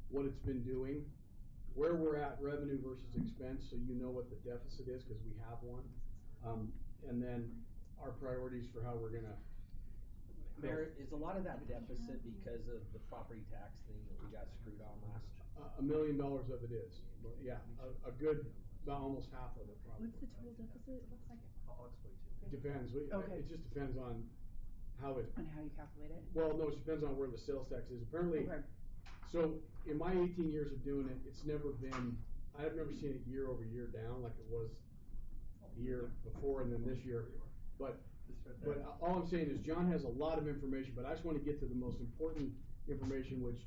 what it's been doing, where we're at revenue versus expense, so you know what the deficit is, because we have one, and then our priorities for how we're gonna. Mayor, is a lot of that deficit because of the property tax thing that we got screwed on last year? $1 million of it is, yeah, a good, about almost half of it probably. What's the total deficit? It looks like it. I'll explain to you. It depends. Okay. It just depends on how it. On how you calculate it? Well, no, it depends on where the sales tax is. Apparently, Okay. so in my 18 years of doing it, it's never been, I've never seen it year over year down like it was the year before and then this year. But all I'm saying is John has a lot of information, but I just want to get to the most important information, which,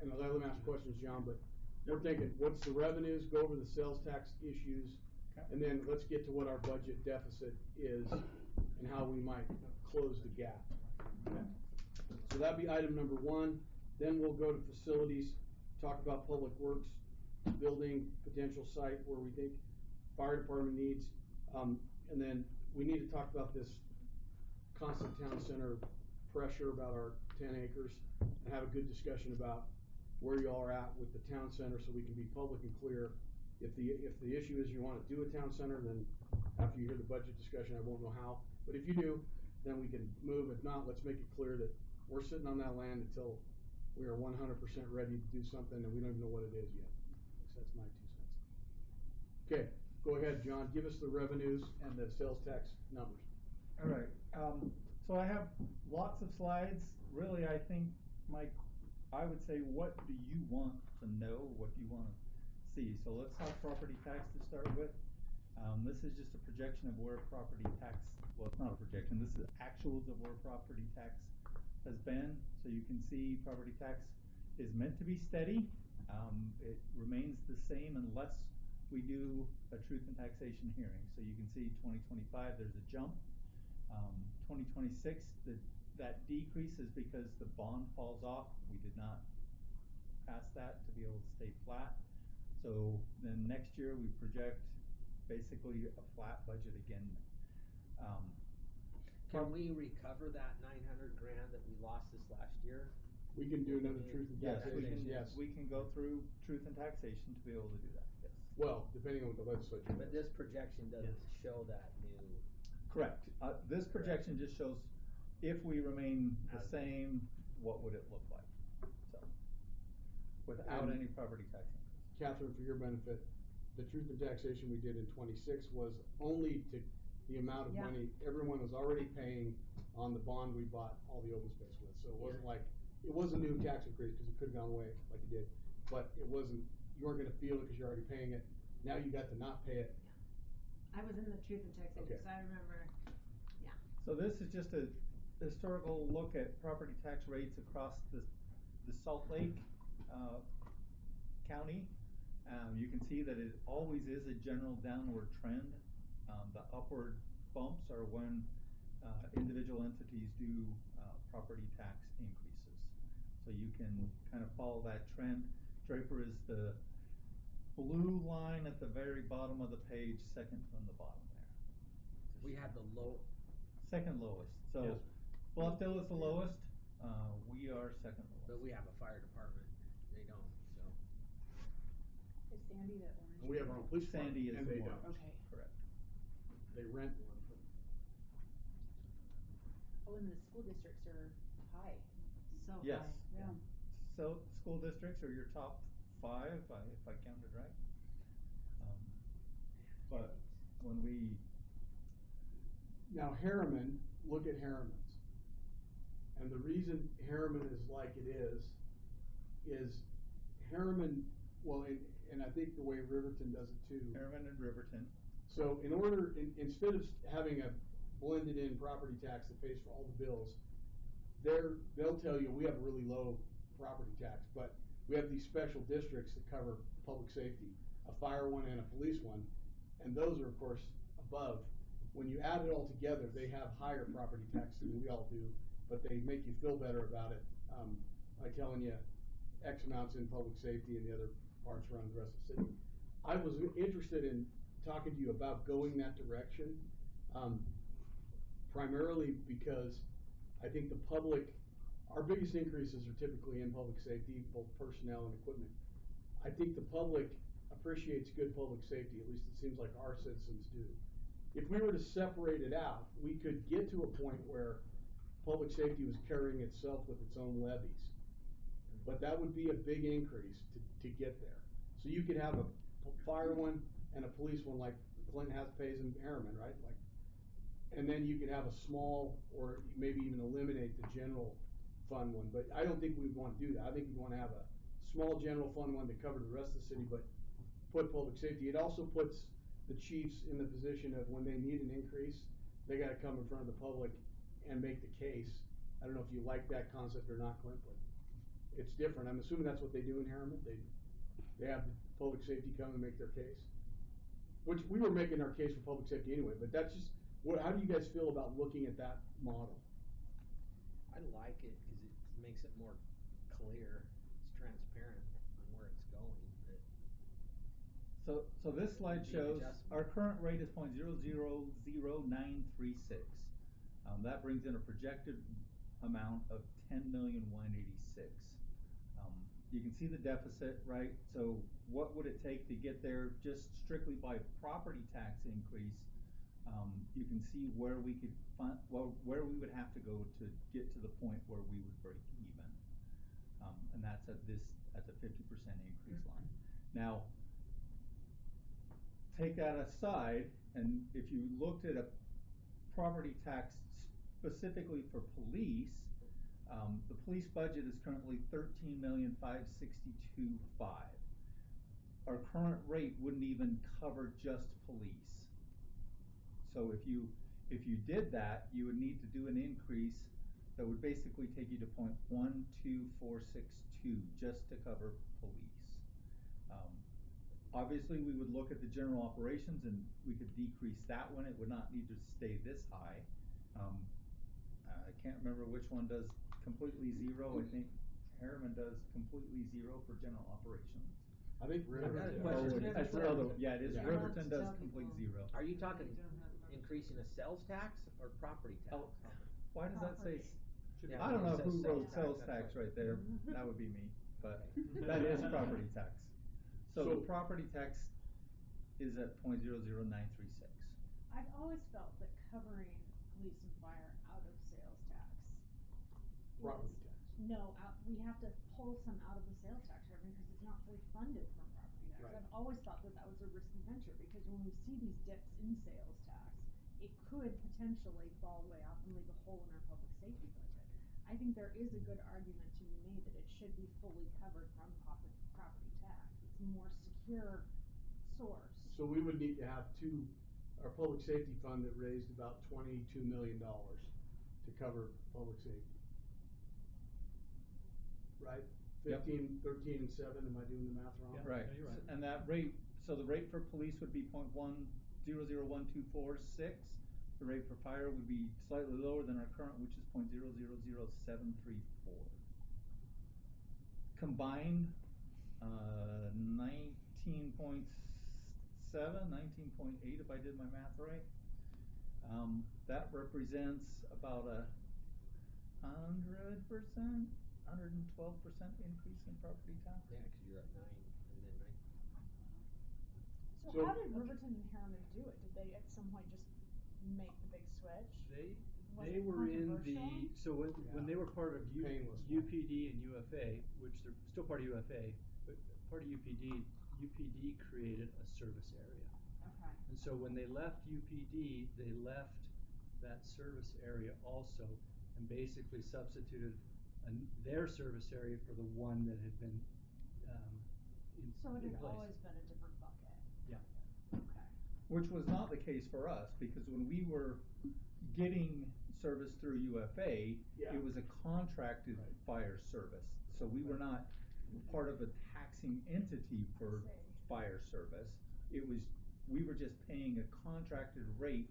and I'll let him ask questions, John, but we're thinking, what's the revenues, go over the sales tax issues, and then let's get to what our budget deficit is and how we might close the gap. So that'd be item number 1. Then we'll go to facilities, talk about public works, building, potential site where we think fire department needs, and then we need to talk about this constant town center pressure about our 10 acres and have a good discussion about where you all are at with the town center, so we can be public and clear. If the issue is you want to do a town center, then after you hear the budget discussion, I won't know how. But if you do, then we can move. If not, let's make it clear that we're sitting on that land until we are 100% ready to do something, and we don't even know what it is yet. So that's my 2 cents. Okay, go ahead, John. Give us the revenues and the sales tax numbers. All right. So I have lots of slides. Really, I think, Mike, I would say, what do you want to know? What do you want to see? So let's have property tax to start with. This is just a projection of where property tax, well, it's not a projection, this is actuals of where property tax has been. So you can see property tax is meant to be steady. It remains the same unless we do a truth and taxation hearing. So you can see 2025, there's a jump. 2026, that decrease is because the bond falls off. We did not pass that to be able to stay flat. So then next year we project basically a flat budget again. Can we recover that 900 grand that we lost this last year? We can do another truth and taxation. Yes, we can go through truth and taxation to be able to do that. Yes. Well, depending on what the legislature. But this projection doesn't show that new. Correct. This projection just shows if we remain the same, what would it look like? So, without any property tax increase. Catherine, for your benefit, the truth and taxation we did in 26 was only to the amount of money everyone was already paying on the bond we bought all the open space with. So it wasn't like, it was a new tax increase because it could have gone away like it did, but it wasn't, you weren't going to feel it because you're already paying it. Now you got to not pay it. Yeah. I was in the truth and taxation, so I remember, yeah. So this is just a historical look at property tax rates across the Salt Lake County. You can see that it always is a general downward trend. The upward bumps are when individual entities do property tax increases. So you can kind of follow that trend. Draper is the blue line at the very bottom of the page, second from the bottom there. We had the low. Second lowest. So Yes. Bluffdale is the lowest. We are second lowest. But we have a fire department. They don't, so. Is Sandy the orange? And we have our own police Sandy department, is and the they one. don't. Okay. Correct. They rent one. Oh, and the school districts are high. So Yes. high. Yeah. So school districts are your top 5, if I counted right. But when we Now Harriman, look at Harriman's. And the reason Harriman is like it is Harriman, well, and I think the way Riverton does it too. Harriman and Riverton. So in order, instead of having a blended in property tax that pays for all the bills, they'll tell you we have a really low property tax, but we have these special districts that cover public safety, a fire one and a police one, and those are of course above. When you add it all together, they have higher property tax than we all do, but they make you feel better about it by telling you X amounts in public safety and the other parts around the rest of the city. I was interested in talking to you about going that direction, primarily because I think the public our biggest increases are typically in public safety, both personnel and equipment. I think the public appreciates good public safety, at least it seems like our citizens do. If we were to separate it out, we could get to a point where public safety was carrying itself with its own levies. But that would be a big increase to get there. So you could have a fire one and a police one like Clinton has pays in Harriman, right? Like, and then you could have a small, or maybe even eliminate the general fund one. But I don't think we'd want to do that. I think we'd want to have a small general fund one to cover the rest of the city, but put public safety. It also puts the chiefs in the position of when they need an increase, they got to come in front of the public and make the case. I don't know if you like that concept or not, Clint, but it's different. I'm assuming that's what they do in Harriman. They have the public safety come and make their case, which we were making our case for public safety anyway. But that's just how do you guys feel about looking at that model? I like it because it makes it more clear. It's transparent on where it's going. So this slide Big shows adjustment. our current rate is 0.000936. That brings in a projected amount of 10,186,000. You can see the deficit, right? So what would it take to get there just strictly by property tax increase? You can see where we could where we would have to go to get to the point where we would break even, and that's at the 50% increase line. Now, take that aside, and if you looked at a property tax specifically for police, the police budget is currently $13,562,500. Our current rate wouldn't even cover just police. So if you did that, you would need to do an increase that would basically take you to 0.12462 just to cover police. Obviously, we would look at the general operations and we could decrease that one. It would not need to stay this high. I can't remember which one does completely zero. I think Harriman does completely zero for general operations. I think Riverton. Yeah, it is. Yeah. Riverton does Tell complete people. zero. Are you talking increasing a sales tax or property tax? Oh, why does that say? Yeah, I don't know it who says wrote sales sales tax, tax that's right there. That would be me, but that is property tax. So the property tax is at 0.00936. I've always felt that covering police and fire out of sales tax. Property tax. No, we have to pull some out of the sales tax revenue because it's not fully funded from property tax. Right. I've always thought that was a risky venture because when we see these dips in sales tax, it could potentially fall way off and leave a hole in our public safety budget. I think there is a good argument to be made that it should be fully covered from property tax. It's a more secure source. So we would need to have our public safety fund that raised about $22 million to cover public safety. Right? 15, 13, and 7, am I doing the math wrong? Yeah, right. you're right. And that rate, so the rate for police would be 0.10012446. The rate for fire would be slightly lower than our current, which is 0.000734. Combined, 19.7, 19.8 if I did my math right. That represents about 100%, 112% increase in property tax. Yeah, because you're at 9 and then 9. So how did Riverton and Harriman do it? Did they at some point just make the big switch? Was They it were in controversial? when they were part of Painless. UPD and UFA, which they're still part of UFA, but part of UPD created a service area. Okay. And so when they left UPD, they left that service area also and basically substituted their service area for the one that had been So it in had place. always been a different bucket. Yeah. Okay. Which was not the case for us, because when we were getting service through UFA, Yeah. it was a contracted fire service. So we were not part of a taxing entity for I see. fire service. We were just paying a contracted rate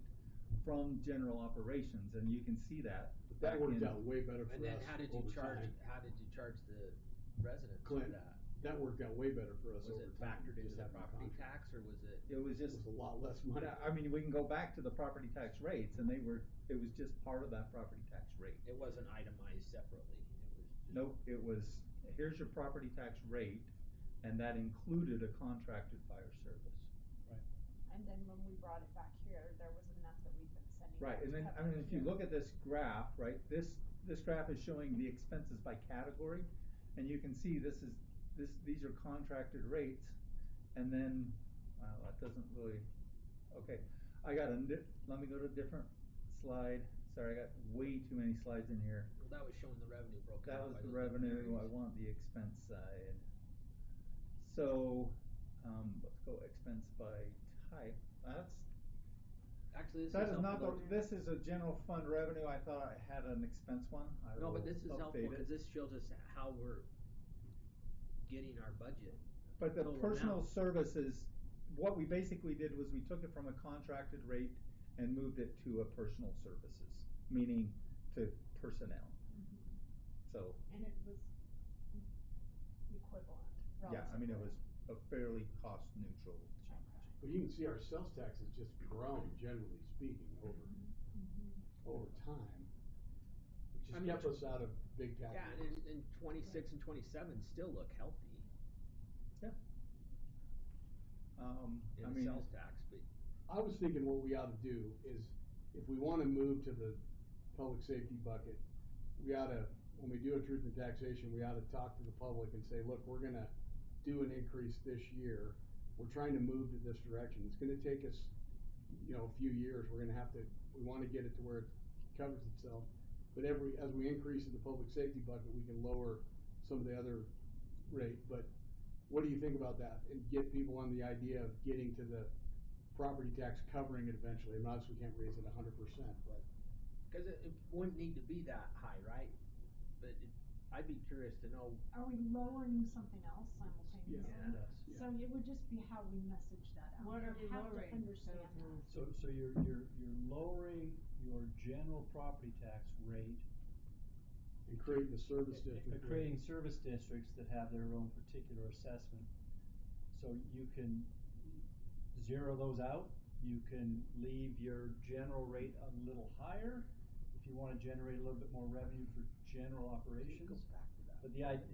from general operations, and you can see that. But that worked out way better for And then us how did you over charge? time. How did you charge the residents Clint, for that? that worked out way better for us Was over it time. factored into just the having a property contract. tax, or was it? It was It just was a lot less money. I mean, we can go back to the property tax rates, and it was just part of that property tax rate. It wasn't itemized separately. It Nope, it was, here's your property tax rate, and that included a contracted fire service. And then when we brought it back here, there was enough that we've been sending. Right, out and to then, I cover mean, if you here. look at this graph, right, this graph is showing the expenses by category, and you can see these are contracted rates, and then, that doesn't really, okay, let me go to a different slide, sorry, I got way too many slides in here. Well, that was showing the revenue broken That out was by the those different revenue, I areas. want the expense side. So, let's go expense by type, Actually, this that is is not helpful. this is a general fund revenue, I thought I had an expense one. I No, will but this is helpful, update it. cause this shows us how we're getting our budget. But the total personal amount. services, what we basically did was we took it from a contracted rate and moved it to a personal services, meaning to personnel. Mhm. So, And it was equivalent. yeah, I mean, it relatively. was a fairly cost neutral change. But you can see our sales tax has just grown, generally speaking, over time, which I has mean, kept us out of big tax. Yeah, and 26 and 27 still look healthy Yeah. in I the mean, sales tax, but I was thinking what we ought to do is, if we wanna move to the public safety bucket, we oughta, when we do a truth in taxation, we oughta talk to the public and say, look, we're gonna do an increase this year. We're trying to move to this direction. It's gonna take us, a few years. We're gonna have to, we wanna get it to where it covers itself. But as we increase in the public safety bucket, we can lower some of the other rate. But what do you think about that? And get people on the idea of getting to the property tax covering it eventually. And obviously we can't raise it 100%, but. cause it wouldn't need to be that high, right? But I'd be curious to know. Are we lowering something else simultaneously? Yeah. Yes. So it would just be how we message that out. What are we We'd have to lowering? understand that. So you're lowering your general property tax rate And creating the service district. and creating service districts that have their own particular assessment. So you can zero those out, you can leave your general rate a little higher if you wanna generate a little bit more revenue for general operations. Go back to that.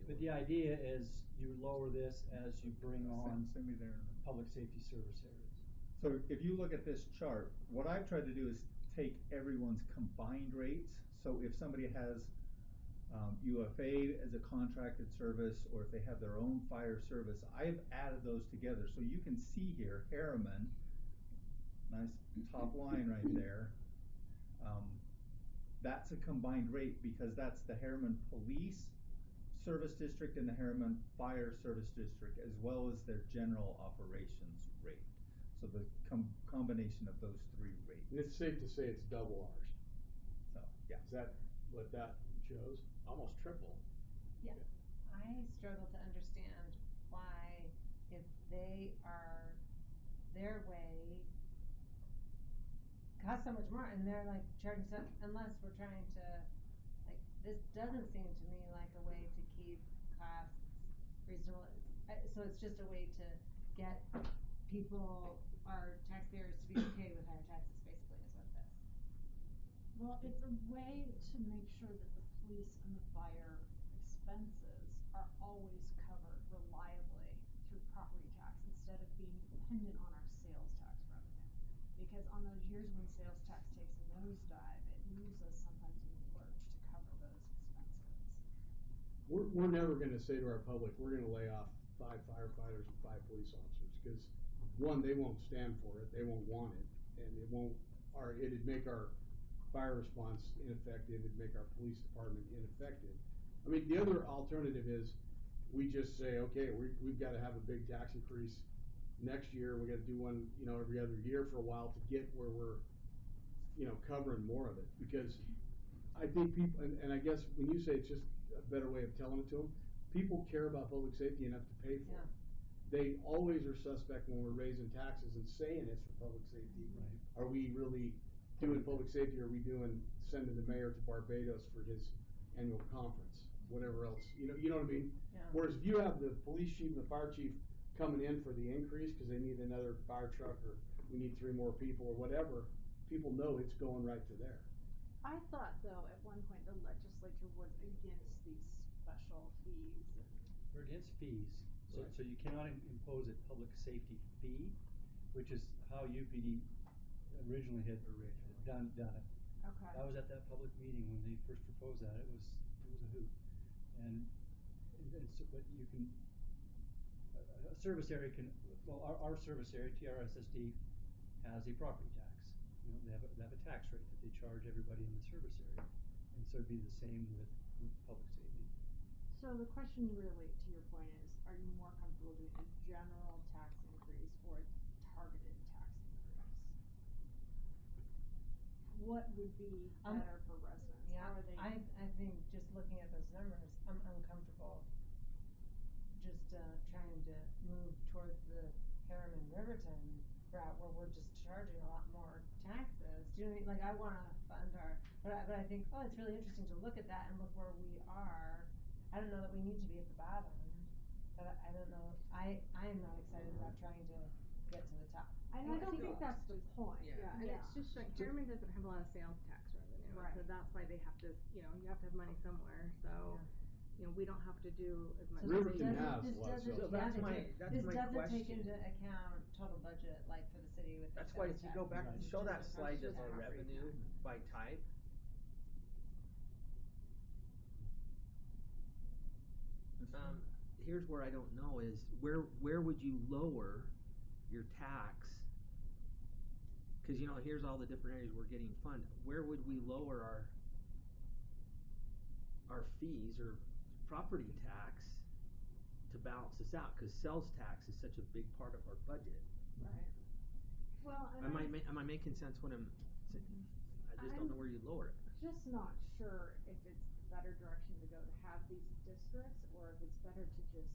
But the idea is you lower this as you bring on send me there. public safety service areas. So if you look at this chart, what I've tried to do is take everyone's combined rates. So if somebody has UFA as a contracted service, or if they have their own fire service, I've added those together. So you can see here, Harriman, nice top line right there. That's a combined rate because that's the Harriman Police Service District and the Harriman Fire Service District, as well as their general operations rate. So the combination of those three rates. And it's safe to say it's double ours. So, yeah. Is that what that shows? Almost triple. Yeah. I struggle to understand why, if they are, their way costs so much more, and they're like charging so, unless we're trying to, like, this doesn't seem to me like a way to keep costs reasonable. So it's just a way to get people, our taxpayers, to be okay with higher taxes, basically, is what it is. Well, it's a way to make sure that the police and the fire expenses are always covered reliably through property tax instead of being dependent on our sales tax revenue. Because on those years when sales tax takes a nosedive, it leaves us sometimes in the lurch to cover those expenses. We're never gonna say to our public, we're gonna lay off 5 firefighters and 5 police officers, cause one, they won't stand for it, they won't want it, and it'd make our fire response ineffective, it'd make our police department ineffective. I mean, the other alternative is, we just say, okay, we've gotta have a big tax increase next year, we gotta do one, every other year for a while to get where we're, covering more of it, because I think people, and I guess when you say it's just a better way of telling it to them, people care about public safety enough to pay for it. They always are suspect when we're raising taxes and saying it's for public safety. Right. Are we really doing public safety, or are we sending the mayor to Barbados for his annual conference, whatever else, you know what I mean? Yeah. Whereas if you have the police chief and the fire chief coming in for the increase, cause they need another fire truck, or we need 3 more people, or whatever, people know it's going right to there. I thought though, at one point, the legislature was against these special special fees and. We're against fees, so, Right. so you cannot impose a public safety fee, which is how UPD originally had done it. Okay. I was at that public meeting when they first proposed that, it was a hoot. And so, but you can, a service area can, well, our service area, TRSSD, has a property tax. You know, they have a tax rate that they charge everybody in the service area. And so it'd be the same with public safety. So the question really, to your point, is, are you more comfortable doing a general tax increase or a targeted tax increase? What would be better for residents? Yeah, How are they? I think just looking at those numbers, I'm uncomfortable just, trying to move towards the Harriman Riverton route where we're just charging a lot more taxes. Do you know what I mean? Like, I wanna fund our, but I think, oh, it's really interesting to look at that and look where we are. I don't know that we need to be at the bottom, but I don't know, I am not excited about trying to get to the top. And I don't think that's the point. Yeah, and it's just like Harriman doesn't have a lot of sales tax revenue, Right. so that's why they have to, you have to have money somewhere, so, we don't have to do as much. So Riverton this has doesn't- a lot of this sales doesn't- tax. That's this my doesn't take question. into account total budget, like for the city with the That's why sales if you tax. go back and Right. show that It's slide just of our property revenue tax. by type. Here's where I don't know is where would you lower your tax? Cause here's all the different areas we're getting funded. Where would we lower our fees or property tax to balance this out? Cause sales tax is such a big part of our budget. Right. Well, and Am I making sense when I'm saying, I just don't know where you lower it. just not sure if it's the better direction to go to have these districts, or if it's better to just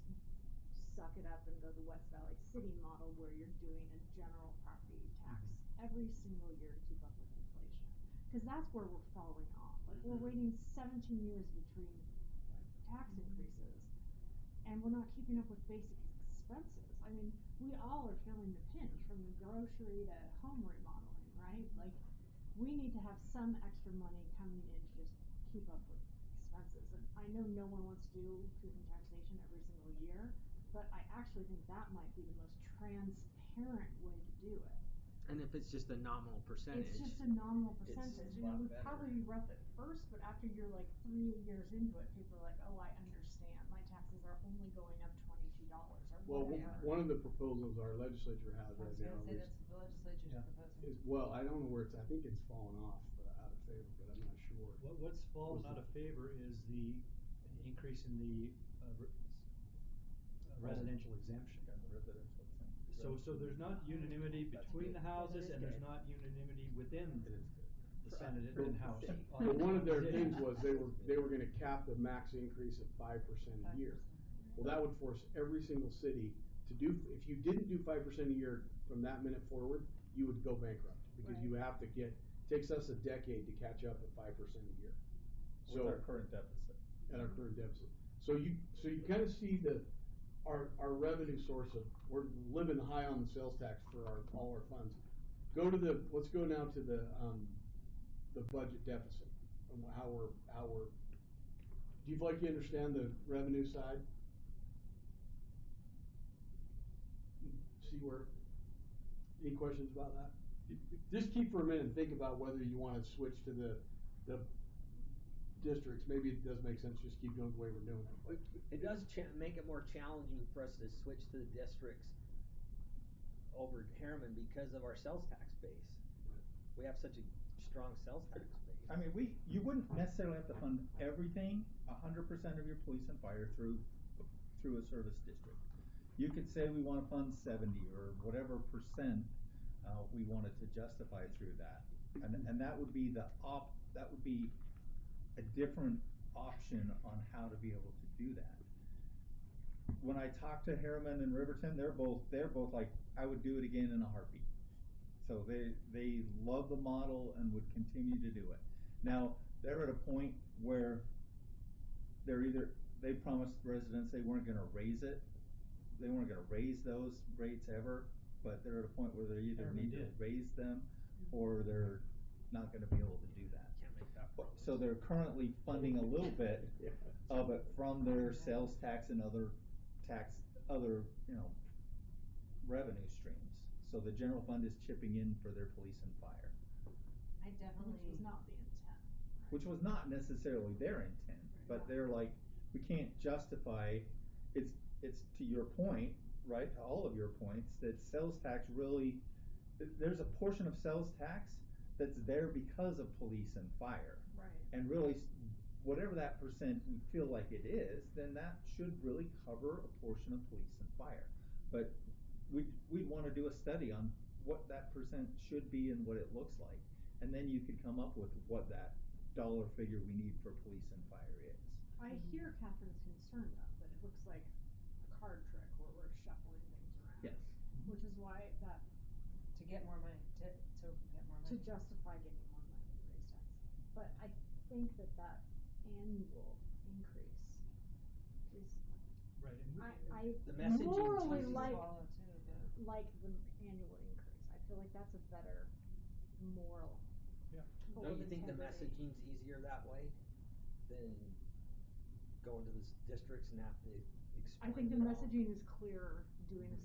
suck it up and go the West Valley City model where you're doing a general property tax every single year to keep up with inflation. Cause that's where we're falling off. Like, we're waiting 17 years between tax increases, and we're not keeping up with basic expenses. I mean, we all are feeling the pinch from the grocery to home remodeling, right? Like, we need to have some extra money coming in to just keep up with expenses. And I know no one wants to do truth and taxation every single year, but I actually think that might be the most transparent way to do it. And if it's just a nominal percentage. It's just a nominal it's percentage. a And it lot would better. probably be rough at first, but after you're like 3 years into it, people are like, oh, I understand. My taxes are only going up $22 or Well, whatever. one of the proposals our legislature has I was right now gonna say is, that's what the legislature's Yeah. proposing. well, I don't know where it's, I think it's fallen off out of favor, but I'm not sure. What's fallen out of favor is the increase in the residential exemption. Yeah, the residential exemption. So there's not unanimity That's between good. the houses, That is and there's good. not unanimity within It is good. the Senate and House. But one of their things was they were gonna cap the max increase at 5% a year. Well, that would force every single city to do, if you didn't do 5% a year from that minute forward, you would go bankrupt. Because you have to takes us a decade to catch up at 5% a year. With our current deficit. At our current deficit. So you kinda see our revenue source we're living high on the sales tax for all our funds. Let's go now to the budget deficit and how we're, do you feel like you understand the revenue side? See any questions about that? Just keep for a minute and think about whether you wanna switch to the districts. Maybe it does make sense, just keep going the way we're doing it. But It does make it more challenging for us to switch to the districts over Harriman because of our sales tax base. We have such a strong sales tax base. I mean, you wouldn't necessarily have to fund everything, 100% of your police and fire through a service district. You could say we wanna fund 70 or whatever percent, we wanted to justify through that. And that would be that would be a different option on how to be able to do that. When I talk to Harriman and Riverton, they're both like, I would do it again in a heartbeat. So they love the model and would continue to do it. Now, they're at a point where they promised residents they weren't gonna raise it. They weren't gonna raise those rates ever, but they're at a point where they either Harriman need to did. raise them or they're not gonna be able to do that. Can't make that So they're currently funding a little bit Yeah. of it from their sales tax and other tax, you know, revenue streams. So the general fund is chipping in for their police and fire, I definitely. Which was not the intent. which was not necessarily their intent, but Right. they're like, we can't justify, it's to your point, right, to all of your points, that sales tax really, there's a portion of sales tax that's there because of police and fire. Right. And really, whatever that percent we feel like it is, then that should really cover a portion of police and fire. But we'd wanna do a study on what that percent should be and what it looks like. And then you could come up with what that dollar figure we need for police and fire is. I hear Catherine's concern though, that it looks like a card trick where we're shuffling things around. Yes. Which is why that, To get more money, to get more money. to justify getting more money to raise taxes. But I think that annual increase is, Right, and I The messaging morally too. like, Swallow too, but- like the annual increase. I feel like that's a better moral. Yeah. full Don't of you think the integrity. messaging's easier that way than going to the districts and have to I explain think the it all? messaging is clearer doing a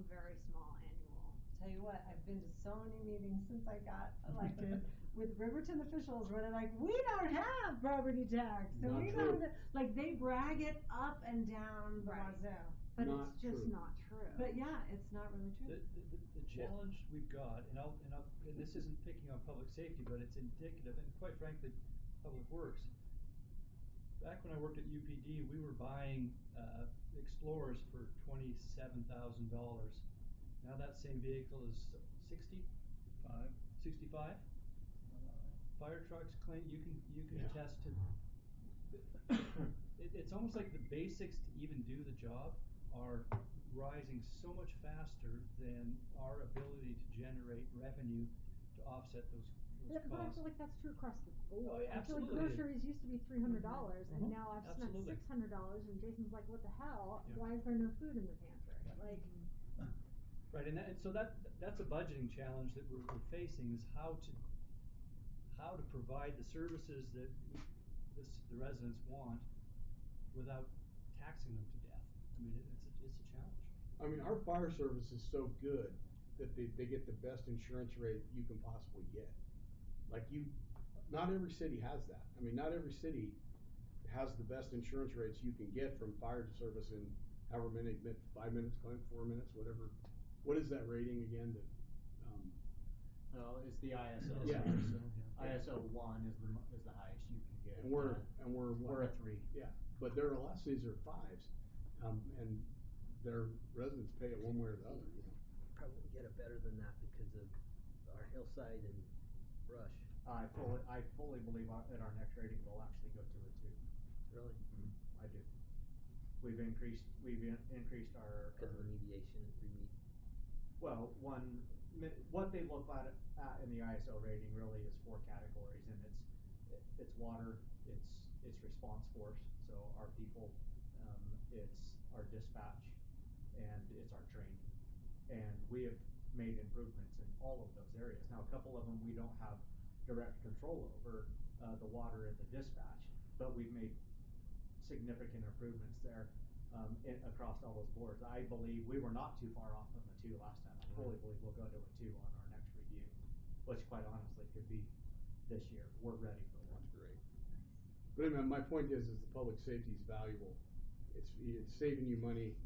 very small annual. Tell you what, I've been to so many meetings since I got elected with Riverton officials where they're like, we don't have property tax, so Not we true. don't, like, they brag it up and down the Right. wazoo. But Not it's just true. not true. But yeah, it's not really The, true. the challenge we've got, and this isn't picking on public safety, but it's indicative, and quite frankly, public works. Back when I worked at UPD, we were buying, Explorers for $27,000. Now that same vehicle is 65? Fire trucks, you can Yeah. attest to. It's almost like the basics to even do the job are rising so much faster than our ability to generate revenue to offset those Yeah, but I costs. feel like that's true across the board. Oh, I feel like absolutely. groceries used to be $300 and Mhm. now I've spent Absolutely. $600 and Jason's like, what the hell? Yeah. Why is there no food in the pantry? Like, Right, and so that's a budgeting challenge that we're facing, is how to provide the services that the residents want without taxing them to death. I mean, it's a challenge. I mean, our fire service is so good that they get the best insurance rate you can possibly get. Like not every city has that. I mean, not every city has the best insurance rates you can get from fire service in however many, 5 minutes, 4 minutes, whatever. What is that rating again that, No, it's the ISO. Yeah. ISO 1 is the highest you can get. and we're We're a 3. Yeah, but there are a lot of cities that are 5s, and their residents pay it one way or the other, you know. Probably get it better than that because of our hillside and brush. I fully believe that our next rating will actually go to a 2. Really? I do. We've increased our. Because of the mediation and Well, what they look at in the ISO rating really is 4 categories, and it's water, it's response force, so our people, it's our dispatch, and it's our training. And we have made improvements in all of those areas. Now, a couple of them we don't have direct control over, the water and the dispatch, but we've made significant improvements there, across all those boards. I believe we were not too far off from a 2 last time. I fully believe we'll go to a 2 on our next review, which quite honestly could be this year. We're ready for one. That's great. But anyway, my point is the public safety is valuable. It's saving you money.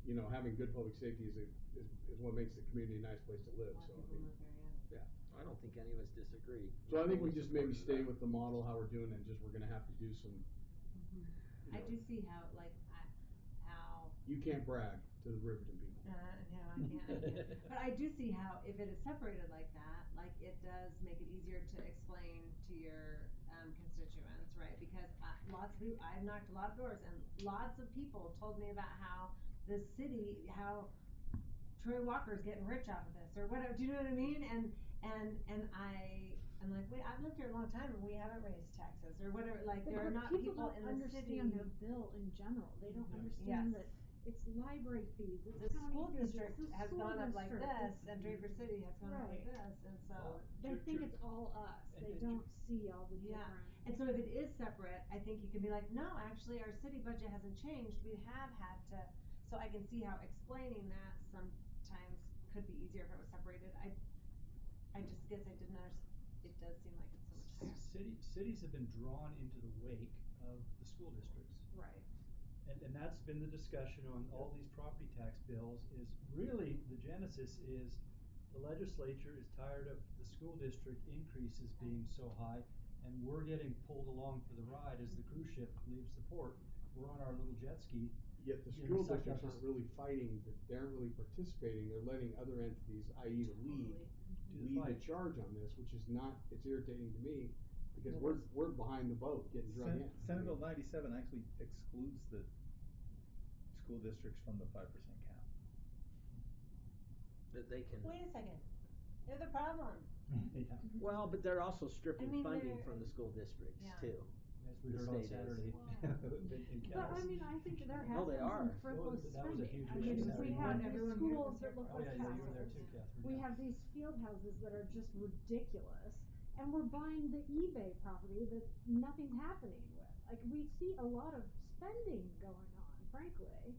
You know, having good public safety is what makes the community a nice place to live. So I mean, yeah. I don't think any of us disagree. So I think we Fully just maybe supportive stay of with the model how we're doing it. And just we're gonna have to do some. I do see how, like, how. You can't brag to the Riverton people. No, I can't. But I do see how, if it is separated like that, like, it does make it easier to explain to your constituents, right? Because lots of people, I've knocked a lot of doors, and lots of people told me about how the city, how Troy Walker's getting rich off of this, or whatever. Do you know what I mean? And I'm like, wait, I've lived here a long time, and we haven't raised taxes, or whatever. Like, there are not people in the city. Understand their bill in general. They don't understand Yes. that it's library fees, it's The county school fees, district it's the has school gone up like district, this, it's- and Draper City has gone up like Right. this, and so. They think it's all us, they and don't see all the Yeah, different. and so if it is separate, I think you can be like, no, actually, our city budget hasn't changed, we have had to, so I can see how explaining that sometimes could be easier if it was separated, I just guess I didn't it does seem like it's so much higher. Cities have been drawn into the wake of the school districts. Right. And that's been the discussion on all these property tax bills is really the genesis is the legislature is tired of the school district increases being so high and we're getting pulled along for the ride as the cruise ship leaves the port. We're on our little jet ski. Yet the You school know, suck districts up aren't this- really fighting, they aren't really participating, they're letting other entities, i.e. the league, Do the lead the fight. charge on this, which is not, it's irritating to me, because Well, we're behind the boat getting drug in. Senate Bill 97 actually excludes the school districts from the 5% cap. That they can. Wait a second, they're the problem. Yeah, Well, but they're also stripping I mean, funding they're- from the school districts Yeah. too. as we The heard on state is. Saturday. in But I Calais. mean, I think there No, has they been are. some frivolous That was a spending. huge I issue mean, Saturday we morning. have these Everyone schools here that look Oh like yeah, you were there castles. too, Catherine. We yeah. have these field houses that are just ridiculous, and we're buying the eBay property that nothing's happening with. Like, we see a lot of spending going on, frankly.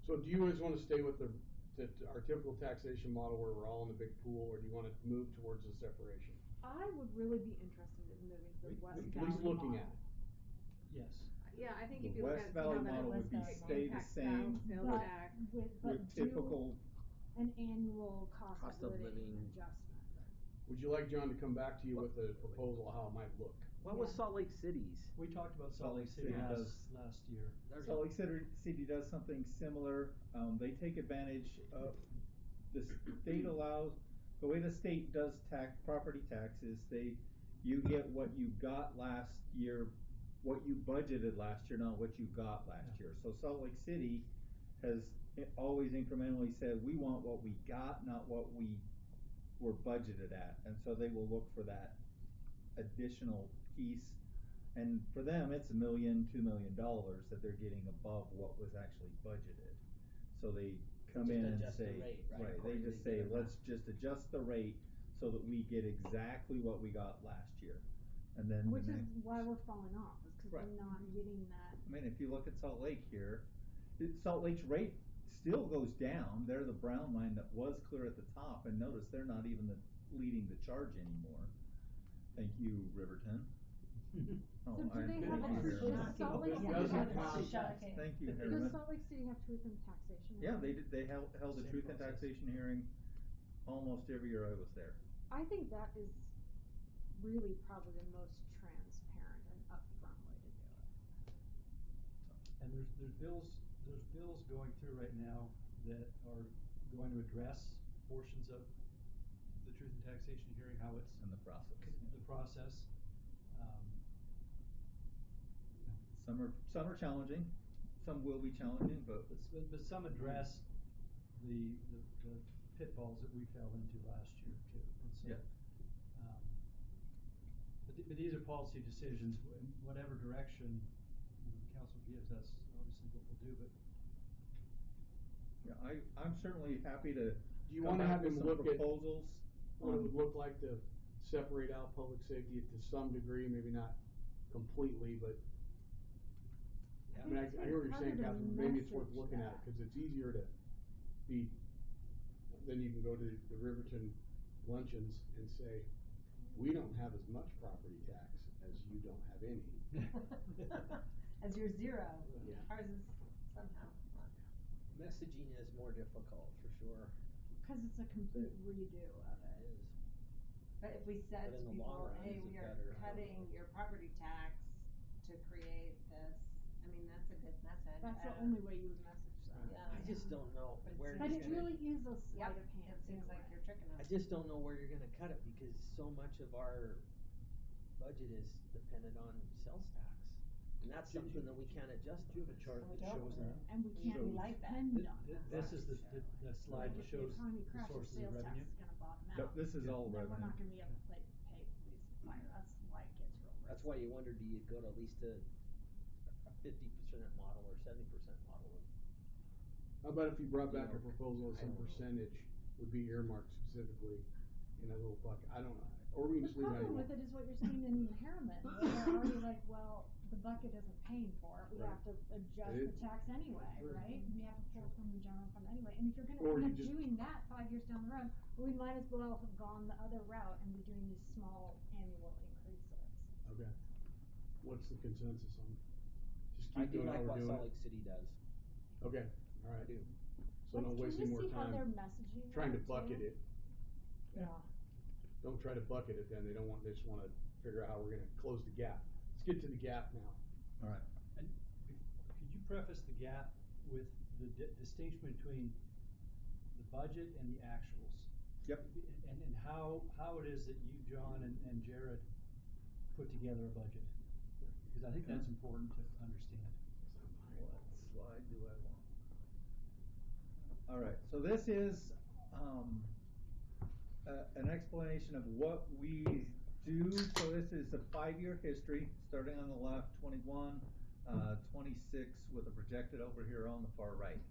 So do you guys wanna stay with our typical taxation model where we're all in the big pool, or do you wanna move towards the separation? I would really be interested in moving to the West At Valley least looking model. at it. Yes. Yeah, I think The if you look West at Valley how that model would be impacts stay the same sales But tax. with do typical. an annual cost Cost of of living living. adjustment. Would you like John to come back to you with a proposal of how it might look? What was Yeah. Salt Lake City's? We talked about Salt Lake City last year. Salt Lake City does something similar. They take advantage of the state allows the way the state does property taxes. You get what you got last year, what you budgeted last year, not what you got last year. So Salt Lake City has always incrementally said we want what we got, not what we were budgeted at, and so they will look for that additional piece. And for them, it's $1 million, $2 million that they're getting above what was actually budgeted. So they come Just in and adjust the say, rate, right, right, they according just to say, the- let's just adjust the rate so that we get exactly what we got last year. And then Which the is next, why we're falling off, is because Right. we're not getting that. I mean, if you look at Salt Lake here, Salt Lake's rate still goes down. They're the brown line that was clear at the top, and notice they're not even leading the charge anymore. Thank you, Riverton. So do they have thank you, a, Harriman. does Salt Lake City Doesn't have count. a, Thank you, does Harriman. Salt Lake City have truth in taxation? Yeah, they held a Same truth and process. taxation hearing almost every year I was there. I think that is really probably the most transparent and upfront way to do it. And there's bills going through right now that are going to address portions of the truth and taxation hearing, how it's In the process. the process. Some are challenging, some will be challenging, but But some address the pitfalls that we fell into last year too. And so, Yeah. but these are policy decisions, in whatever direction the council gives, that's obviously what we'll do, but. yeah, I'm certainly happy to Do you come wanna back have with him some look at proposals. what it would look like to separate out public safety to some degree, maybe not completely, but I mean, I hear what you're saying, Catherine, maybe it's worth looking at it, cause it's easier to be, then you can go to the Riverton luncheons and say, we don't have as much property tax as you don't have any. As your zero. Yeah. Ours is somehow. Messaging is more difficult, for sure. Cause it's a complete redo of It it. is. But if we said But to in the long people, run, hey, is it we are better? cutting your property tax to create this, I mean, that's a good message. That's I the don't- only way you would message that. Yeah. I just don't know But it where But you're it gonna. really is a sleight Yep, of hand. it seems in a like way. you're tricking us. I just don't know where you're gonna cut it because so much of our budget is dependent on sales tax. And that's Do you- something that we can't adjust. Do you have a chart And we that don't. shows that? And we can't We like that. depend on that. This is the slide that If shows the economy the crashes, sources of sales tax revenue. is gonna bottom Yep, out. this is all Then we're revenue. not gonna be able to pay police, fire, that's why it gets real risky. That's why you wonder, do you go to at least a 50% model or 70% model. How about if you brought back a You know, proposal of I some don't know. percentage would be earmarked specifically in a little bucket, I don't know, or we The can just leave it how you problem want. with it is what you're seeing in Harriman, where they're already like, well, the bucket isn't paying for it, we Right. have to adjust It- the tax anyway, Sure. right? We have to pull from the general fund anyway, and if you're Or gonna you end up just- doing that 5 years down the road, we might as well have gone the other route and be doing these small annual increases. Okay, what's the consensus on, just I keep do doing how like we're what doing Salt it? Lake City does. Okay, alright. I do. So don't waste any more Can you see how time they're messaging trying to that, bucket too? it, Yeah. don't try to bucket it then, they just wanna figure out how we're gonna close the gap. Let's get to the gap now. Alright. And could you preface the gap with the distinction between the budget and the actuals? Yep. And how it is that you, John, and Jared put together a budget? Because I think that's important to understand. What slide do I want? Alright, so this is, an explanation of what we do. So this is a 5-year history, starting on the left, 21, 26, with a projected over here on the far right.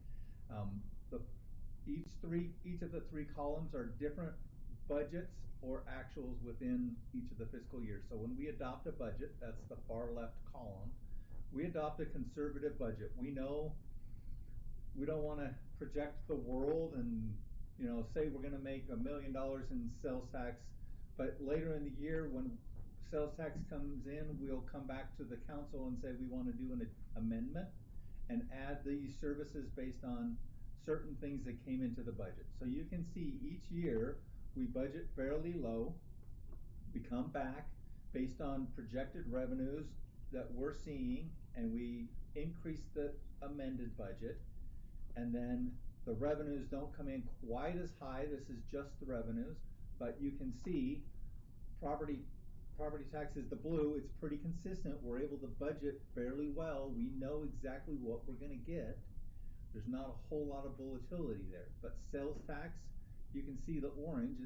The, each of the 3 columns are different budgets or actuals within each of the fiscal years. So when we adopt a budget, that's the far left column, we adopt a conservative budget. We know we don't wanna project the world and, you know, say we're gonna make $1 million in sales tax, but later in the year when sales tax comes in, we'll come back to the council and say we wanna do an amendment and add these services based on certain things that came into the budget. So you can see each year we budget fairly low, we come back based on projected revenues that we're seeing, and we increase the amended budget, and then the revenues don't come in quite as high. This is just the revenues, but you can see property tax is the blue. It's pretty consistent. We're able to budget fairly well. We know exactly what we're gonna get. There's not a whole lot of volatility there. But sales tax, you can see the orange.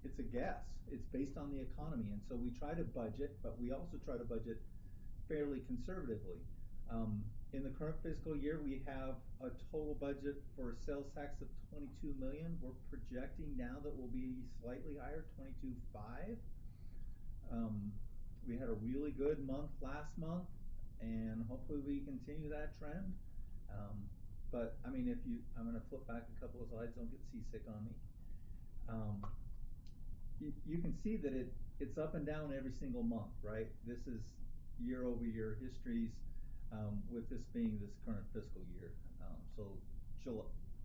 It's a guess. It's based on the economy, and so we try to budget, but we also try to budget fairly conservatively. In the current fiscal year, we have a total budget for sales tax of $22 million. We're projecting now that we'll be slightly higher, $22.5 million. We had a really good month last month, and hopefully we continue that trend. But I mean, I'm gonna flip back a couple of slides. Don't get seasick on me. You can see that it's up and down every single month, right? This is year-over-year histories, with this being this current fiscal year. So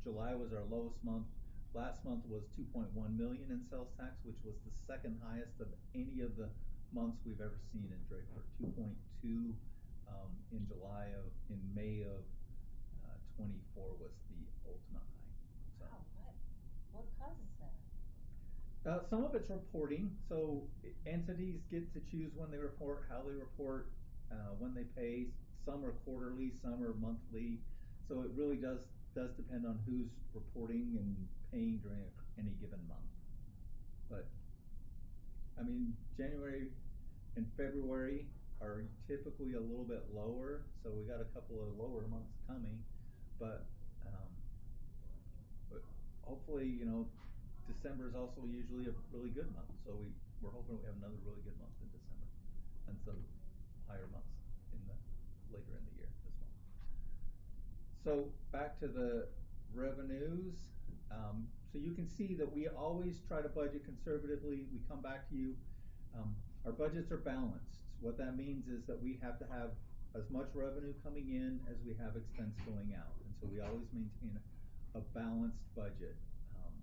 July was our lowest month. Last month was $2.1 million in sales tax, which was the second highest of any of the months we've ever seen in Draper. 2.2 in May of 24 was the ultimate high. So. Wow, what causes that? Some of it's reporting. So entities get to choose when they report, how they report, when they pay. Some are quarterly, some are monthly. So it really does depend on who's reporting and paying during any given month. But I mean, January and February are typically a little bit lower, so we got a couple of lower months coming. But hopefully, you know, December is also usually a really good month. So we're hoping we have another really good month in December and some higher months later in the year as well. So back to the revenues. So you can see that we always try to budget conservatively. We come back to you. Our budgets are balanced. What that means is that we have to have as much revenue coming in as we have expense going out. And so we always maintain a balanced budget,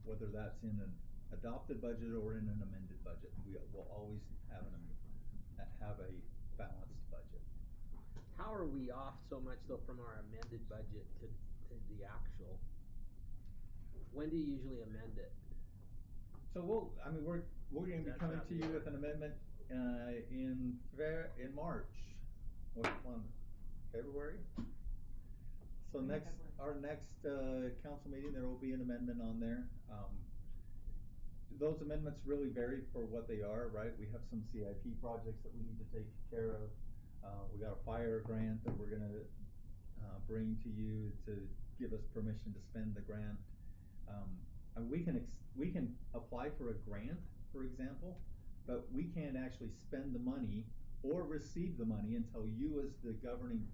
whether that's in an adopted budget or in an amended budget. We will always have a balanced budget. How are we off so much though from our amended budget to the actual? When do you usually amend it? So we're going to be coming to you with an amendment in March. What month? February? So our next council meeting, there will be an amendment on there. Those amendments really vary for what they are, right? We have some CIP projects that we need to take care of. We got a fire grant that we're gonna, bring to you to give us permission to spend the grant. And we can apply for a grant, for example, but we can't actually spend the money or receive the money until you as the governing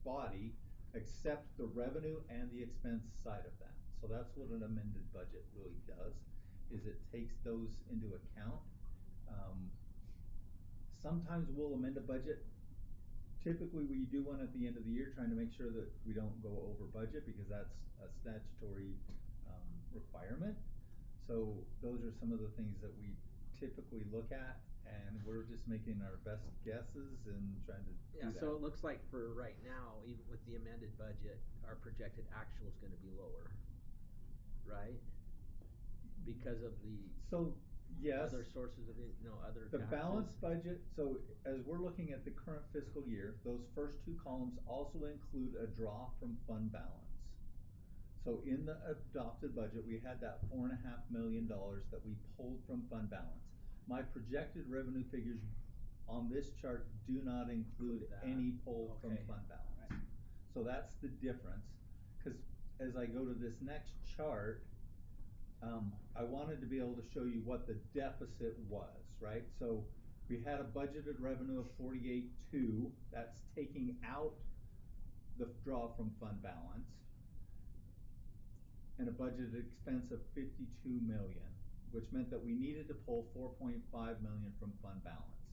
body accept the revenue and the expense side of that. So that's what an amended budget really does, is it takes those into account. Sometimes we'll amend a budget. Typically, we do one at the end of the year, trying to make sure that we don't go over budget, because that's a statutory requirement. So those are some of the things that we typically look at, and we're just making our best guesses and trying to do that. So it looks like for right now, even with the amended budget, our projected actual is gonna be lower, right? Because of the Yes. other sources of other The taxes. balanced budget, so as we're looking at the current fiscal year, those first two columns also include a draw from fund balance. So in the adopted budget, we had that $4.5 million that we pulled from fund balance. My projected revenue figures on this chart do not include any pull from fund balance. Right. So that's the difference, because as I go to this next chart, I wanted to be able to show you what the deficit was, right? So we had a budgeted revenue of 48.2, that's taking out the draw from fund balance, and a budgeted expense of 52 million, which meant that we needed to pull 4.5 million from fund balance.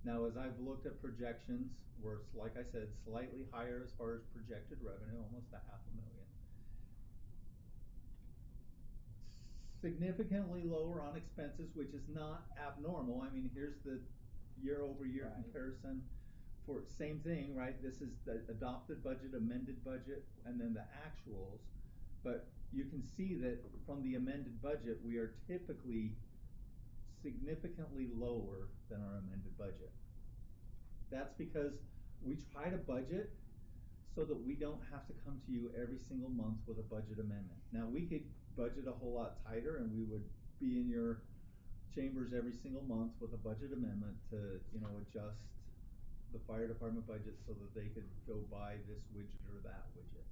Now, as I've looked at projections, we're, like I said, slightly higher as far as projected revenue, almost $500,000. Significantly lower on expenses, which is not abnormal. I mean, here's the year-over-year comparison for same thing, right? This is the adopted budget, amended budget, and then the actuals. But you can see that from the amended budget, we are typically significantly lower than our amended budget. That's because we try to budget so that we don't have to come to you every single month with a budget amendment. Now, we could budget a whole lot tighter, and we would be in your chambers every single month with a budget amendment to, adjust the fire department budget so that they could go buy this widget or that widget.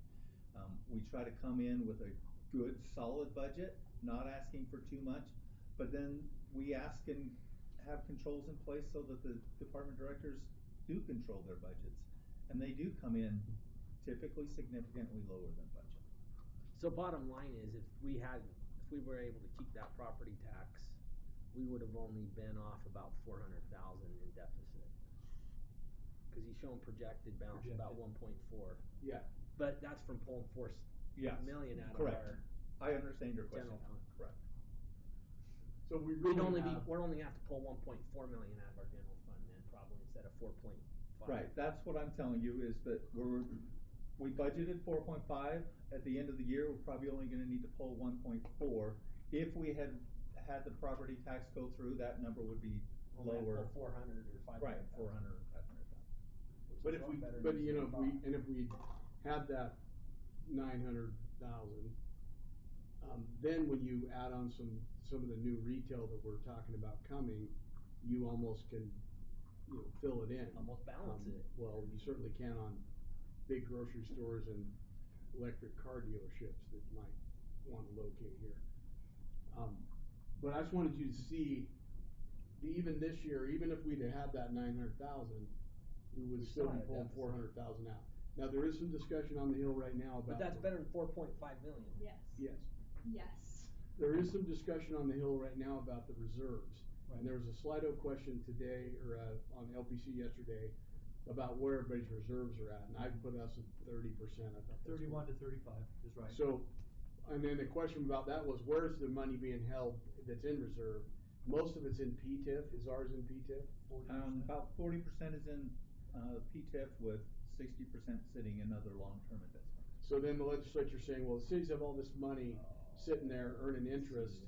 We try to come in with a good, solid budget, not asking for too much, but then we ask and have controls in place so that the department directors do control their budgets, and they do come in typically significantly lower than budget. So bottom line is, if we were able to keep that property tax, we would have only been off about 400,000 in deficit. Cause he's showing projected balance about 1.4. Yeah. But that's from pulling 4 million out Correct. of our I understand your question. general fund. Correct. So we We'd really only have, we're only have to pull 1.4 million out of our general fund then, probably, instead of 4.5. Right, that's what I'm telling you, is that we budgeted 4.5, at the end of the year, we're probably only gonna need to pull 1.4. If we had the property tax go through, that number would be lower. 400 or 500. Right, 400 or 500,000. but if we had that 900,000, then when you add on some of the new retail that we're talking about coming, you almost can, fill it in. Almost balance it. Well, you certainly can on big grocery stores and electric car dealerships that might want to locate here. But I just wanted you to see, even this year, even if we'd had that 900,000, we would still be pulling 400,000 out. Now, there is some discussion on the Hill right now about. But that's better than 4.5 million. Yes. Yes. Yes. There is some discussion on the Hill right now about the reserves. Right. And there was a Slido question today, or on LPC yesterday, about where everybody's reserves are at, and I put us at 30%. I thought that's 31 to 35 is right. So, and then the question about that was, where's the money being held that's in reserve? Most of it's in PTIF. Is ours in PTIF? 40%. About 40% is in PTIF, with 60% sitting in other long-term investments. So then the legislature's saying, well, the cities have all this money sitting there earning interest.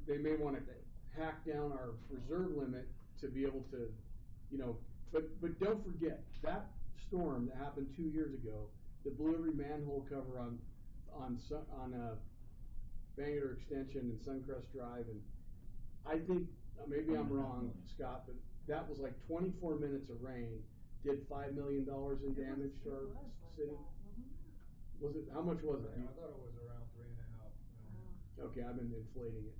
They may want to hack down our reserve limit to be able to, but don't forget, that storm that happened 2 years ago that blew every manhole cover on Bangor Extension and Suncrest Drive, and I think, maybe I'm wrong, Scott, but that was like 24 minutes of rain, did $5 million in damage to our city? Was it, how much was it? I thought it was around 3.5 million. Okay, I've been inflating it.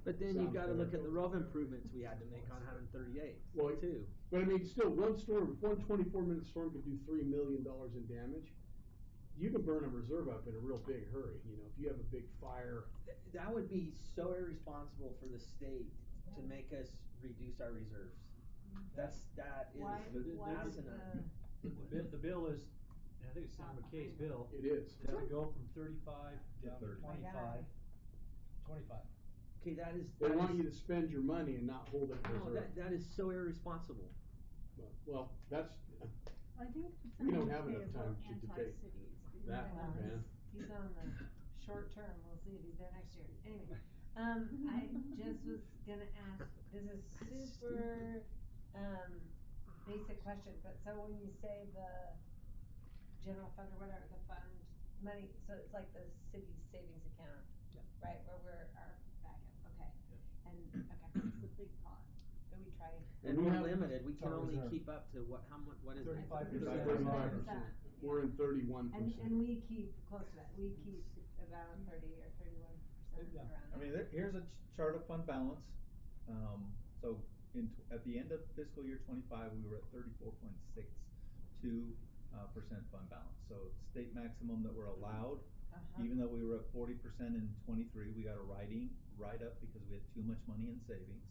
But then you Sounds gotta fair. look at the road improvements we had to make on 138 Well, too. But I mean, still, one 24-minute storm could do $3 million in damage. You can burn a reserve up in a real big hurry, you know, if you have a big fire. That would be so irresponsible for the state to make us reduce our reserves. That is Why asinine. The bill is, I think it's Senator McKay's bill. It is. To go from 35 down to 30. 25. 25. Okay, that is. They that want is- you to spend your money and not hold it in No, reserve. that is so irresponsible. Well, that's, I think We don't Senator have McKay enough is time more to debate anti-cities. that, Well, man. he's on the short term, we'll see if he's there next year. Anyway, I just was gonna ask, this is super, basic question, but so when you say the general fund or whatever, the fund money, so it's like the city's savings account, right, where we're our backup, okay. And, okay, It's the big pot. do we try? And we we're have- limited, we can Our only reserve. keep up to how much, what is it? 35%. 35%. We're in 31%. And we keep close to that, we keep about 30 or 31% Yeah. around I mean, there. here's a chart of fund balance. So at the end of fiscal year 25, we were at 34.62% fund balance. So state maximum that we're allowed, even though we were at 40% in 23, we got a write up because we had too much money in savings.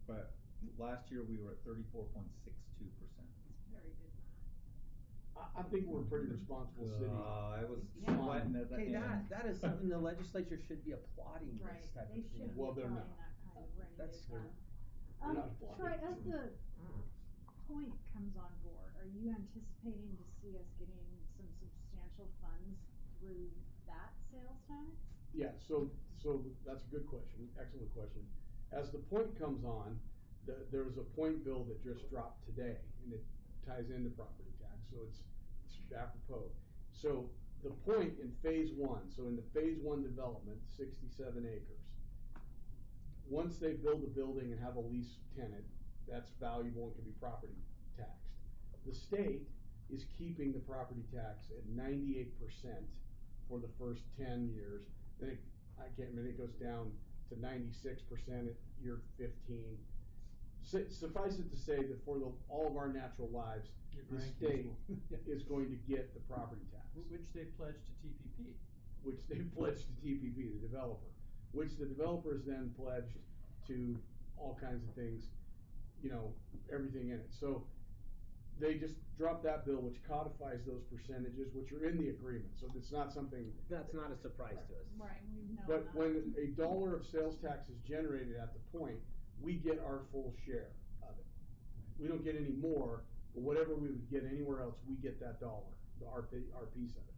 But last year we were at 34.62%. Very good math. I think we're a pretty responsible city. I was Yeah. sweating at the Okay, end. that is something the legislature should be applauding Right, this type they of thing. should be Well, they're applying not. that kind of rainy That's- day they're- fund. not applying Troy, it. as the point comes on board, are you anticipating to see us getting some substantial funds through that sales tax? Yeah, so that's a good question, excellent question. As the point comes on, there was a point bill that just dropped today, and it ties into property tax, so it's apropos. So the point in phase one, so in the phase one development, 67 acres, once they build a building and have a lease tenant, that's valuable and can be property taxed. The state is keeping the property tax at 98% for the first 10 years. Then it goes down to 96% at year 15. Suffice it to say that for all of our natural lives, Your the grandkids state will- is going to get the property tax. Which they pledged to TPP. Which they pledged to TPP, the developer, which the developers then pledged to all kinds of things, you know, everything in it. So they just dropped that bill, which codifies those percentages, which are in the agreement. So it's not something. That's not a surprise to us. Right, we know But that. when a dollar of sales tax is generated at the point, we get our full share of it. We don't get any more, but whatever we would get anywhere else, we get that dollar, our piece of it.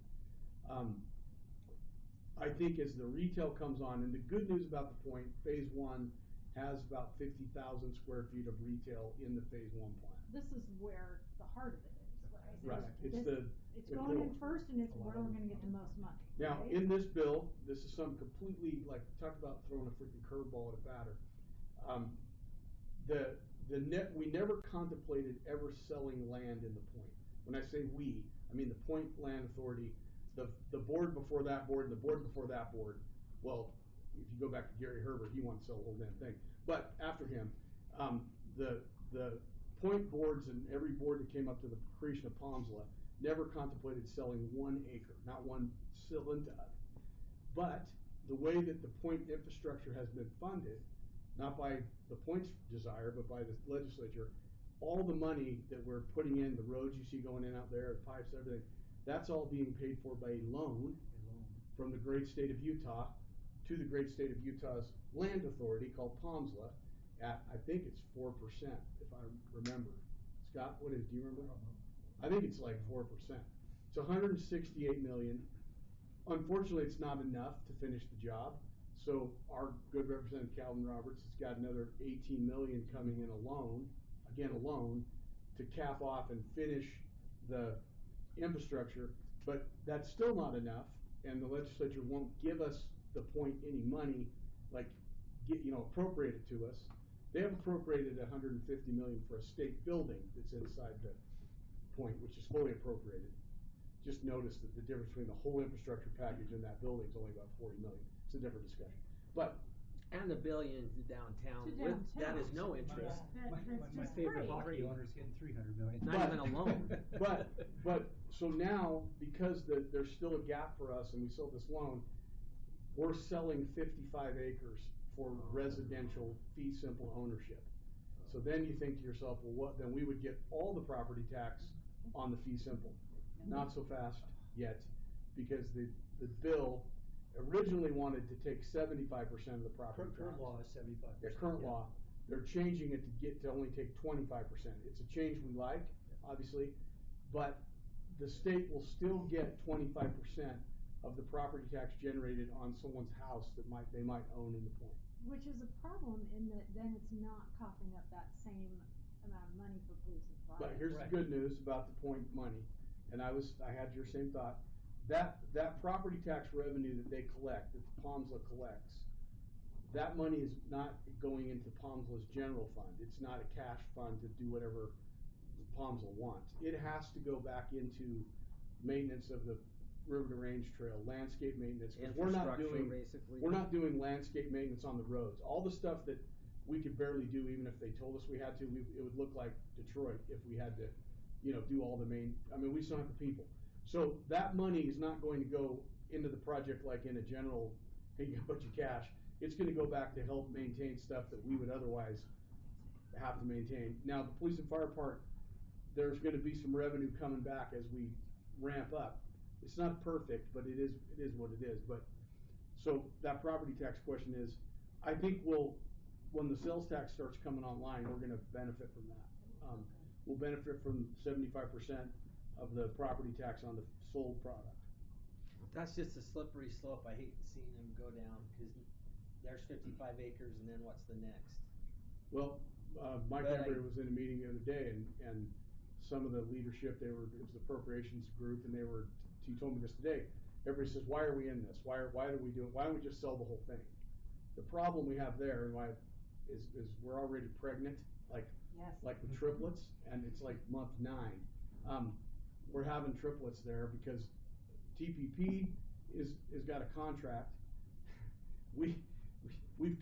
I think as the retail comes on, and the good news about the point, phase one has about 50,000 square feet of retail in the phase one plan. This is where the heart of it is, right? Right, it's It's the going in core. first and it's where we're gonna get the most money, Now, right? in this bill, this is something completely, like, talk about throwing a freaking curveball at a batter. We never contemplated ever selling land in the point. When I say we, I mean the Point Land Authority, the board before that board, and the board before that board. Well, if you go back to Gary Herbert, he wanted to sell the whole damn thing. But after him, the point boards and every board that came up to the creation of Palmsla never contemplated selling 1 acre, not one cylinder. But the way that the point infrastructure has been funded, not by the point's desire, but by the legislature, all the money that we're putting in, the roads you see going in out there, the pipes, everything, that's all being paid for by a loan from the great state of Utah to the great state of Utah's land authority called Palmsla at, I think it's 4%, if I remember. Scott, do you remember? I think it's like 4%. It's 168 million. Unfortunately, it's not enough to finish the job. So our good representative Calvin Roberts has got another 18 million coming in alone, to cap off and finish the infrastructure. But that's still not enough, and the legislature won't give us the point any money, like appropriate it to us. They have appropriated $150 million for a state building that's inside the point, which is fully appropriated. Just notice that the difference between the whole infrastructure package and that building is only about 40 million. It's a different discussion. But And the billion to downtown, To with, that is downtown. no interest. My just favorite great. hockey owner's getting 300 million. Not even a loan. But so now, because there's still a gap for us and we sold this loan, we're selling 55 acres for residential fee simple ownership. So then you think to yourself, well, what, then we would get all the property tax on the fee simple. Not so fast yet, because the bill originally wanted to take 75% of the property tax. Current law is 75%. Yeah, current law. They're changing it to only take 25%. It's a change we like, obviously, but the state will still get 25% of the property tax generated on someone's house that they might own in the point. Which is a problem in that then it's not coughing up that same amount of money for police and fire. But here's the good news about the point money, and I had your same thought. That property tax revenue that they collect, that POMSLA collects, that money is not going into POMSLA's general fund. It's not a cash fund to do whatever POMSLA wants. It has to go back into maintenance of the River to Range Trail, landscape maintenance. 'Cause we're not doing landscape maintenance on the roads. All the stuff that we could barely do, even if they told us we had to, it would look like Detroit if we had to, do all the we just don't have the people. So that money is not going to go into the project like in a general, hey, you got a bunch of cash. It's going to go back to help maintain stuff that we would otherwise have to maintain. Now, the police and fire part, there's going to be some revenue coming back as we ramp up. It's not perfect, but it is what it is. But so that property tax question is, I think when the sales tax starts coming online, we're going to benefit from that. We'll benefit from 75% of the property tax on the sold product. That's just a slippery slope. I hate seeing them go down, because there's 55 acres, and then what's the next? Well, Mike Embry was in a meeting the other day, and some of the leadership, it was the appropriations group, and he told me this today. Everybody says, why are we in this? Why do we do it? Why don't we just sell the whole thing? The problem we have there, and why is we're already pregnant, like with triplets, and it's like month 9. We're having triplets there because TPP is got a contract. We've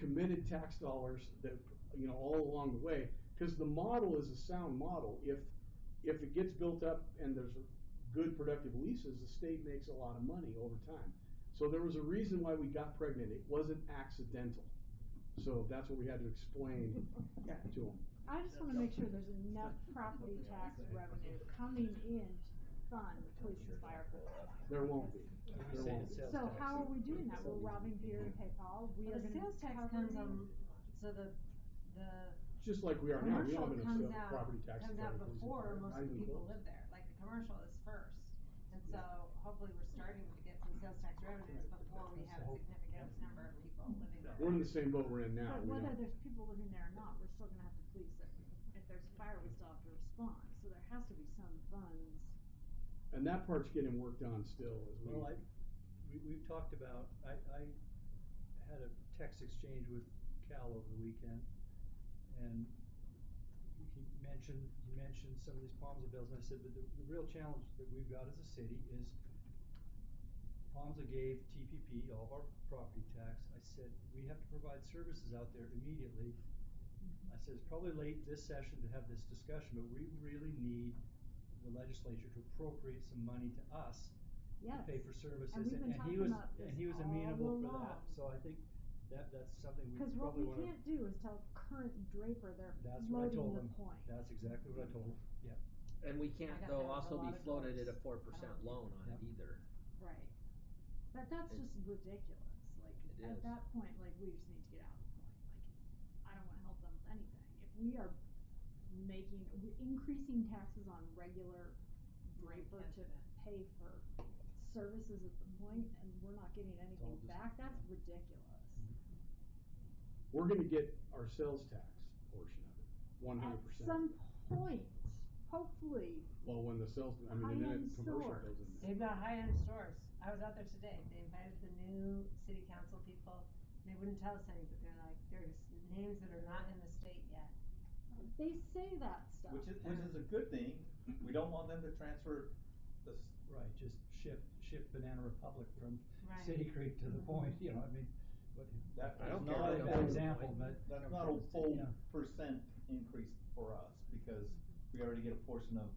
committed tax dollars that all along the way, because the model is a sound model. If it gets built up and there's good productive leases, the state makes a lot of money over time. So there was a reason why we got pregnant. It wasn't accidental. So that's what we had to explain to them. I just wanna make sure there's enough property tax revenue coming in to fund police and fire for the point. There won't be. There won't be. So how are we doing that? We're robbing Peter to pay Paul. We Well, are the gonna sales tax cover comes the- on, so the Just like we are now. We commercial don't have comes enough out, property tax. comes out before most of the people live. live there, like the commercial is first. And so hopefully we're starting to get some sales tax revenues before we have a significant number of people living there. We're in the same boat we're in now. But We whether don't- there's people living there or not, we're still gonna have to police it. If there's a fire, we still have to respond. So there has to be some funds. And that part's getting worked on still as we. Well, we've talked about, I had a text exchange with Cal over the weekend, and he mentioned some of these POMSA bills, and I said, but the real challenge that we've got as a city is POMSA gave TPP all of our property tax. I said, we have to provide services out there immediately. I said, it's probably late this session to have this discussion, but we really need the legislature to appropriate some money to us to pay for services. And we've been talking about this and he was all amenable for that. along. So I think that's something we Cause what probably we wanna. can't do is tell current Draper they're That's what I floating told the him. point. That's exactly what I told him. Yeah. And we can't, I got though, that with a also be lot of floated at a doors. 4% loan on it either. Right. But that's just ridiculous. Like, It at is. that point, like, we just need to get out of the point. Like, I don't wanna help them with anything. If we are increasing taxes on regular Draper to pay for services at the point, and we're not getting anything just- back, that's ridiculous. We're gonna get our sales tax portion of it, 100%. At some point, hopefully, Well, when the sales, and then High-end commercial store. goes in there. They've got high-end stores. I was out there today. They invited the new city council people They wouldn't tell us any, but they're like, there's names that are not in the state yet. They say that stuff. Which is a good thing, we don't want them to transfer the Right, just shift Banana Republic from Right. City Creek to the Point, you know, I mean, but. That I don't is care not about a that full- example, but. That's not a full Yeah. percent increase for us, because we already get a portion of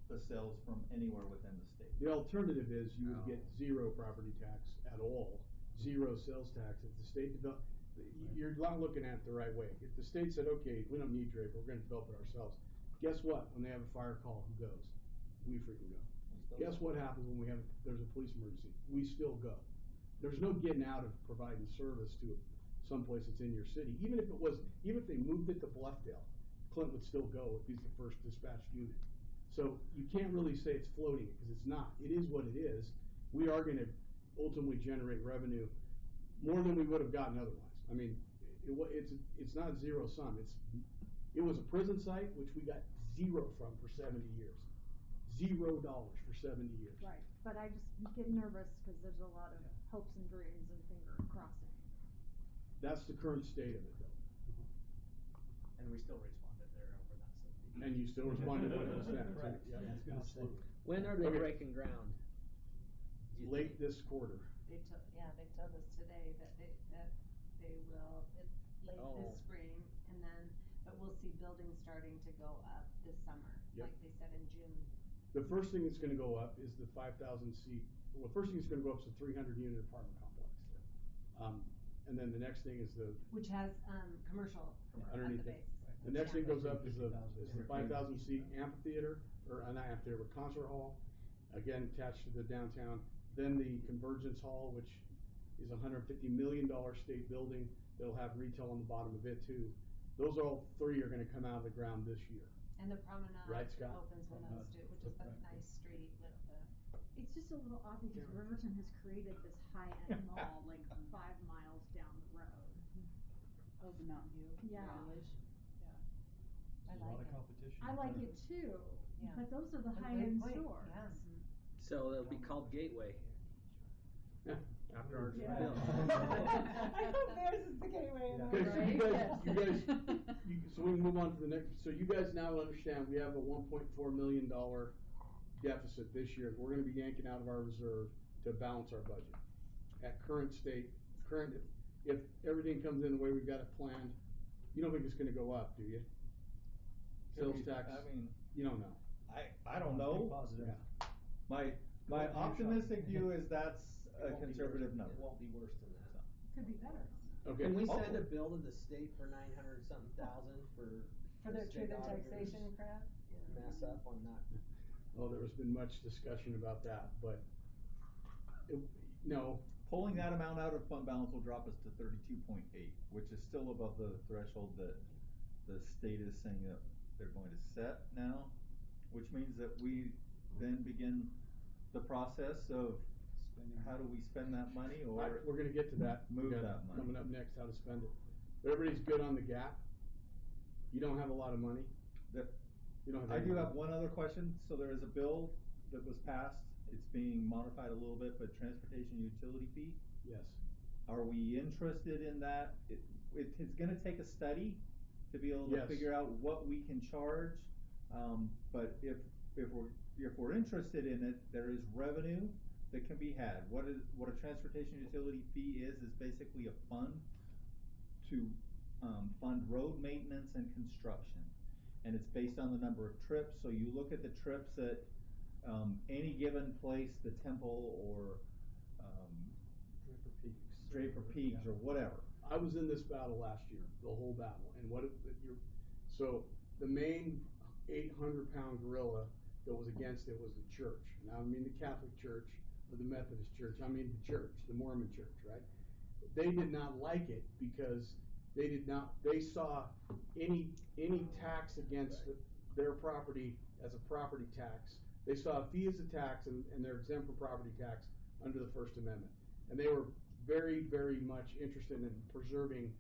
the sales from anywhere within the state. The alternative is you would Oh. get zero property tax at all, zero sales tax. If the state develop, you're not looking at it the right way. If the state said, okay, we don't need Draper, we're gonna develop it ourselves. Guess what? When they have a fire call, who goes? We freaking go. Guess what happens when there's a police emergency? We still go. There's no getting out of providing service to someplace that's in your city. Even if they moved it to Bluffdale, Clint would still go if he's the first dispatched unit. So you can't really say it's floating it, because it's not. It is what it is. We are gonna ultimately generate revenue more than we would have gotten otherwise. I mean, it's not zero sum. It was a prison site, which we got zero from for 70 years. $0 for 70 years. Right, but I just get nervous because there's a lot of hopes and dreams and finger crossing. That's the current state of it, though. And we still responded there over that 70. And you still responded when it was sent. Correct. Yeah, Yeah, I was gonna say. absolutely. When are they Okay. breaking ground? Do you Late think? this quarter. They told us today that they will, it's late Oh. this spring, and then, but we'll see buildings starting to go up this summer, Yep. like they said in June. The first thing that's gonna go up is the 5,000 seat, well, the first thing that's gonna go up is the 300 unit apartment complex. And then the next thing is Which has, commercial at the underneath it. base. The next thing goes up is the 50,000. 5,000 seat amphitheater, or not amphitheater, but concert hall, again, attached to the downtown. Then the convergence hall, which is a $150 million state building, that'll have retail on the bottom of it too. Those all three are gonna come out of the ground this year. And the promenade Right, Scott? opens when those do, which is that Right. nice street with the. It's just a little odd because Riverton has created this high-end mall like 5 miles down the road. Oh, the Mountain View Yeah. Village. I A like lot of it. competition. I like it too, Yeah. but those are the A great high-end point, stores. yeah. So it'll be called Gateway after ours is Yeah. built. I hope theirs is the gateway. Yeah. Okay, so Right? so we can move on to the next, so you guys now understand we have a $1.4 million deficit this year. We're gonna be yanking out of our reserve to balance our budget. At current state, if everything comes in the way we've got it planned, you don't think it's gonna go up, do you? Sales tax, I mean, you don't know. I don't know. Be positive. Yeah. My optimistic view is that's It a won't be conservative worse- number. It won't be worse than that. Could be better. Okay. Can we send Hopefully. a bill to the state for 900 something thousand for For the their state truth and auditors taxation crap? to mess up on not? Oh, there's been much discussion about that, but no. Pulling that amount out of fund balance will drop us to 32.8, which is still above the threshold that the state is saying that they're going to set now, which means that we then begin the process of Spending. how do we spend that money, or We're gonna get to that. Move We got that money. Coming up next, how to spend it. But everybody's good on the gap? You don't have a lot of money? that. You don't have I any do money? have one other question. So there is a bill that was passed. It's being modified a little bit, but transportation utility fee. Yes. Are we interested in that? It's gonna take a study to be able to Yes. figure out what we can charge. But if we're interested in it, there is revenue that can be had. What a transportation utility fee is basically a fund to fund road maintenance and construction. And it's based on the number of trips. So you look at the trips at any given place, the temple or Draper Peaks or whatever. I was in this battle last year, the whole battle, and so the main 800-pound gorilla that was against it was the church. Now, I mean the Catholic Church or the Methodist Church, I mean the church, the Mormon Church, right? They did not like it because they saw any tax against their property as a property tax. They saw a fee as a tax and they're exempt from property tax under the First Amendment. And they were very, very much interested in preserving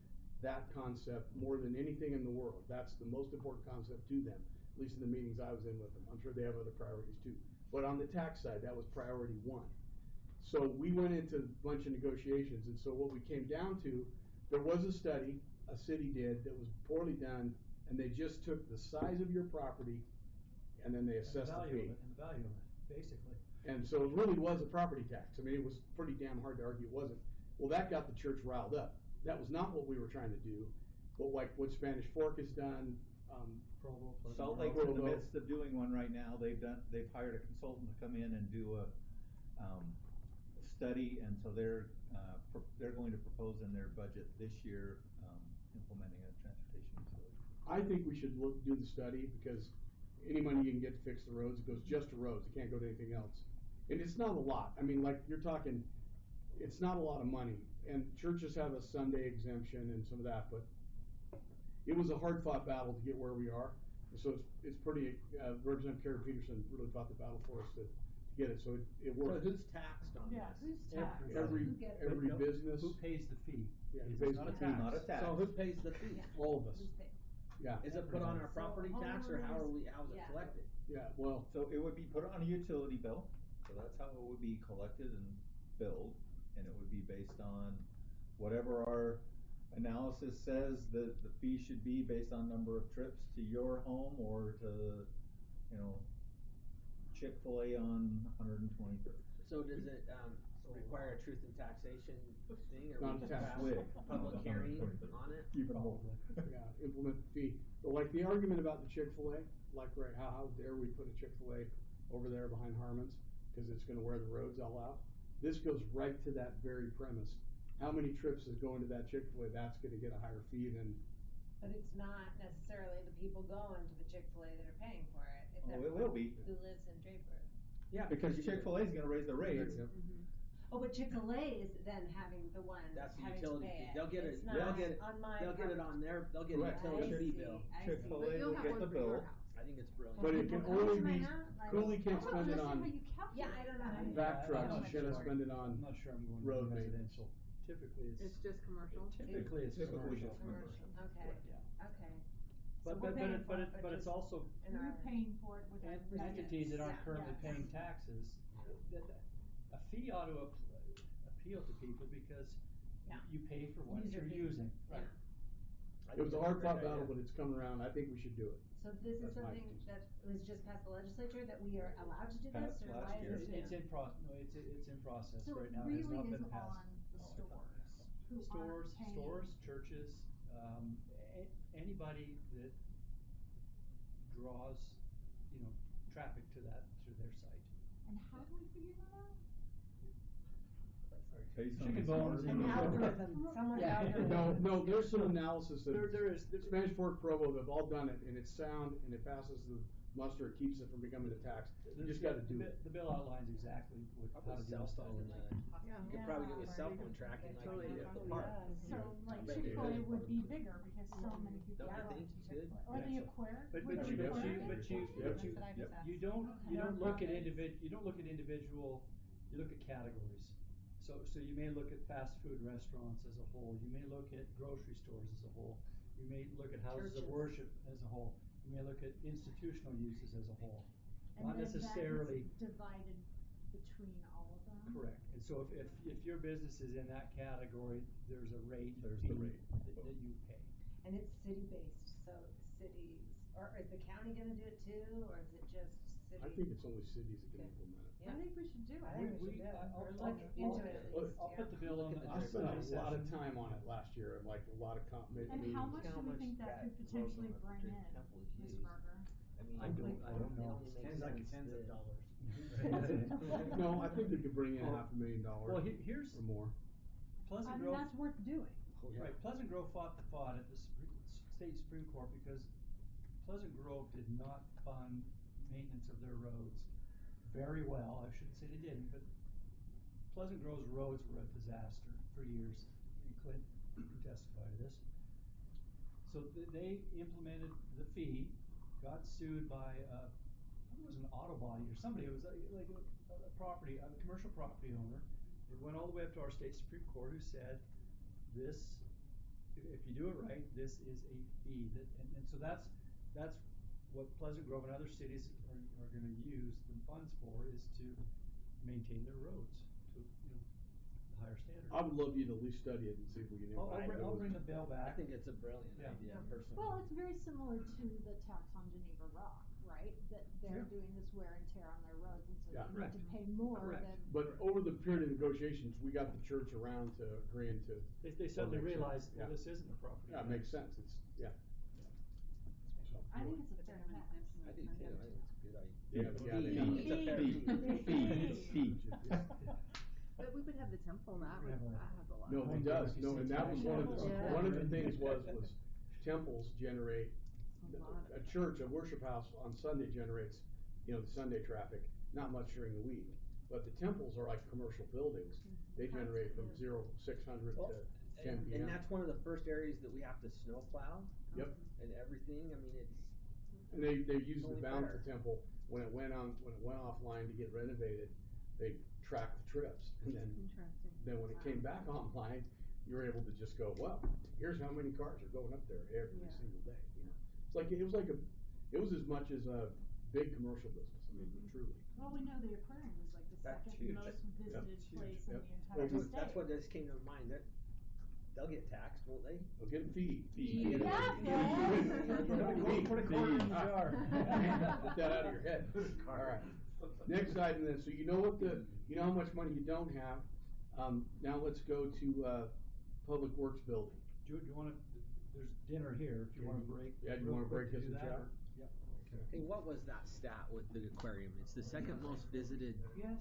that concept more than anything in the world. That's the most important concept to them, at least in the meetings I was in with them. I'm sure they have other priorities too. But on the tax side, that was priority one. So we went into a bunch of negotiations, and so what we came down to, there was a study a city did that was poorly done, and they just took the size of your property and then they And the assessed the value fee. of it, and the value of it, basically. And so it really was a property tax. I mean, it was pretty damn hard to argue it wasn't. Well, that got the church riled up. That was not what we were trying to do, but like what Spanish Fork has done, Provo, Pleasant Salt Grove. Lake's in the Provo. midst of doing one right now. They've hired a consultant to come in and do a study, and so they're going to propose in their budget this year, implementing a transportation utility. I think we should do the study, because any money you can get to fix the roads, it goes just to roads, it can't go to anything else. And it's not a lot, I mean, like, you're talking, it's not a lot of money, and churches have a Sunday exemption and some of that, but it was a hard fought battle to get where we are, so it's pretty, Representative Karen Peterson really fought the battle for us to get it, so it So worked. who's taxed on Yeah, this? who's taxed? Every, Who gets it? every No, business, Who pays the fee? Yeah, It's who pays not the a fee, tax. not a tax. So who pays the fee? all of us, Who's paying? yeah, Is it put on our So property tax, or how is it Yeah. collected? yeah, well, So it would be put on a utility bill, so that's how it would be collected and billed, and it would be based on whatever our analysis says that the fee should be based on number of trips to your home or to, Chick-fil-A on 123rd. So does it, require a truth and taxation thing, or Not we a just tax. pass Wig. a public hearing on it? Keep it whole. yeah, implement the fee. But like the argument about the Chick-fil-A, like, right, how dare we put a Chick-fil-A over there behind Harmon's, cause it's gonna wear the roads all out. This goes right to that very premise. How many trips is going to that Chick-fil-A, that's gonna get a higher fee than, But it's not necessarily the people going to the Chick-fil-A that are paying for it, it's Oh, it everyone will be. who lives in Draper. Yeah. Because you're gonna- Chick-fil-A is gonna raise their rates. Yep. Oh, but Chick-fil-A is then having the one That's the having to utility pay fee. it. They'll get it, It's they'll not get it, on my they'll get it property. on their, they'll get a Correct. utility fee I bill. see, I see. Chick-fil-A But you'll will get get one the for your bill. house. I think it's brilliant. but it can only be, Like- Cooley can't I don't spend it understand on how you calculate Yeah, I don't know how that. you- back Yeah, trucks, I'm you not gotta sure. spend it on I'm not sure I'm going road to maintenance. residential. Typically It's just commercial. Typically it's Typically commercial. it's commercial. Okay, Yeah. okay. But, So we're paying for it, but it's just also in We're our. paying for it with our. entities that aren't Yeah. currently Yes. paying taxes, a fee ought to appeal to people because Yeah. you pay for what User you're fee. using. Yeah. I It was think a that's hard great fought idea. battle, but it's coming around, I think we should do it. So this is That's my something piece. that was just passed the legislature, that we are allowed to do this, Passed or last why year. is this It's new? in it's in process So right it now, it has really not is been on passed. the stores who Stores, aren't paying. stores, churches, anybody that draws, traffic to their site. And how do we figure that out? Based on Chicken the bones stores. An algorithm, someone's Yeah. algorithm. No, there's some analysis that. There is. Spanish Fork, Provo, they've all done it, and it's sound, and it passes the muster, it keeps it from becoming a tax. You just gotta do it. The bill outlines exactly how Probably to do cell this. phone, Yeah. you could probably do with cell phone tracking like Totally you do at the different. park. So like Bet you Chick-fil-A it is. would be bigger because so many people Don't you go to think? Chick-fil-A. Good. Or the Yeah. Aquarium. But would you the Yep. Aquarium- Yep. You don't look at Nonprofits. you don't look at individual, you look at categories. So you may look at fast food restaurants as a whole, you may look at grocery stores as a whole, you may look at houses of Churches. worship as a whole, you may look at institutional uses as a whole. And Not then that gets necessarily divided between all of them. correct, and so if your business is in that category, there's a rate. There's the fee rate. that you pay. And it's city-based, so cities, or is the county gonna do it too, or is it just city? I think it's only cities that can Okay. implement it. I think we should do it. I think we should do it, I'll- or I'll- look into it at least, I'll yeah. put the bill on Look the. at I the spent a Draper lot of session. time on it last year, and like a lot of meetings. And how much Look do how we much think that that could goes potentially on the bring Draper in, Temple is Ms. used. Berger? I mean, I don't know. It only makes Tens like sense tens of that- dollars. No, I think we could bring in $500,000 Well, here's or more. I Pleasant mean, Grove. that's worth doing. Right, Pleasant Grove fought the fight at the state Supreme Court because Pleasant Grove did not fund maintenance of their roads very well. I shouldn't say they didn't, but Pleasant Grove's roads were a disaster for years. And Clint can testify to this. So they implemented the fee, got sued by, I think it was an auto body or somebody, it was like a commercial property owner. It went all the way up to our state Supreme Court, who said, this, if you do it right, this is a fee, and so that's what Pleasant Grove and other cities are gonna use the funds for, is to maintain their roads. to, higher standards. I would love you to at least study it and see if we can. I'll bring the bill I back. think it's a brilliant Yeah. idea, personally. Well, it's very similar to the tax on Geneva Rock, right? That they're Yeah. doing this wear and tear on their roads, and so Yeah. they need to pay more Correct. than. But over the period of negotiations, we got the church around to agreeing to. They suddenly That makes realized, sense. well, Yeah. this isn't a property. Yeah, it makes sense, it's, yeah. So, I think it's a But fair then when it tax. comes to I do on the too, other I think it's a good idea. Yeah, but yeah, Fee. they- It's a fair Fee. But we would have the temple, and that We have a- has a lot. No, it does, no, and that was Yeah. one of the things was temples generate, A lot of a church, a worship house on Sunday generates, the Sunday traffic, not much during the week. But the temples are like commercial buildings, they generate from 600 Well, to 10 p.m. And that's one of the first areas that we have to snow plow. Yep. And everything, I mean, it's. And they used the Only Bountiful fair. Temple, when it went offline to get renovated, they tracked the trips, and Interesting. then when it came back online, you were able to just go, well, here's how many cars are going up there every Yeah. single day, it was as much as a big commercial business, I mean, truly. Well, we know the aquarium is like the That's second huge. most visited Yep. place in Yep. the entire Well, state. That's what just came to mind, they'll get taxed, won't they? They'll get a fee. Yeah, Fee. Put a quarter in the Ah. jar. Get that out of your head. All right. Next item then, so you know how much money you don't have. Now let's go to, Public Works Building. Do you wanna, there's dinner here, if you wanna break. Yeah, do you real wanna quick break to this do and that, chat? or- Yep. Hey, what was that stat with the aquarium? It's the second most visited Yes.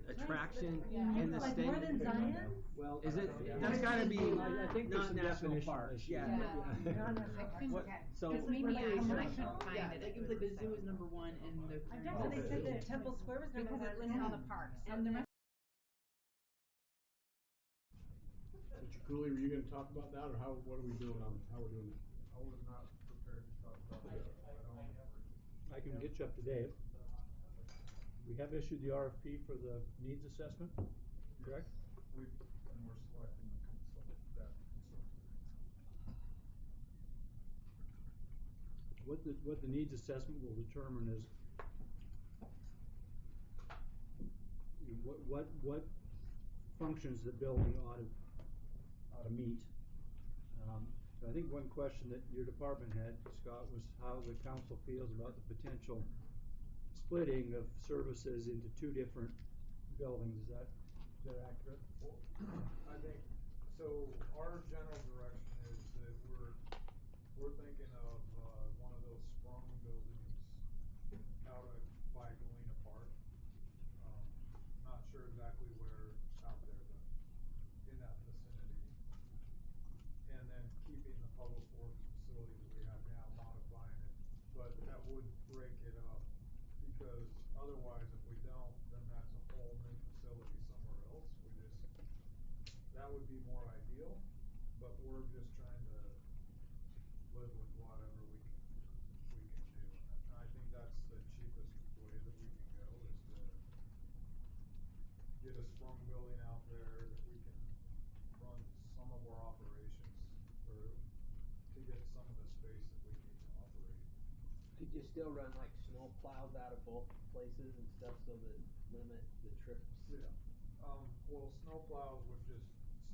attraction Yeah. in the Like state. more than Zion's? Well, Is it, yeah. that's gotta be I think there's not some national definition parks, issues. yeah. Yeah. Non-national parks, What- okay. So. Cause maybe Were they commercial, commercial? yeah, Find it. like it was like the zoo is number one and the. I aquarium guess Oh, is they number said two. that Temple Square was number Because one. it lists all the parks, so And there then- Mr. Cooley, were you gonna talk about that, or what are we doing how we're doing it? I was not prepared to talk about that. I can get you up to date. We have issued the RFP for the needs assessment, correct? And we're selecting that consultant. What the needs assessment will determine is what functions the building ought to meet. I think one question that your department had, Scott, was how the council feels about the potential splitting of services into two different buildings. Is that accurate? Well, I think, so our general direction is that we're thinking of, one of those sprung buildings out by Galena Park. Not sure exactly where out there, but in that vicinity. And then keeping the public works facility that we have now, modifying it, but that would break it up. Because otherwise, if we don't, then that's a whole new facility somewhere else, that would be more ideal, but we're just trying to live with whatever we can do. And I think that's the cheapest way that we can go, is to get a sprung building out there that we can run some of our operations through, to get some of the space that we need to operate. Could you still run like snow plows out of both places and stuff, so that limit the trips? Yeah, well, snow plows would just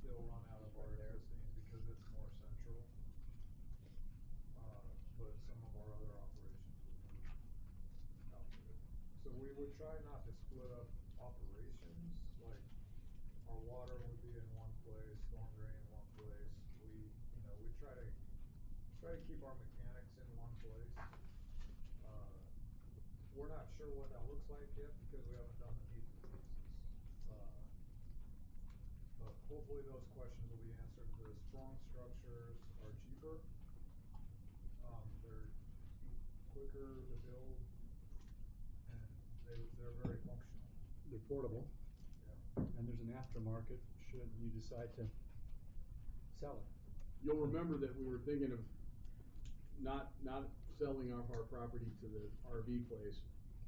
still run out of our existing because it's more central. But some of our other operations would move out there. So we would try not to split up operations, like our water would be in one place, storm drain in one place. We try to keep our mechanics in one place. We're not sure what that looks like yet because we haven't done the needs analysis. But hopefully those questions will be answered. The sprung structures are cheaper. They're quicker to build, and they're very functional. They're portable. Yeah. And there's an aftermarket should you decide to sell it. You'll remember that we were thinking of not selling off our property to the RV place,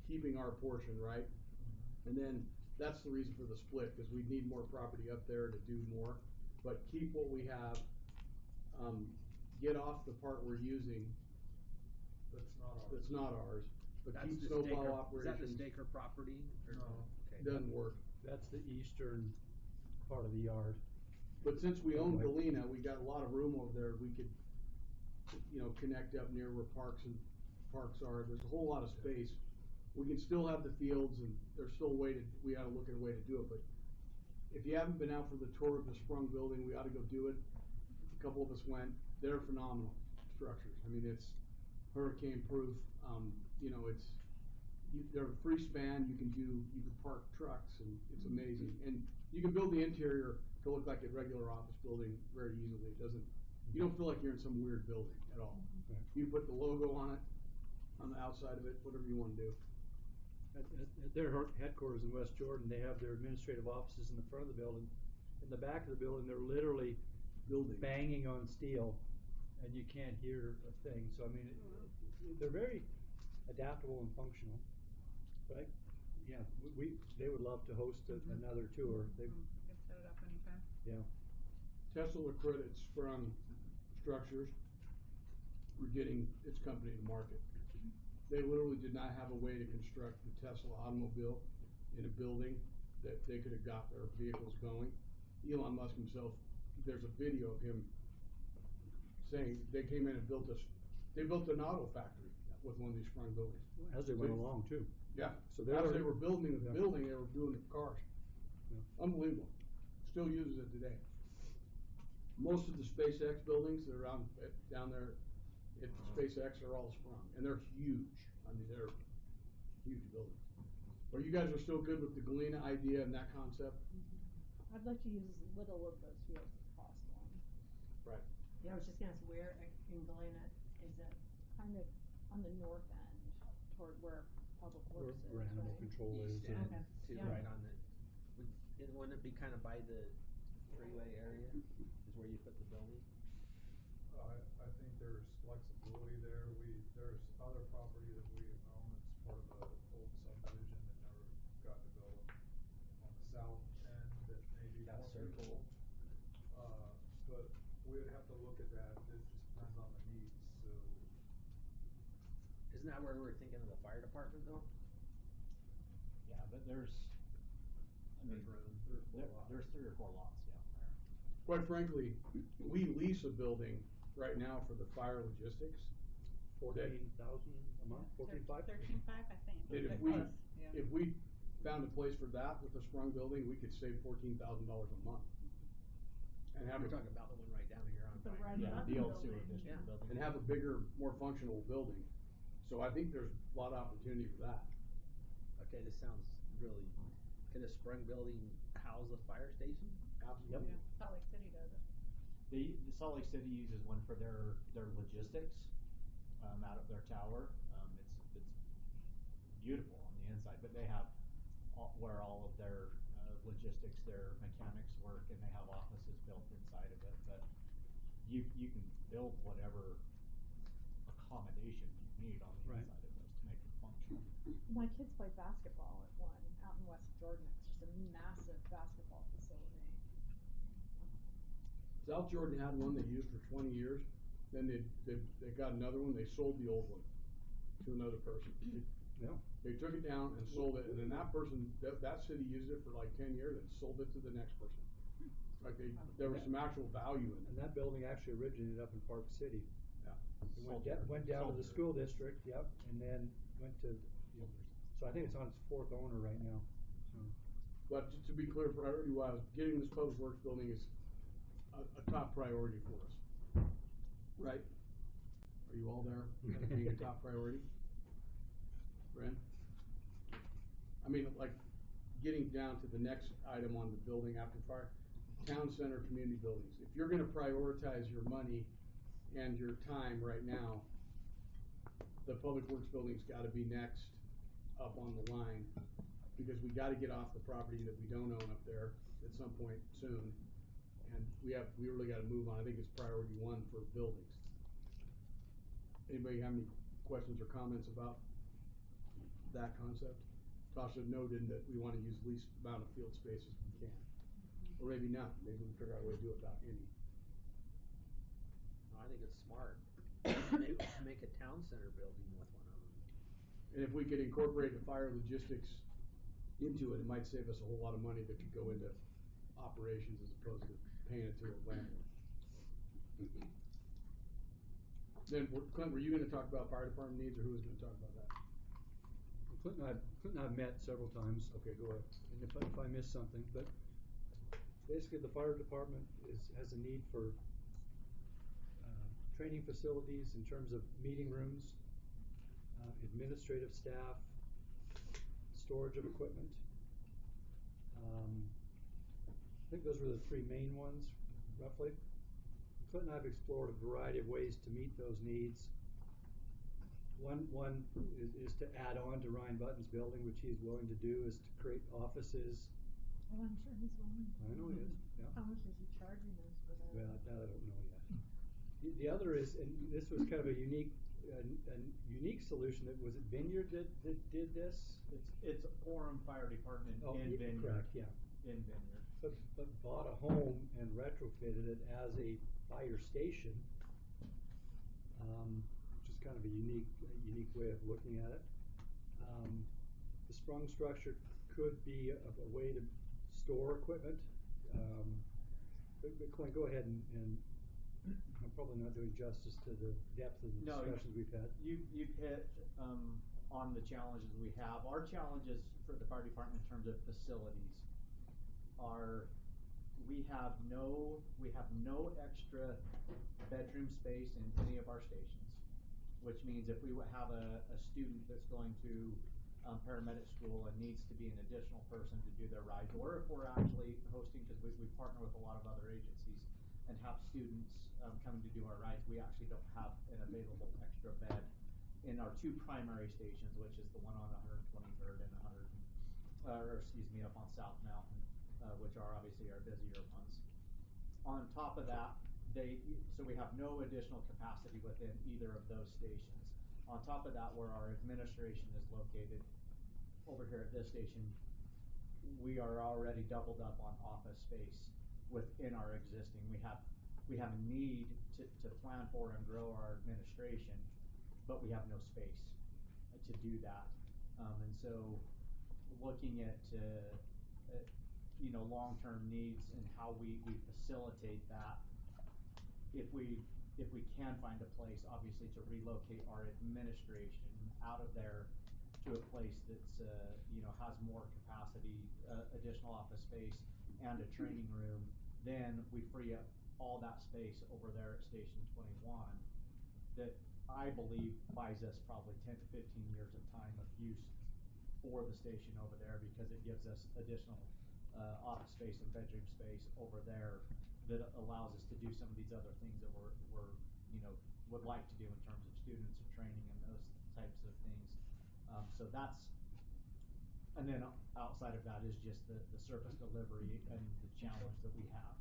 keeping our portion, right? Mm-hmm. And then that's the reason for the split, because we need more property up there to do more, but keep what we have, get off the part we're using That's not ours. but That's keep the snowplow Staker- operations. Is that the Staker property? Or No. Okay. Doesn't work. That's the eastern part of the yard. But since we own Right. Galena, we got a lot of room over there, we could, connect up near where parks are, there's a whole lot of space. We can still have the fields, and there's still we ought to look at a way to do it, but if you haven't been out for the tour of the Sprung building, we ought to go do it. A couple of us went, they're phenomenal structures, I mean, it's hurricane proof, they're free span, you can park trucks, and it's amazing, and you can build the interior to look like a regular office building very easily, you don't feel like you're in some weird building at all. Right. You put the logo on it, on the outside of it, whatever you wanna do. At their headquarters in West Jordan, they have their administrative offices in the front of the building. In the back of the building, they're literally banging on steel, and you can't hear a thing. So I mean, they're very adaptable and functional. But they would love to host another tour. You can set it up anytime. Yeah. Tesla credit Sprung structures were getting its company to market. They literally did not have a way to construct the Tesla automobile in a building that they could have got their vehicles going. Elon Musk himself, there's a video of him saying they came in and built an auto factory with one of these Sprung buildings. As they went along too. Yeah. So as they were building the yeah. building, they were doing the cars. Yeah. Unbelievable. Still uses it today. Most of the SpaceX buildings that are down there at SpaceX are all Sprung, and they're huge. I mean, they're huge buildings. But you guys are still good with the Galena idea and that concept? I'd like to use as little of those fields as possible. Right. Yeah, I was just gonna ask, where in Galena is it? Kind of on the north end, toward where Public Works is, Where animal right? control is. East end, Okay. too, Yeah. right on wouldn't it be kind of by the freeway area, is where you put the building? I think there's flexibility there. There's other property that we own as part of a old subdivision that never got developed on the south end that may be That more circle. feasible. But we would have to look at that. It just depends on the needs, so. Isn't that where we were thinking of the fire department though? Yeah, but there's room. there's 3 or 4 lots, yeah, there. Quite frankly, we lease a building right now for the fire logistics. 14,000 a month, 14,500. 13.5, I think. That if They're we, close, yeah. if we found a place for that with the Sprung building, we could save $14,000 a month. And have We're a, talking about the one right down here on The Pine. red Yeah, button the old sewer building. district building. and have a bigger, more functional building. So I think there's a lot of opportunity for that. Okay, this sounds really, can a Sprung building house a fire station? Absolutely. Yeah, Salt Lake City does it. The Salt Lake City uses one for their logistics, out of their tower. It's beautiful on the inside, but they have where all of their logistics, their mechanics work, and they have offices built inside of it. But you can build whatever accommodation you need on the Right. inside of those to make them functional. My kids play basketball at one out in West Jordan. It's just a massive basketball facility. South Jordan had one they used for 20 years. Then they got another one. They sold the old one to another person. Yeah. They took it down and sold it, and then that person, that city used it for like 10 years and sold it to the next person. Like there was some actual value in it. And that building actually originated up in Park City. Yeah. It went down to the school district, yep, and then went to, so I think it's on its 4th owner right now. So. But to be clear, priority-wise, getting this public works building is a top priority for us. Right? Are you all there? That being a top priority? Bren? I mean, like, getting down to the next item on the building after fire, town center community buildings. If you're gonna prioritize your money and your time right now, the public works building's gotta be next up on the line, because we gotta get off the property that we don't own up there at some point soon. And we really gotta move on. I think it's priority 1 for buildings. Anybody have any questions or comments about that concept? Tasha noted that we wanna use least amount of field space as we can. Or maybe not, maybe we figure out a way to do it without any. No, I think it's smart. Make a town center building with one of them. And if we could incorporate the fire logistics into it, it might save us a whole lot of money that could go into operations as opposed to paying it to a landlord. Then, Clint, were you gonna talk about fire department needs, or who was gonna talk about that? Clinton and I've met several times. Okay, go ahead. And if I miss something, but basically the fire department has a need for training facilities in terms of meeting rooms, administrative staff, storage of equipment. I think those were the three main ones, roughly. Clinton and I have explored a variety of ways to meet those needs. One is to add on to Ryan Button's building, which he's willing to do, is to create offices. Well, I'm sure he's willing to. I know he is, yeah. How much is he charging us for that? Well, that I don't know yet. The other is, and this was kind of a unique solution. That was it Vineyard that did this? It's Orem Fire Department in Vineyard. Correct, yeah. In Vineyard. But bought a home and retrofitted it as a fire station, which is kind of a unique way of looking at it. The sprung structure could be a way to store equipment. But Clint, go ahead and I'm probably not doing justice to the depth of the discussions we've had. You've hit on the challenges we have. Our challenges for the fire department in terms of facilities are we have no extra bedroom space in any of our stations, which means if we have a student that's going to paramedic school and needs to be an additional person to do their rides, or if we're actually hosting, because we partner with a lot of other agencies and have students coming to do our rides, we actually don't have an available extra bed in our two primary stations, which is the one on 123rd and up on South Mountain, which are obviously our busier ones. On top of that, so we have no additional capacity within either of those stations. On top of that, where our administration is located over here at this station, we are already doubled up on office space within our existing. We have a need to plan for and grow our administration, but we have no space to do that. And so looking at long-term needs and how we facilitate that, if we can find a place, obviously, to relocate our administration out of there to a place that's has more capacity, additional office space, and a training room, then we free up all that space over there at Station 21 that I believe buys us probably 10 to 15 years of time of use for the station over there, because it gives us additional office space and bedroom space over there that allows us to do some of these other things that we're would like to do in terms of students and training and those types of things. So that's, and then outside of that is just the service delivery and the challenge that we have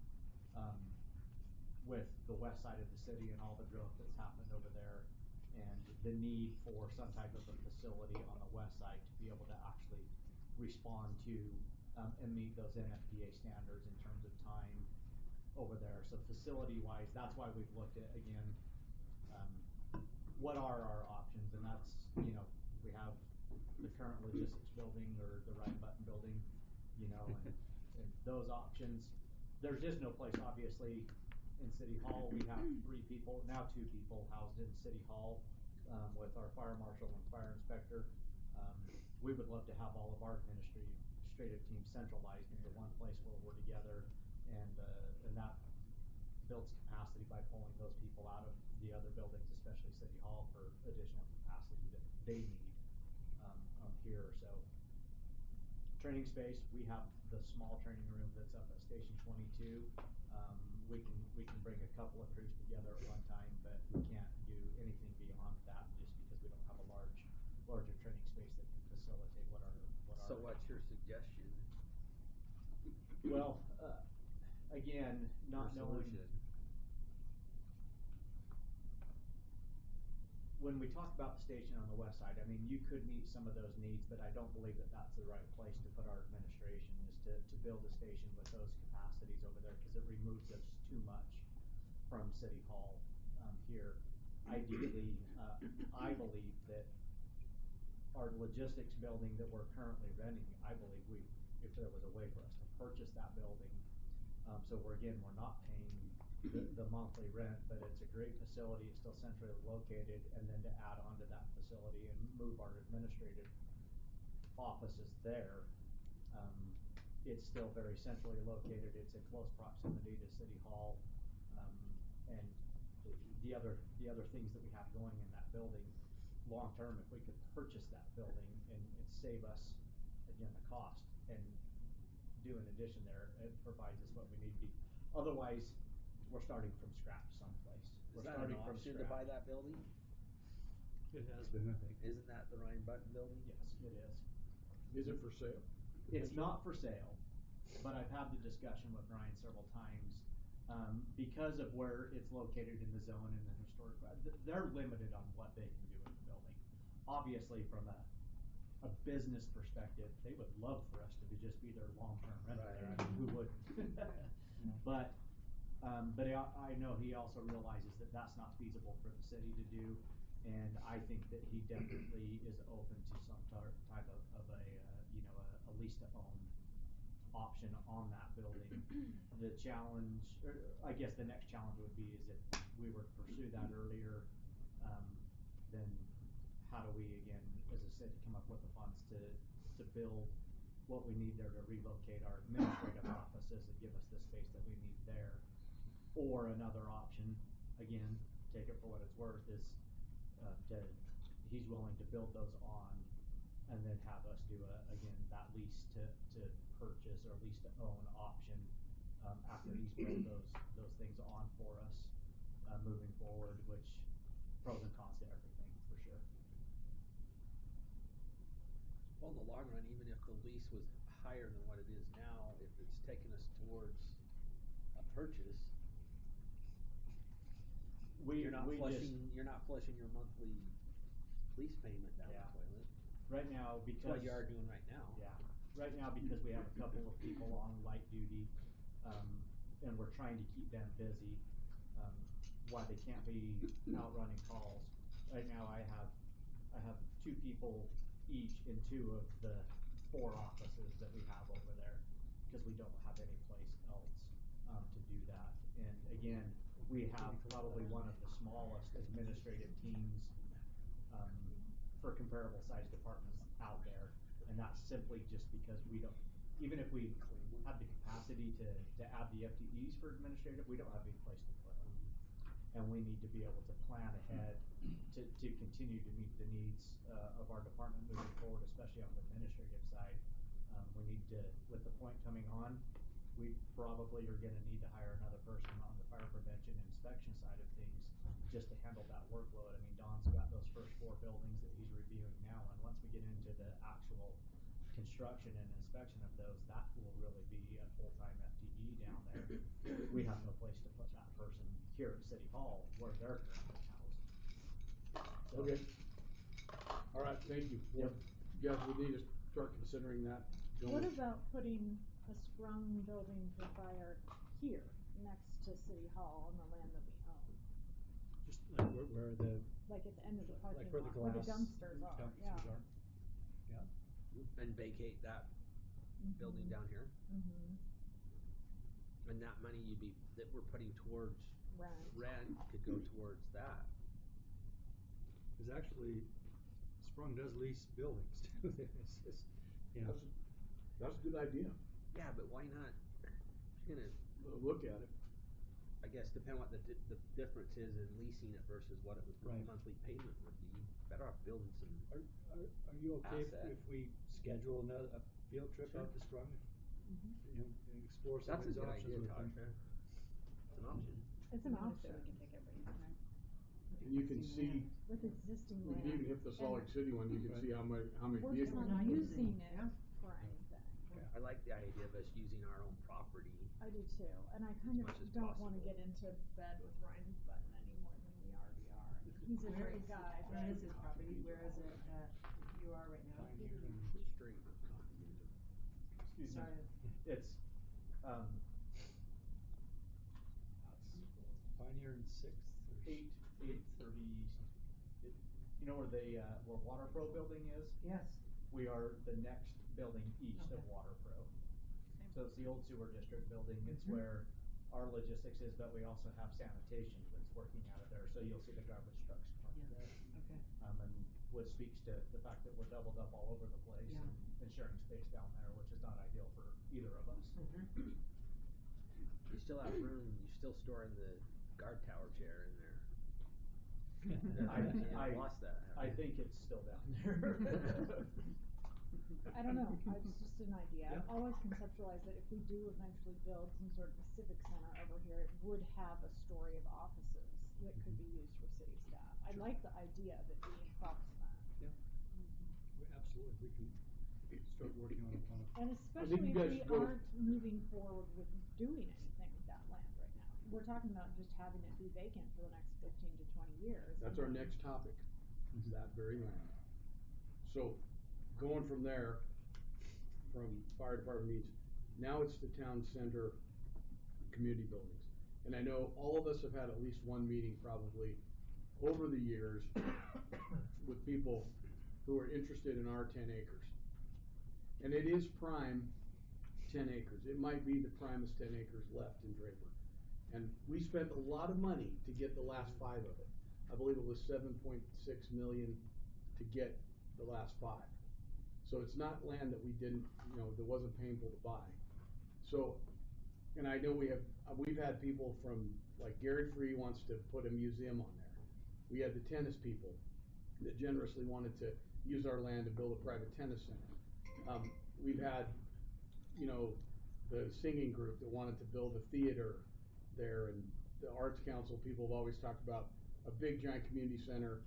with the west side of the city and all the growth that's happened over there, and the need for some type of a facility on the west side to be able to actually respond to and meet those NFPA standards in terms of time over there. So facility-wise, that's why we've looked at, again, what are our options, and that's, we have the current logistics building or the Ryan Button building, and those options. There's just no place, obviously, in City Hall. We have 3 people, now 2 people housed in City Hall with our fire marshal and fire inspector. We would love to have all of our administrative team centralized into one place where we're together, and that builds capacity by pulling those people out of the other buildings, especially City Hall, for additional capacity that they need here. So training space, we have the small training room that's up at Station 22. We can bring a couple of crews together at one time, but we can't do anything beyond that just because we don't have a larger training space that can facilitate what our. So what's your suggestion? Well, again, not knowing. When we talk about the station on the west side, I mean, you could meet some of those needs, but I don't believe that that's the right place to put our administration, is to build a station with those capacities over there, because it removes us too much from City Hall here. Ideally, I believe that our logistics building that we're currently renting, I believe if there was a way for us to purchase that building, so we're not paying the monthly rent, but it's a great facility, it's still centrally located, and then to add on to that facility and move our administrative offices there, it's still very centrally located, it's in close proximity to City Hall, and the other things that we have going in that building, long term, if we could purchase that building and save us, again, the cost, and do an addition there, it provides us what we need to be. Otherwise, we're starting from scratch someplace. Is that an option to buy that building? It has been, I think. Isn't that the Ryan Button building? Yes, it is. Is it for sale? It's not for sale, but I've had the discussion with Ryan several times, because of where it's located in the zone and the historic, they're limited on what they can do in the building. Obviously, from a business perspective, they would love for us to just be their long-term renter there. I mean, who wouldn't? But I know he also realizes that that's not feasible for the city to do, and I think that he definitely is open to some type of a lease to own option on that building. The challenge, or I guess the next challenge would be, is if we were to pursue that earlier, then how do we, again, as I said, come up with the funds to build what we need there to relocate our administrative offices and give us the space that we need there. Or another option, again, take it for what it's worth, is he's willing to build those on and then have us do that lease to purchase or lease to own option after he's built those things on for us moving forward, which pros and cons to everything for sure. Well, in the long run, even if the lease was higher than what it is now, if it's taking us towards a purchase, you're not flushing your monthly lease payment down the toilet. Right now, because what you are doing right now. Yeah. Right now, because we have a couple of people on light duty, and we're trying to keep them busy, why they can't be out running calls. Right now, I have 2 people each in 2 of the 4 offices that we have over there, because we don't have any place else to do that. And again, we have probably one of the smallest administrative teams for comparable sized departments out there, and that's simply just because we don't, even if we have the capacity to add the FTEs for administrative, we don't have any place to put them. And we need to be able to plan ahead to continue to meet the needs of our department moving forward, especially on the administrative side. We need to, with the point coming on, we probably are going to need to hire another person on the fire prevention and inspection side of things just to handle that workload. I mean, Don's got those first 4 buildings that he's reviewing now, and once we get into the actual construction and inspection of those, that will really be a full-time FTE down there. We have no place to put that person here at City Hall where they're currently housed. So, Okay. All right, thank you. Yep. You guys would need to start considering that. What about putting a sprung building for fire here, next to City Hall on the land that we own? Just like where the, Like at the end of the parking like where the lot, where the glass dumpsters are, yeah. Yeah. And vacate that building down here. Mm-hmm. And that money that we're putting towards rent could go towards that. Because actually, Sprung does lease buildings too. It's just, That's a good idea. Yeah, but why not? You're gonna look at it. I guess depend what the difference is in leasing it versus what it would monthly payment would be. Better off building some. Are you okay if we schedule a field trip out to Sprung? And explore some of these options with them? It's an option. It's an option. We can take everybody, right? And you can see, With existing we land. can even hit the Salt Lake City one, you can see how many We're just vehicles. not using it for anything. I like the idea of us using our own property. I do too, and I kind of much as don't want to possible. get into bed with Ryan Button any more than we already are. He's a great guy. Where is his property? Where is it that you are right now? Straight. Excuse me. Sorry. It's Pioneer and 6th or 830. you know where the, where Water Pro building is? Yes. We are the next building east of Okay. Water Pro. Same. So it's the old sewer district building, it's Mhm. where our logistics is, but we also have sanitation that's working out of there, so you'll see the garbage trucks parked Yeah. there. Okay. And what speaks to the fact that we're doubled up all over the place Yeah. and sharing space down there, which is not ideal for either of us. Mhm. You still have room, you're still storing the guard tower chair in there. I lost that. I think it's still down there. I don't know, it's just an idea. Yeah. I've always conceptualized that if we do eventually build some sort of a civic center over here, it would have a story of offices that could be used for city staff. I Sure. like the idea of it being proximate. Yeah. Absolutely, we can start working on a. And I think especially you if guys we go- aren't moving forward with doing anything with that land right now. We're talking about just having it be vacant for the next 15 to 20 years. That's and our then- next topic, is that very land. So, going from there, from fire department needs, now it's the town center community buildings. And I know all of us have had at least one meeting probably over the years with people who are interested in our 10 acres. And it is prime 10 acres. It might be the primest 10 acres left in Draper. And we spent a lot of money to get the last 5 of it. I believe it was 7.6 million to get the last 5. So it's not land that we didn't, that wasn't painful to buy. So, and I know we've had people from, like Gary Free wants to put a museum on there. We had the tennis people that generously wanted to use our land to build a private tennis center. We've had, the singing group that wanted to build a theater there, and the Arts Council people have always talked about a big giant community center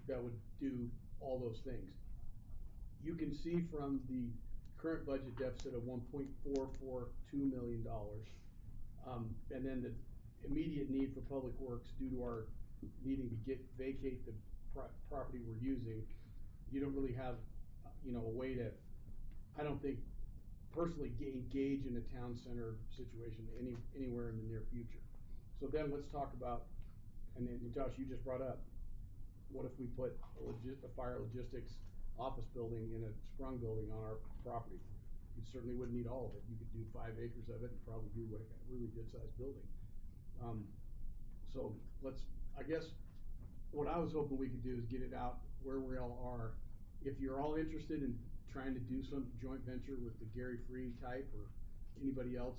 that would do all those things. You can see from the current budget deficit of $1.442 million, and then the immediate need for public works due to our needing to vacate the property we're using. You don't really have, a way to, I don't think, personally engage in a town center situation anywhere in the near future. So then let's talk about, and then Josh, you just brought up, what if we put a fire logistics office building in a sprung building on our property? You certainly wouldn't need all of it. You could do 5 acres of it and probably do like a really good sized building. So I guess what I was hoping we could do is get it out where we all are. If you're all interested in trying to do some joint venture with the Gary Free type or anybody else,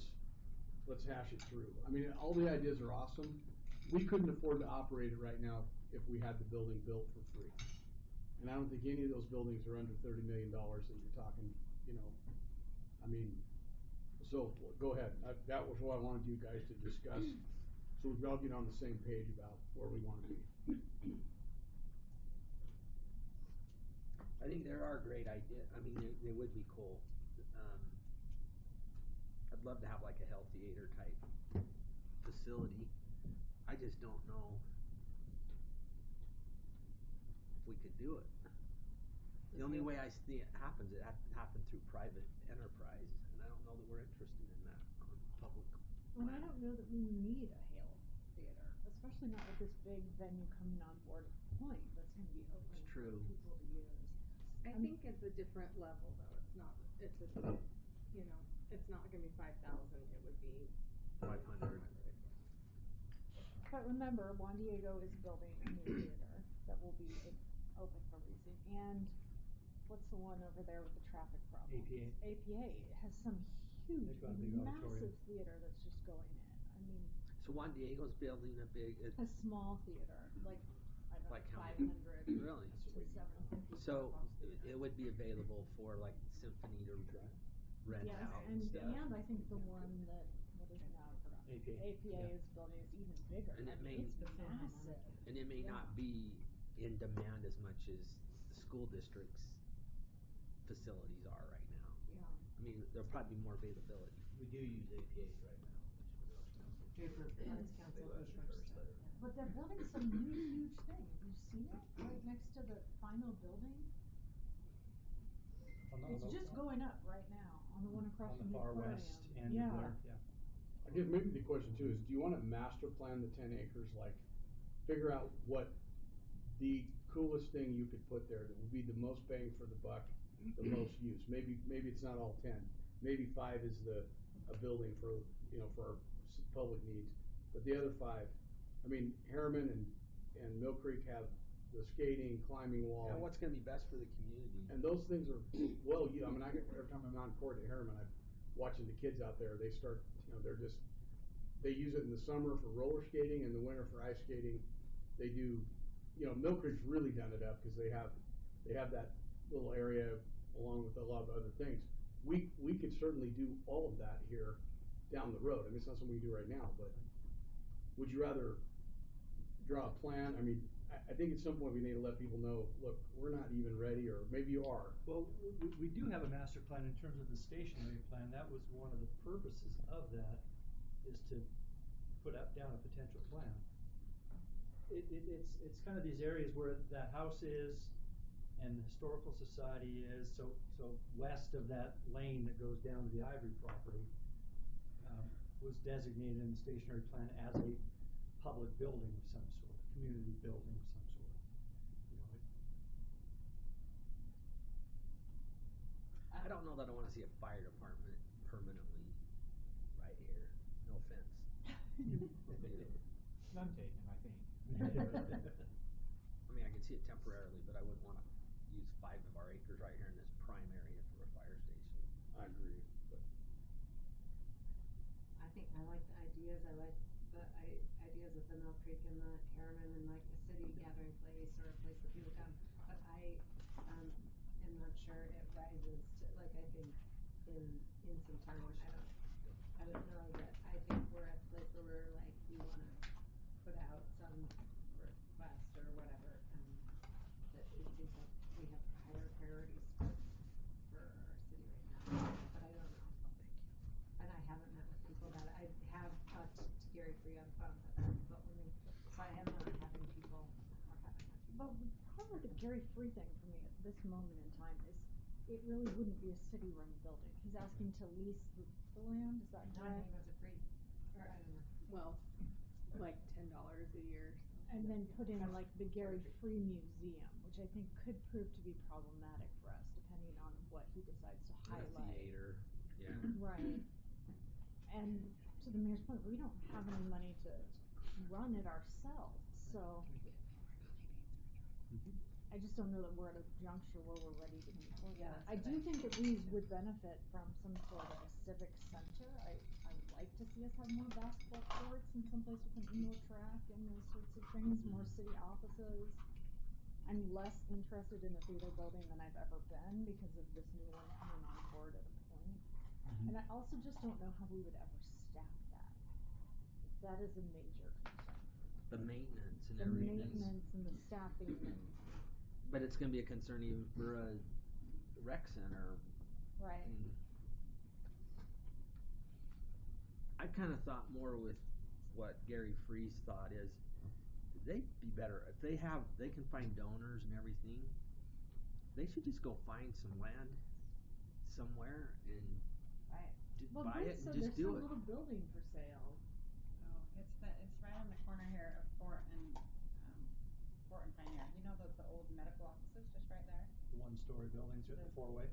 let's hash it through. I mean, all the ideas are awesome. We couldn't afford to operate it right now if we had the building built for free. And I don't think any of those buildings are under $30 million that you're talking, so go ahead. That was what I wanted you guys to discuss, so we all get on the same page about where we want to be. I think there are great ideas. I mean, they would be cool. I'd love to have like a health theater type facility. I just don't know if we could do it. The only way I see it happens, it happen through private enterprise, and I don't know that we're interested in that on public. And I don't know that we need a Hale theater, especially not with this big venue coming on board at Point that's going to be open It's for true. people to use. I think it's a different level though, it's not going to be 5,000, it would be 500. But remember, Juan Diego is building a new theater that will be open for leasing, and what's the one over there with the traffic problems? APA has some huge, They've got a big massive auditorium. theater that's just going in. I mean, So Juan Diego's building a big. a small theater, like, I don't Like know, how 500 many? Really? to 750. So theater. it would be available for like symphony to rent Yes, out and stuff. I think the one that, what is it now, I forgot. APA yeah. is building is even bigger. And it I may- mean, it's massive. And it may Yeah. not be in demand as much as the school district's facilities are right now. Yeah. I mean, there'll probably be more availability. We do use APAs right now, Draper Arts Council goes first. But they're building some new huge thing. Have you seen it? Right next to the final building? It's just going up right now on the one across On from the the far aquarium. west end Yeah. of there, yeah. I guess maybe the question too is, do you want to master plan the 10 acres, like figure out what the coolest thing you could put there that would be the most bang for the buck, the most use. Maybe it's not all 10. Maybe 5 is a building for, you know, for our public needs. But the other 5, I mean, Harriman and Mill Creek have the skating, climbing wall. Yeah, what's gonna be best for the community? And those things are, well, I mean, every time I'm on court at Harriman, I'm watching the kids out there. They start, you know, they use it in the summer for roller skating, in the winter for ice skating. They do, you know, Mill Creek's really done it up because they have that little area along with a lot of other things. We could certainly do all of that here down the road. I mean, it's not something we do right now, but would you rather draw a plan? I mean, I think at some point we need to let people know, look, we're not even ready, or maybe you are. Well, we do have a master plan in terms of the stationary plan. That was one of the purposes of that, is to put down a potential plan. It's kind of these areas where that house is and the historical society is, so west of that lane that goes down to the Ivory property, was designated in the stationary plan as a public building of some sort, community building of some sort. You know, I don't know that I wanna see a fire department permanently right here, no offense. None taken, I think. I mean, I can see it temporarily, but I wouldn't wanna use 5 of our acres right here in this prime area for a fire station. I agree. But I think I like the ideas, I like the ideas of the Mill Creek and the Harriman and like a city gathering place or a place that people come, but I, am not sure it rises to, like, I think in some time, I don't know that, I think we're at a place where we're like, we wanna put out some request or whatever, that it seems like we have higher priorities for our city right now, but I don't know. And I haven't met with people that, I have talked to Gary Free on the phone, but that's about me, so I am not having people, or haven't had people. But the problem with the Gary Free thing for me at this moment in time is it really wouldn't be a city-run building. He's asking to lease the land, is that No, I correct? think that's a free, or I don't know. Well, like $10 a year. And then put in like the Gary Free Museum, which I think could prove to be problematic for us, depending on what he decides to And a highlight. theater, yeah. Right. And to the mayor's point, we don't have any money to run it ourselves, so I just don't know that we're at a juncture where we're ready to move forward. Yeah, I that's do what think that we would benefit from some sort of a civic center. I would like to see us have more basketball courts and someplace with an indoor track and those sorts of things, more city offices. I'm less interested in the theater building than I've ever been because of this new one coming on board at a point. And I also just don't know how we would ever staff that. That is a major concern. The maintenance and The everything. maintenance and the staffing and. But it's gonna be a concern even for a rec center. Right. I kinda thought more with what Gary Free's thought is, they'd be better, if they can find donors and everything, they should just go find some land somewhere and Right. just Well, buy Bruce it said and just there's do some it. little building for sale. Oh, it's right on the corner here of Fort and Pioneer. You know the old medical offices just right there? one-story buildings at the four-way.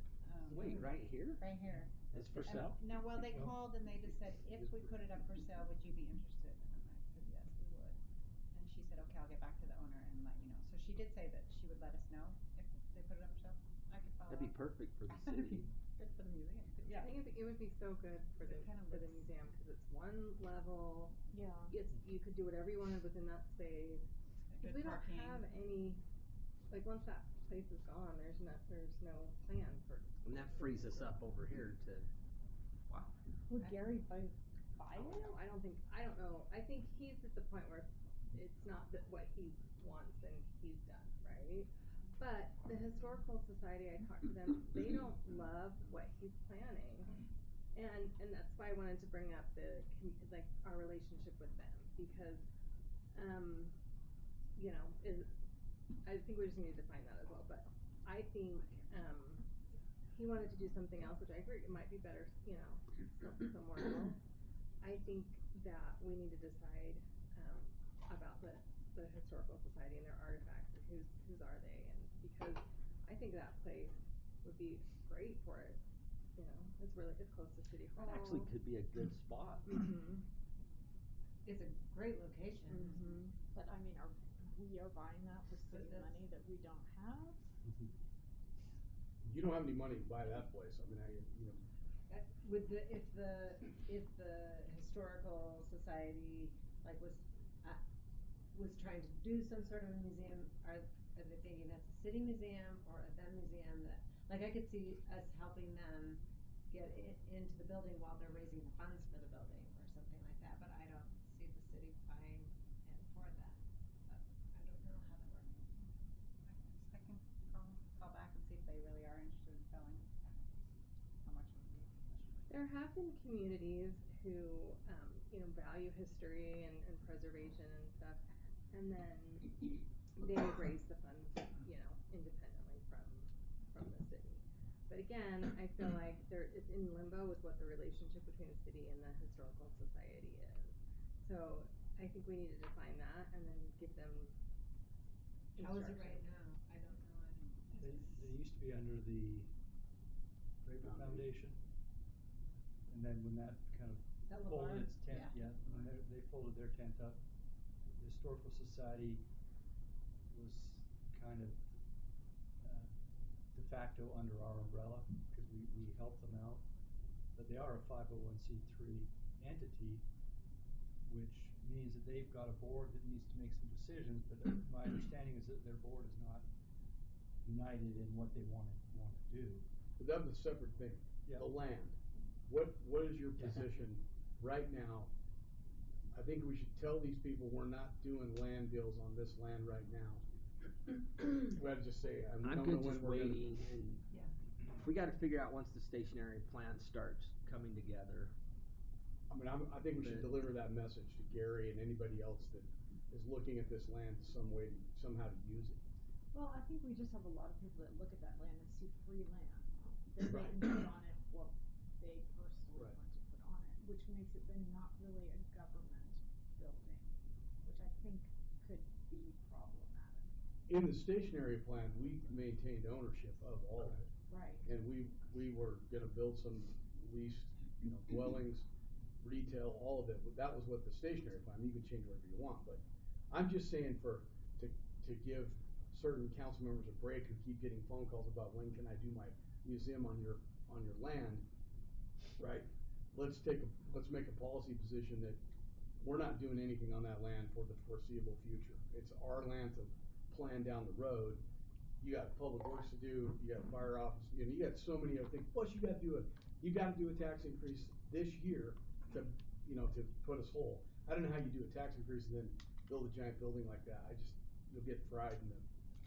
Wait, right here? Right here. It's for And- sale? No, well, they Well, called and they just said, if we put it up for sale, would you be interested? And I said, yes, we would. And she said, okay, I'll get back to the owner and let you know. So she did say that she would let us know if they put it up for sale. I could follow up. That'd be perfect for the That'd city. be good for the museum, too. I think it would be so good for It kinda looks- museum, cause it's one level, Yeah. you could do whatever you wanted within that space. Cause Good we don't parking. have any, like, once that place is gone, there's no plan for. And that frees us up over here to, wow. Would Gary buy I it? don't know, I don't know, I think he's at the point where it's not that what he wants and he's done, right? But the historical society, I talked to them, they don't love what he's planning. And that's why I wanted to bring up like our relationship with them, because, you know, I think we just need to define that as well, but I think, he wanted to do something else, which I agree, it might be better, you know, somewhere else. I think that we need to decide, about the historical society and their artifacts. whose are they? And because I think that place would be great for it, you know, it's close to City Hall. Actually could be a good spot. Mm-hmm. It's a great location. Mm-hmm. But I mean, we are buying that with city that's- money that we don't have? You don't have any money to buy that place, I mean, you know. With if the historical society like was trying to do some sort of a museum, are they thinking that's a city museum or a them museum that, like, I could see us helping them get into the building while they're raising the funds for the building or something like that, but I don't see the city buying it for that. But I don't know how that works. I can call back and see if they really are interested in selling. How much it would be. There have been communities who, you know, value history and preservation and stuff, and then they raise the funds, you know, independently from the city. But again, I feel like it's in limbo with what the relationship between the city and the historical society is. So I think we need to define that and then give them How is it right instruction. now? I don't know. They used to be under the Draper Foundation. And then when that kind of That folded LeVar? its tent, when they folded their tent up, the Historical Society was kind of de facto under our umbrella, because we helped them out. But they are a 501c3 entity, which means that they've got a board that needs to make some decisions, but my understanding is that their board is not united in what they want to do. But that was a separate thing. Yeah. The land. What is your position right now? I think we should tell these people we're not doing land deals on this land right now. We have to just say, we I'm don't know good when just we're gonna. waiting, and we gotta figure out once the stationary plan starts coming together. I mean, I think we should deliver that message to Gary and anybody else that is looking at this land somehow to use it. Well, I think we just have a lot of people that look at that land and see free land that they Right. can put on it what they personally Right. want to put on it, which makes it then not really a government building, which I think could be problematic. In the stationary plan, we maintained ownership of all of it. Right. And we were gonna build some leased, you know, dwellings, retail, all of it. That was what the stationary plan, you can change whatever you want, but I'm just saying to give certain council members a break who keep getting phone calls about when can I do my museum on your land, right? Let's make a policy position that we're not doing anything on that land for the foreseeable future. It's our land to plan down the road. You got public works to do, you got fire office, you got so many other things. Plus you gotta do a tax increase this year to put us whole. I don't know how you do a tax increase and then build a giant building like that. You'll get fried in the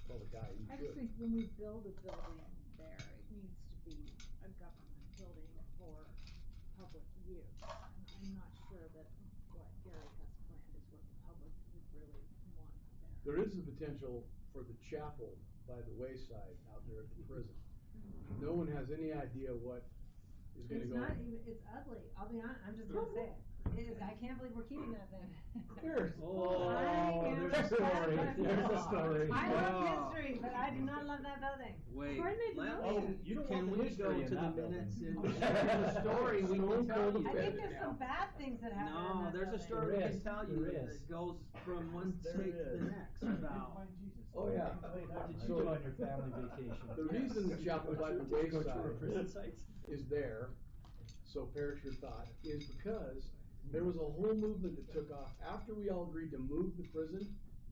public eye. I just think when we build a building there, it needs to be a government building for public use. And I'm not sure that what Gary has planned is what the public would really want there. There is the potential for the chapel by the wayside out there at the prison. No one has any idea what is gonna It's go. not even, it's ugly. I'll be honest, I'm just gonna say it. I can't believe we're keeping that thing. There's There's a story. There's a story. I love history, but I do not love that building. Wait, Where did they let build me, it? You don't can want the we go history in to the that building. minutes and the story we can tell you? I think there's some bad things that happen in No, that there's a building. story we There can is, tell you there that is. goes from one There state to is. the next about. Oh, yeah. What did you So- do on your family vacation? The reason the chapel by the Did you go tour wayside prison sites? is there, so perish your thought, is because there was a whole movement that took off after we all agreed to move the prison.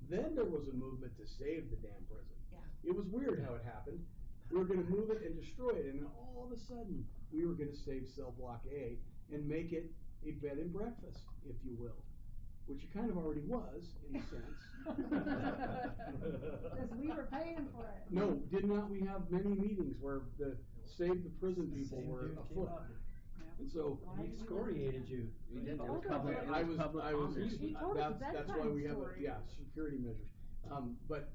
Then there was a movement to save the damn prison. Yeah. It was weird how it happened. We were gonna move it and destroy it, and then all of a sudden, we were gonna save cell block A and make it a bed and breakfast, if you will, which it kind of already was, in a sense. Because we were paying for it. No, did not we have many meetings where the Save the Prison people Same were dude came afoot? up. And so, He excoriated you. We did told it us public, that. it I was was, public I was, comment. He told us that's why bedtime we have, stories. security measures. But,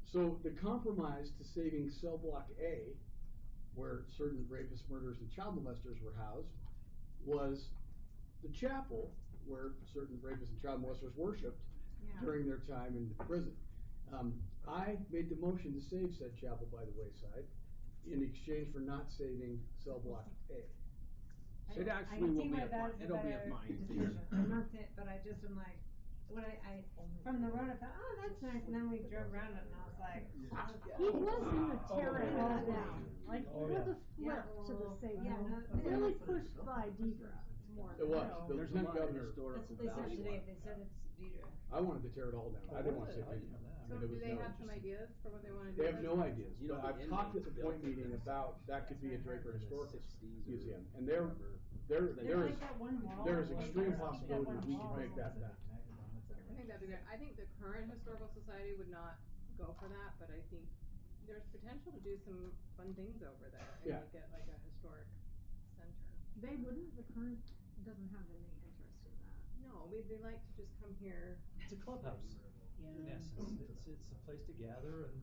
so the compromise to saving cell block A, where certain rapists, murderers, and child molesters were housed, was the chapel where certain rapists and child molesters worshipped Yeah. during their time in the prison. I made the motion to save said chapel by the wayside in exchange for not saving cell block A. It I actually can will see be why a fine, that's a it'll be a better fine. decision. I'm not saying, but I just am like, when I from the road I thought, oh, that's nice, and then we drove around it and I was like, He was gonna tear it all Yeah. down, like, Oh, it was a yeah. flip to the safe. Yeah, no, Really it's- pushed by Deidre more It than. was, the There's a lieutenant lot of governor, historical That's what they said value. today, they said it's Deidre. I wanted to tear it all down, I didn't wanna save I anything. didn't know that. I So mean, there do was they no- have some ideas for what they wanna do? They have with no it? ideas, You know, but the I've talked at inmates the built point it meeting in about, that could be a Draper the Historical 60s or Museum, and whatever. there There's is, like that one wall. there is where extreme they keep that possibility one we can wall. make that back. I think that'd be good. I think the current historical society would not go for that, but I think there's potential to do some fun things over there and Yeah. make it like a historic center. They wouldn't, the current doesn't have any interest in that. No, they like to just come here. It's a clubhouse, in Yeah. essence, it's a place to gather and.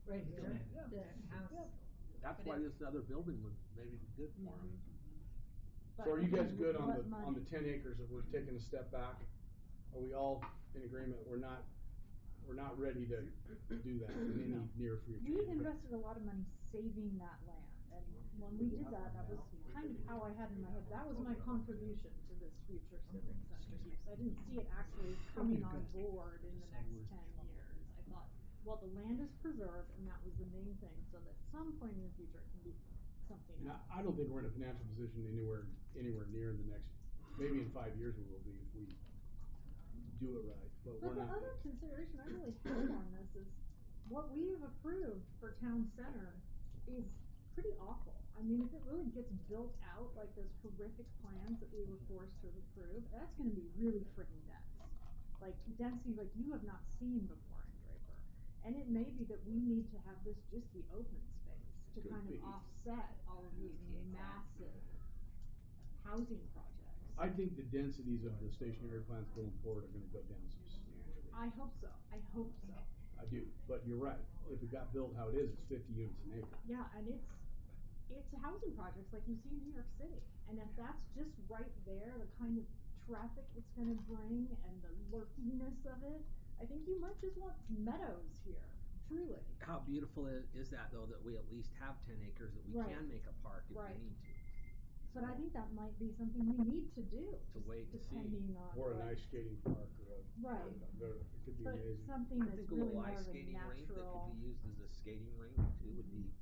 Right here, Yeah. the house. That's But why it- this other building would maybe be good for them. But So are you guys again, good with on what the money? 10 acres that we're taking a step back? Are we all in agreement, we're not ready to do that in any near future? We invested a lot of money saving that land, and when we did that, that was kind of how I had in my head, that was my contribution to this future civic center use. I didn't see it actually coming on board in the next 10 years. I thought, well, the land is preserved, and that was the main thing, so that some point in the future it can be something And else. I don't think we're in a financial position anywhere near the next, maybe in 5 years we will be if we do it right, but we're But the not. other consideration I really have on this is, what we have approved for town center is pretty awful. I mean, if it really gets built out like those horrific plans that we were forced to approve, that's gonna be really freaking dense. Like density like you have not seen before in Draper. And it may be that we need to have this just be open space to Could kind of be. offset all of these massive housing projects. I think the densities of the stationary plants going forward are gonna go down substantially. I hope so, I hope so. I do, but you're right, if it got built how it is, it's 50 units an acre. Yeah, and it's housing projects like you see in New York City, and if that's just right there, the kind of traffic it's gonna bring and the lurkiness of it, I think you might just want meadows here, truly. How beautiful is that though, that we at least have 10 acres that we Right. can make a park if Right. we need to. But I think that might be something we need to do. To wait to see. depending on Or an what- ice skating park or a. Right. It could be But amazing. something I that's think a really little more ice of a skating rink that natural. could be used as a skating rink too would be.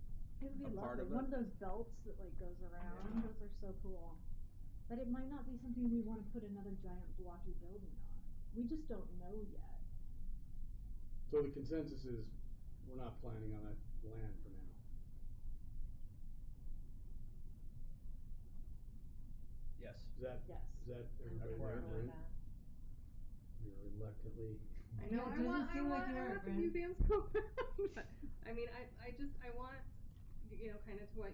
It would be a part lovely, of one it. of those belts that like goes around, Yeah. those are so cool. But it might not be something we wanna put another giant blocky building on. We just don't know yet. So the consensus is, we're not planning on that land for now. Yes. Yes. Is that I'm everybody for there, all Brent? that. You're reluctantly. I know, Yeah, it I want, doesn't seem like you are, the Brent. museums to go around, but, I mean, I want, kind of to what,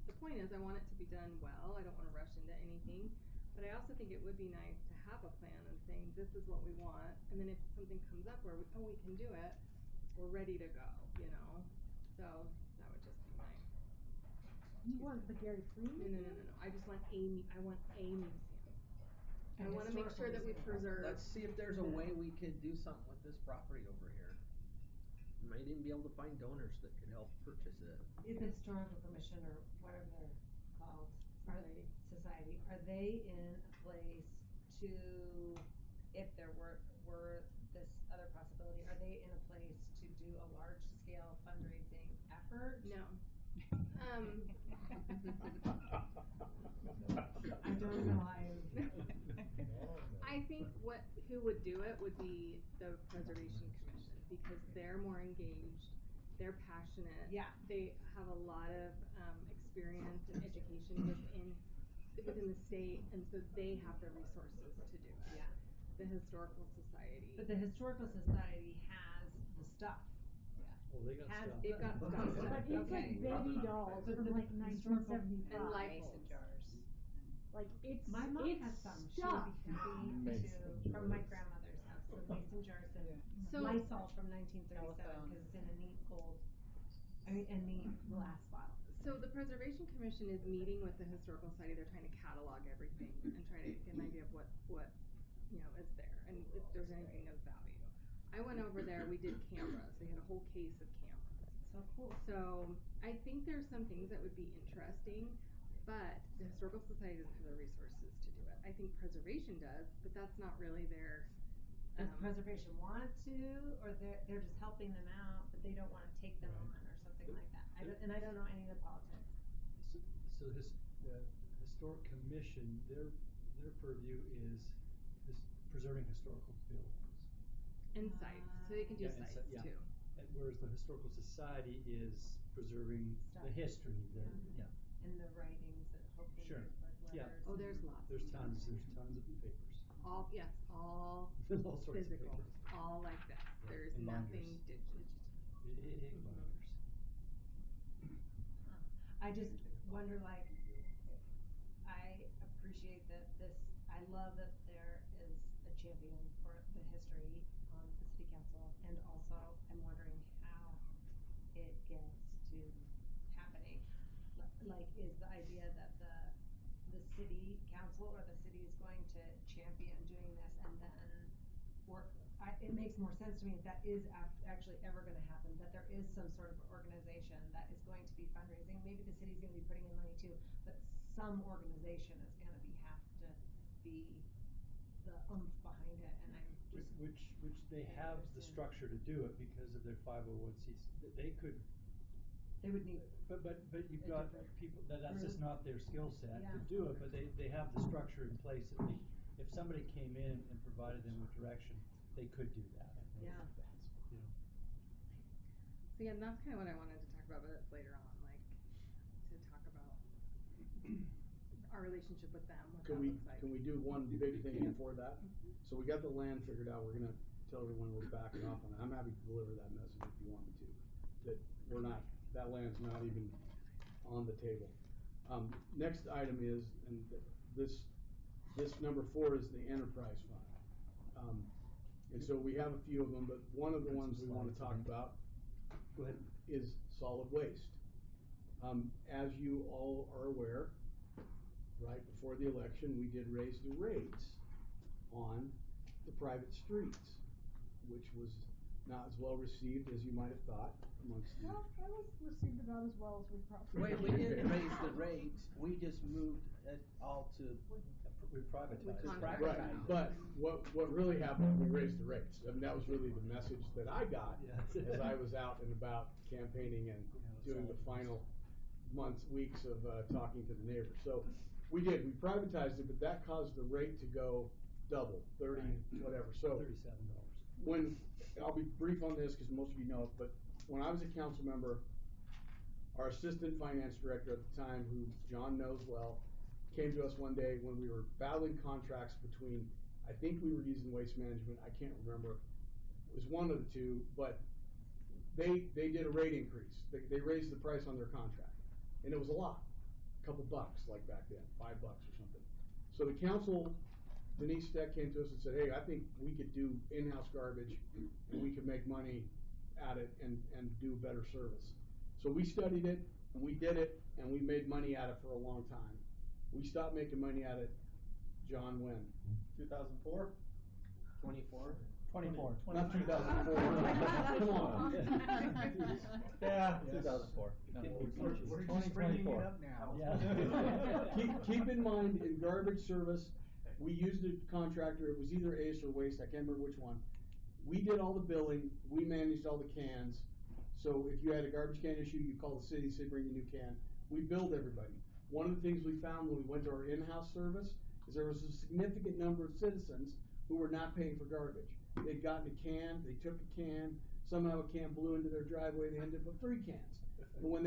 the point is, I want it to be done well, I don't wanna rush into anything, but I also think it would be nice to have a plan and saying, this is what we want, and then if something comes up where we can do it, we're ready to go, so, that would just be my. You want the Gary Freeman? No, I just want I want a museum. I wanna make sure that we preserve. Let's see if there's a way we could do something with this property over here. Might even be able to find donors that could help purchase it. Is the historical commission or whatever they're called, society, are they in a place to, if there were this other possibility, are they in a place to do a large scale fundraising effort? No. I don't know, I think who would do it would be the Preservation Commission, because they're more engaged, they're passionate. Yeah. They have a lot of, experience and education within the state, and so they have the resources to do it. Yeah. The Historical Society. But the historical society has the stuff. Well, they got Has, stuff. They've got stuff. But it's like Okay. baby dolls But from the like historical 1975. and life mason jars. Like it's My mom it's has some. She stuff. would be happy to, from my grandmother's house, the mason jars and So- Lysol from 1937, cause it's in a neat gold, a neat glass bottle. So the Preservation Commission is meeting with the Historical Society, they're trying to catalog everything and try to get an idea of what is there, and if there's anything of value. I went over there, we did cameras, they had a whole case of cameras. So cool. So, I think there's some things that would be interesting, but the Historical Society doesn't have the resources to do it. I think Preservation does, but that's not really their, Does Preservation want to, or they're just helping them out, but they don't wanna take them on or something like that? And I don't know any of the politics. So the Historic Commission, their purview is preserving historical buildings. and sites, so they can do Yeah, and sites yeah. too. And whereas the Historical Society is preserving the Stuff. history, yeah. And the writings that hopefully Sure. there's like Yeah. letters. Oh, there's and- lots. There's tons of papers. All, yes, all All sorts of physical, papers. all like this. Yeah, There's and nothing binders. digital. Big binders. I just wonder, like, I appreciate that I love that there is a champion for the history on the city council, and also I'm wondering how it gets to happening. Like, is the idea that the city council or the city is going to champion doing this, and then it makes more sense to me if that is actually ever gonna happen, that there is some sort of organization that is going to be fundraising. Maybe the city's gonna be putting in money too, but some organization is gonna have to be the oomph behind it, and I'm just. Which they have the structure to do it because of their 501c. They could. They would need. But you've a got different people that's just group. not their skill set to Yeah. do it, but they have the structure in place that if somebody came in and provided them with direction, they could do that. I think. Yeah. You know. So yeah, and that's kinda what I wanted to talk about, but later on, like, to talk about our relationship with them, what that looks like. Can we do one big thing before that? So we got the land figured out, we're gonna tell everyone we're backing off on it. I'm happy to deliver that message if you want me to, that that land's not even on the table. Next item is, and this number 4 is the enterprise fund. And so we have a few of them, but one of the ones we wanna talk about Go ahead. is solid waste. As you all are aware, right before the election, we did raise the rates on the private streets, which was not as well received as you might have thought amongst the. Well, I was received about as well as we probably. Wait, we didn't raise the rates, we just moved it all to. We privatized. Just Right, privatized. but what really happened, we raised the rates. I mean, that was really the message that I got Yeah. as I was out and about campaigning and doing the final weeks of talking to the neighbors. So we privatized it, but that caused the rate to go double, 30, whatever. So $37. I'll be brief on this because most of you know it, but when I was a council member, our assistant finance director at the time, who John knows well, came to us one day when we were battling contracts between, I think we were using Waste Management, I can't remember, it was one of the two, but they did a rate increase. They raised the price on their contract, and it was a lot, a couple bucks like back then, $5 or something. So the council, Denise Steck, came to us and said, hey, I think we could do in-house garbage and we could make money at it and do a better service. So we studied it and we did it and we made money at it for a long time. We stopped making money at it, John, when? 2004? 24? 24. Not 2004. Come on. Yeah, Yes. 2004. No, We're just bringing it 2024. up now. Yeah. Keep in mind, in garbage service, we used a contractor, it was either Ace or Waste, I can't remember which one. We did all the billing, we managed all the cans. So if you had a garbage can issue, you call the city, say bring a new can. We billed everybody. One of the things we found when we went to our in-house service is there was a significant number of citizens who were not paying for garbage. They'd gotten a can, they took a can, somehow a can blew into their driveway, they ended up with 3 cans. And when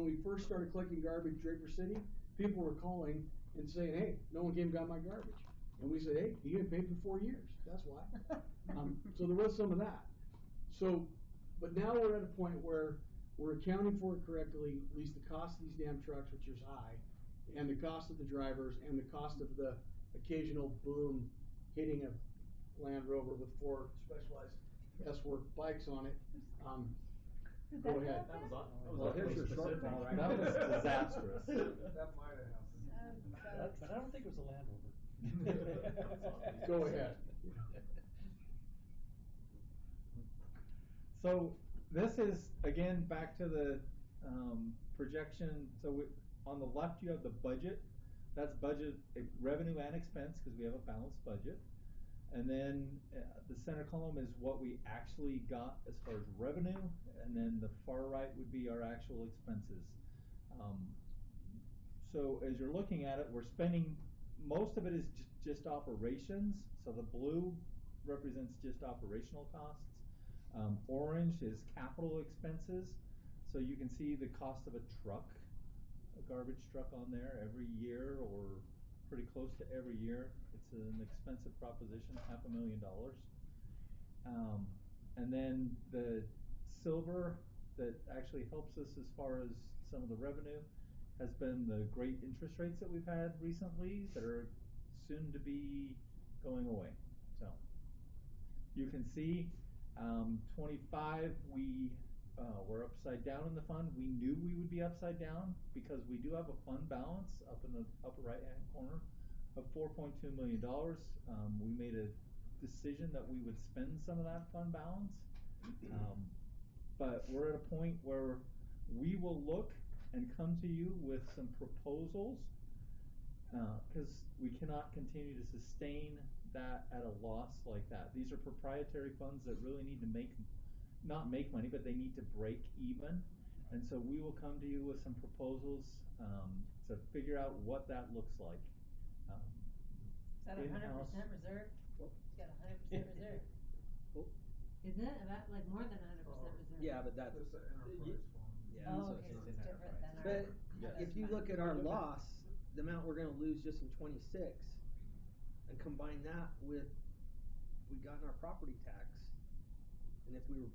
we first started collecting garbage in Draper City, people were calling and saying, hey, no one came and got my garbage. And we said, hey, you didn't pay for 4 years, that's why. So there was some of that. So, but now we're at a point where we're accounting for it correctly, at least the cost of these damn trucks, which is high, and the cost of the drivers, and the cost of the occasional boom hitting a Land Rover with 4 specialized S-Work bikes on it. Go ahead. Well, here's your shortfall, right? That was disastrous. That might have happened. But I don't think it was a Land Rover. Go ahead. So this is, again, back to the, projection, on the left you have the budget, that's budget, revenue and expense, cause we have a balanced budget. And then, the center column is what we actually got as far as revenue, and then the far right would be our actual expenses. So as you're looking at it, we're spending, most of it is just operations, so the blue represents just operational costs. Orange is capital expenses, so you can see the cost of a truck, a garbage truck on there every year, or pretty close to every year. It's an expensive proposition, $500,000. And then the silver that actually helps us as far as some of the revenue has been the great interest rates that we've had recently that are soon to be going away. So you can see 25 we're upside down in the fund. We knew we would be upside down because we do have a fund balance up in the upper right hand corner of $4.2 million. We made a decision that we would spend some of that fund balance, but we're at a point where we will look and come to you with some proposals, because we cannot continue to sustain that at a loss like that. These are proprietary funds that really need to not make money, but they need to break even. And so we will come to you with some proposals to figure out what that looks like. Is that 100% reserve? It's got 100% reserve. Isn't it about like more than 100% reserve? Yeah, but that's. It's the enterprise fund. Yeah. Oh, so okay, so it's- it's different than our. But other if you fund. look at our loss, the amount we're gonna lose just in 26, and combine that with, we got in our property tax, and if we were,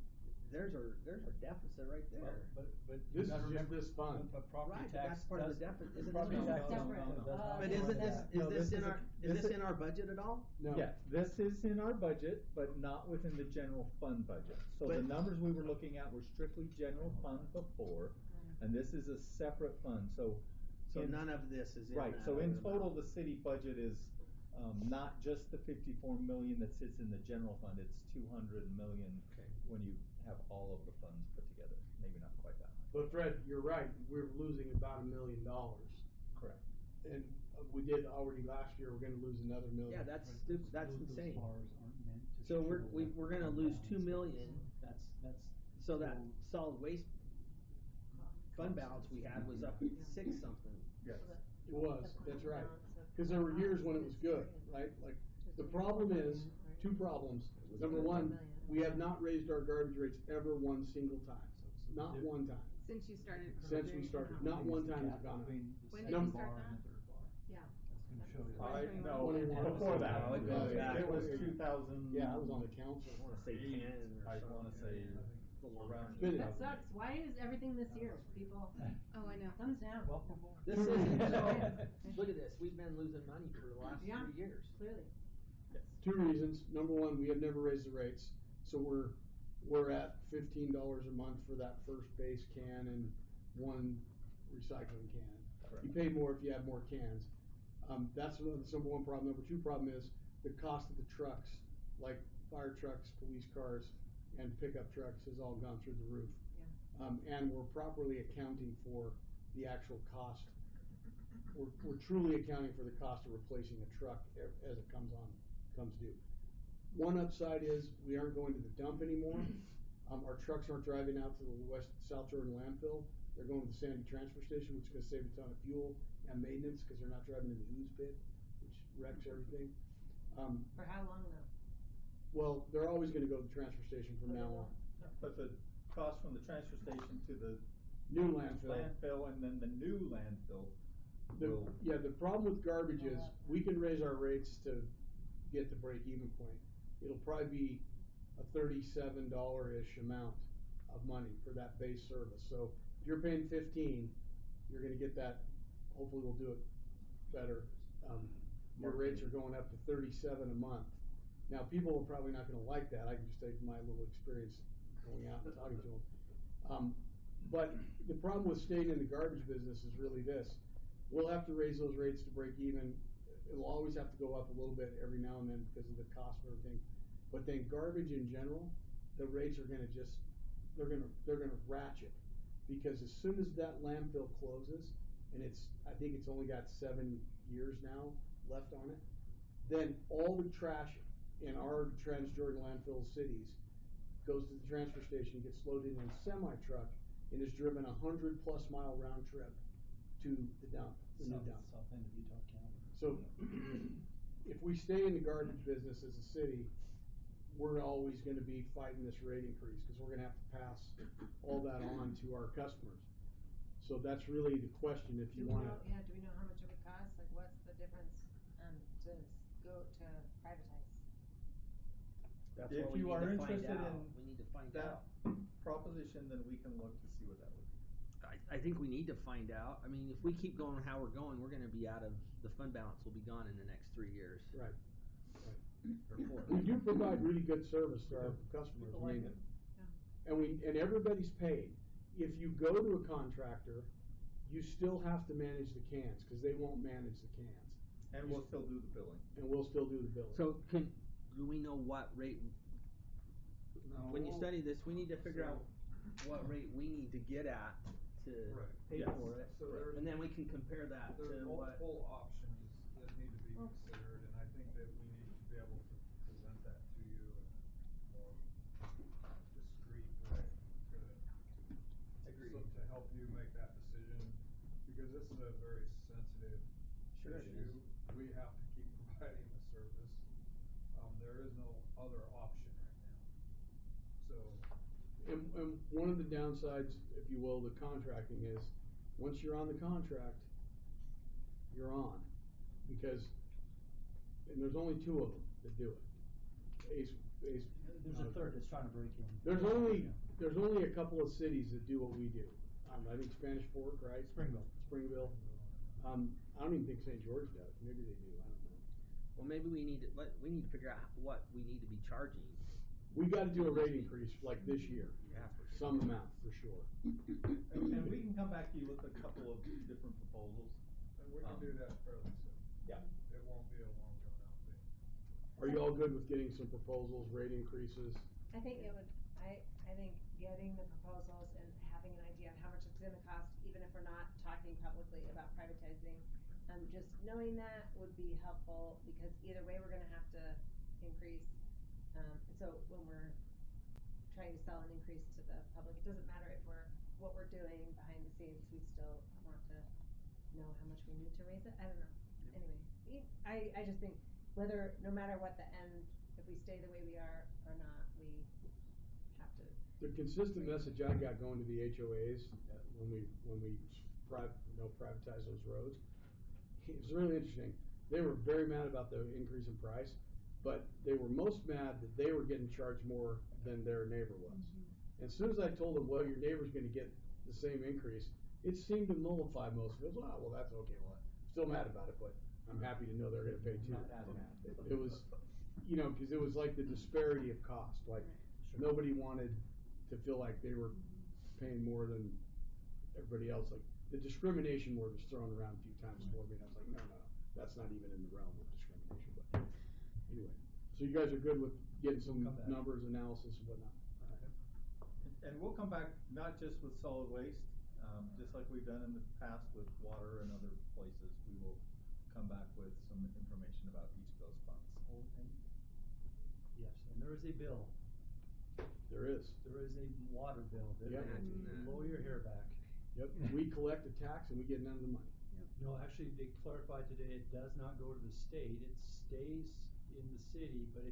there's our deficit right there. But This is you gotta just remember, this fund. but property Right, but tax that's part of the does- deficit, isn't property it? tax It's does different. not But go isn't down. this, No, is this in is- our, is this in our budget at all? No. Yeah, this is in our budget, but not within the general fund budget. So the But- numbers we were looking at were strictly general fund before, and this is a separate fund, so. So in- none of this is in Right, that so in other total, amount. the city budget is, not just the 54 million that sits in the general fund, it's 200 million Okay. when you have all of the funds put together, maybe not quite that much. But Fred, you're right, we're losing about $1 million. Correct. And we did already last year, we're gonna lose another $1 million. Yeah, that's stupid, that's Those insane. bars aren't meant to So we're, show we're gonna lose 2 million, That's. so that solid waste fund balance we had was up 6 something. Yes. It was, that's right. Cause there were years when it was good, right? Like, the problem is, two problems. Number one, we have not raised our garbage rates ever one single time. Not one time. Since you started. Since we started, not one time has gone up. When did you Number- start that? Yeah. That's gonna show you. I, 2021. no, before that, No, it goes back. it was 2000. Yeah, I was on the council. I wanna say 10 or I wanna something. say It's a long around time. Been- That sucks. Why is everything this year, people? Oh, I know. Thumbs down. Welcome aboard. This isn't, look at this, we've been losing money for the last Yeah. 3 years. Clearly. Two reasons. Number one, we have never raised the rates, so we're at $15 a month for that first base can and one recycling can. Correct. You pay more if you have more cans. That's the number one problem. Number two problem is the cost of the trucks, like fire trucks, police cars, and pickup trucks has all gone through the roof. Yeah. And we're properly accounting for the actual cost. We're truly accounting for the cost of replacing a truck as it comes due. One upside is we aren't going to the dump anymore. Our trucks aren't driving out to the South Jordan landfill. They're going to the Sandy transfer station, which is gonna save a ton of fuel and maintenance, cause they're not driving in the ooze pit, which wrecks everything. For how long though? Well, they're always gonna go to the transfer station from now on. But the cost from the transfer station to the New landfill. and then the new landfill will. Yeah, the problem with garbage is, we can raise our rates to get to break even point. It'll probably be a $37-ish amount of money for that base service. So if you're paying 15, you're gonna get that, hopefully we'll do it better. Your rates are going up to 37 a month. Now, people are probably not gonna like that. I can just take my little experience going out and talking to them. But the problem with staying in the garbage business is really this. We'll have to raise those rates to break even. It'll always have to go up a little bit every now and then because of the cost of everything. But then garbage in general, the rates are gonna just they're gonna ratchet. Because as soon as that landfill closes, and I think it's only got 7 years now left on it, then all the trash in our Trans-Jordan landfill cities goes to the transfer station, gets loaded in a semi-truck, and is driven 100+ mile round trip to the dump, the new dump. South end of Utah County. So, if we stay in the garbage business as a city, we're always gonna be fighting this rate increase, cause we're gonna have to pass all that on to our customers. So that's really the question, if you wanna. Do we know how much it would cost? Like, what's the difference, to go to privatize? That's If what we you need are to find interested out. in We need to find that out. proposition, then we can look to see what that would be. I think we need to find out. I mean, if we keep going how we're going, we're gonna be out of, the fund balance will be gone in the next 3 years. Right. Or 4. We do provide really good service to our customers, People I like mean, it. and everybody's paid. If you go to a contractor, you still have to manage the cans, cause they won't manage the cans. And we'll still do the billing. And we'll still do the billing. So do we know what rate, when you study this, we need to figure out what rate we need to get at to Right. pay Yes. for it. So there's- And then we can compare that There's to what. multiple options that need to be considered, and I think that we need to be able to present that to you in a more discreet way Agreed. to help you make that decision, because this is a very sensitive Sure it issue. is. We have to keep providing the service. There is no other option right now. So, And one of the downsides, if you will, the contracting is, once you're on the contract, you're on. Because, and there's only 2 of them that do it. There's a third that's trying to break in. There's only a couple of cities that do what we do. I think Spanish Fork, right? Springville. I don't even think St. George does. Maybe they do. I don't know. Well, maybe we need to figure out what we need to be charging. We gotta do a rate increase like this year. Yeah, for sure. Some amount, for sure. And we can come back to you with a couple of different proposals. and we can do that fairly soon. Yeah. It won't be a long drawn out thing. Are you all good with getting some proposals, rate increases? I think it would, I think getting the proposals and having an idea on how much it's gonna cost, even if we're not talking publicly about privatizing, just knowing that would be helpful, because either way, we're gonna have to increase. And so when we're trying to sell an increase to the public, it doesn't matter if what we're doing behind the scenes, we still want to know how much we need to raise it. I don't know. Anyway, I just think no matter what the end, if we stay the way we are or not, we have to. The consistent message I got going to the HOAs when we privatize those roads, it was really interesting. They were very mad about the increase in price, but they were most mad that they were getting charged more than their neighbor was. And as soon as I told them, well, your neighbor's gonna get the same increase, it seemed to nullify most of it. Well, that's okay. Well, I'm still mad about it, but I'm happy to know they're gonna pay too. Not as mad. It was, cause it was like the disparity of cost, like Sure. nobody wanted to feel like they were paying more than everybody else. Like the discrimination word was thrown around a few times for me, and I was like, no, that's not even in the realm of discrimination. But anyway, so you guys are good with getting some We'll come back. numbers, analysis, and whatnot. All right. And we'll come back not just with solid waste, just like we've done in the past with water and other places. We will come back with some information about each of those funds. Oh, and yes, and there is a bill. There is. There is a water bill that Yep. will blow your hair back. Yep. We collect a tax and we get none of the money. No, actually, they clarified today, it does not go to the state, it stays in the city, but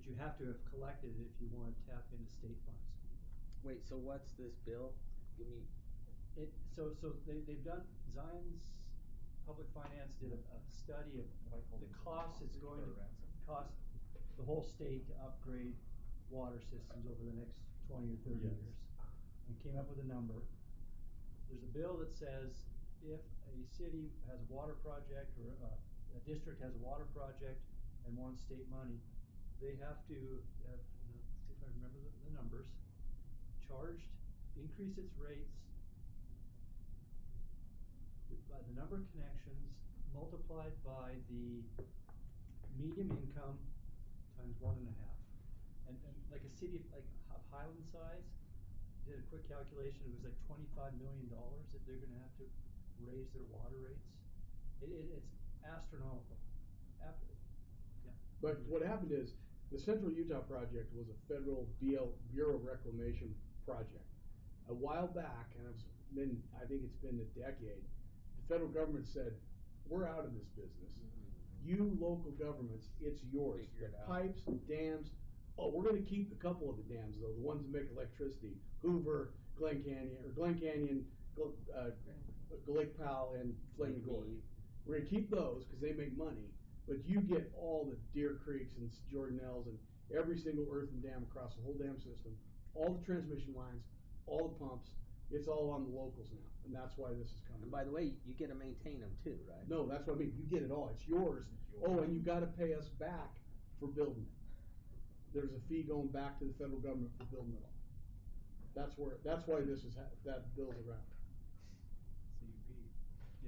you have to have collected it if you wanna tap into state funds. Wait, so what's this bill? Give me. So they've done, Zion's Public Finance did a study of the cost it's going to cost the whole state to upgrade water systems over the next 20 or 30 Yes. years. And came up with a number. There's a bill that says if a city has a water project or a district has a water project and wants state money, they have to have, see if I remember the numbers, increase its rates by the number of connections multiplied by the median income times 1.5. And like a city like of Highland size, did a quick calculation, it was like $25 million that they're gonna have to raise their water rates. It's astronomical. Yeah. But what happened is, the Central Utah project was a federal Bureau of Reclamation project. A while back, and I think it's been a decade, the federal government said, we're out of this business. You local governments, it's yours. Figure it The out. pipes, the dams. Oh, we're gonna keep a couple of the dams though, the ones that make electricity. Hoover, Glen Canyon, Lake Powell, and Flaming Gorge. We're gonna keep those because they make money, but you get all the Deer Creeks and Jordanelles and every single earthen dam across the whole dam system, all the transmission lines, all the pumps. It's all on the locals now, and that's why this is coming. And by the way, you get to maintain them too, right? No, that's what I mean. You get it all. It's yours. Oh, and you got to pay us back for building it. There's a fee going back to the federal government for building it all. That's why this is that bill's around. CUP.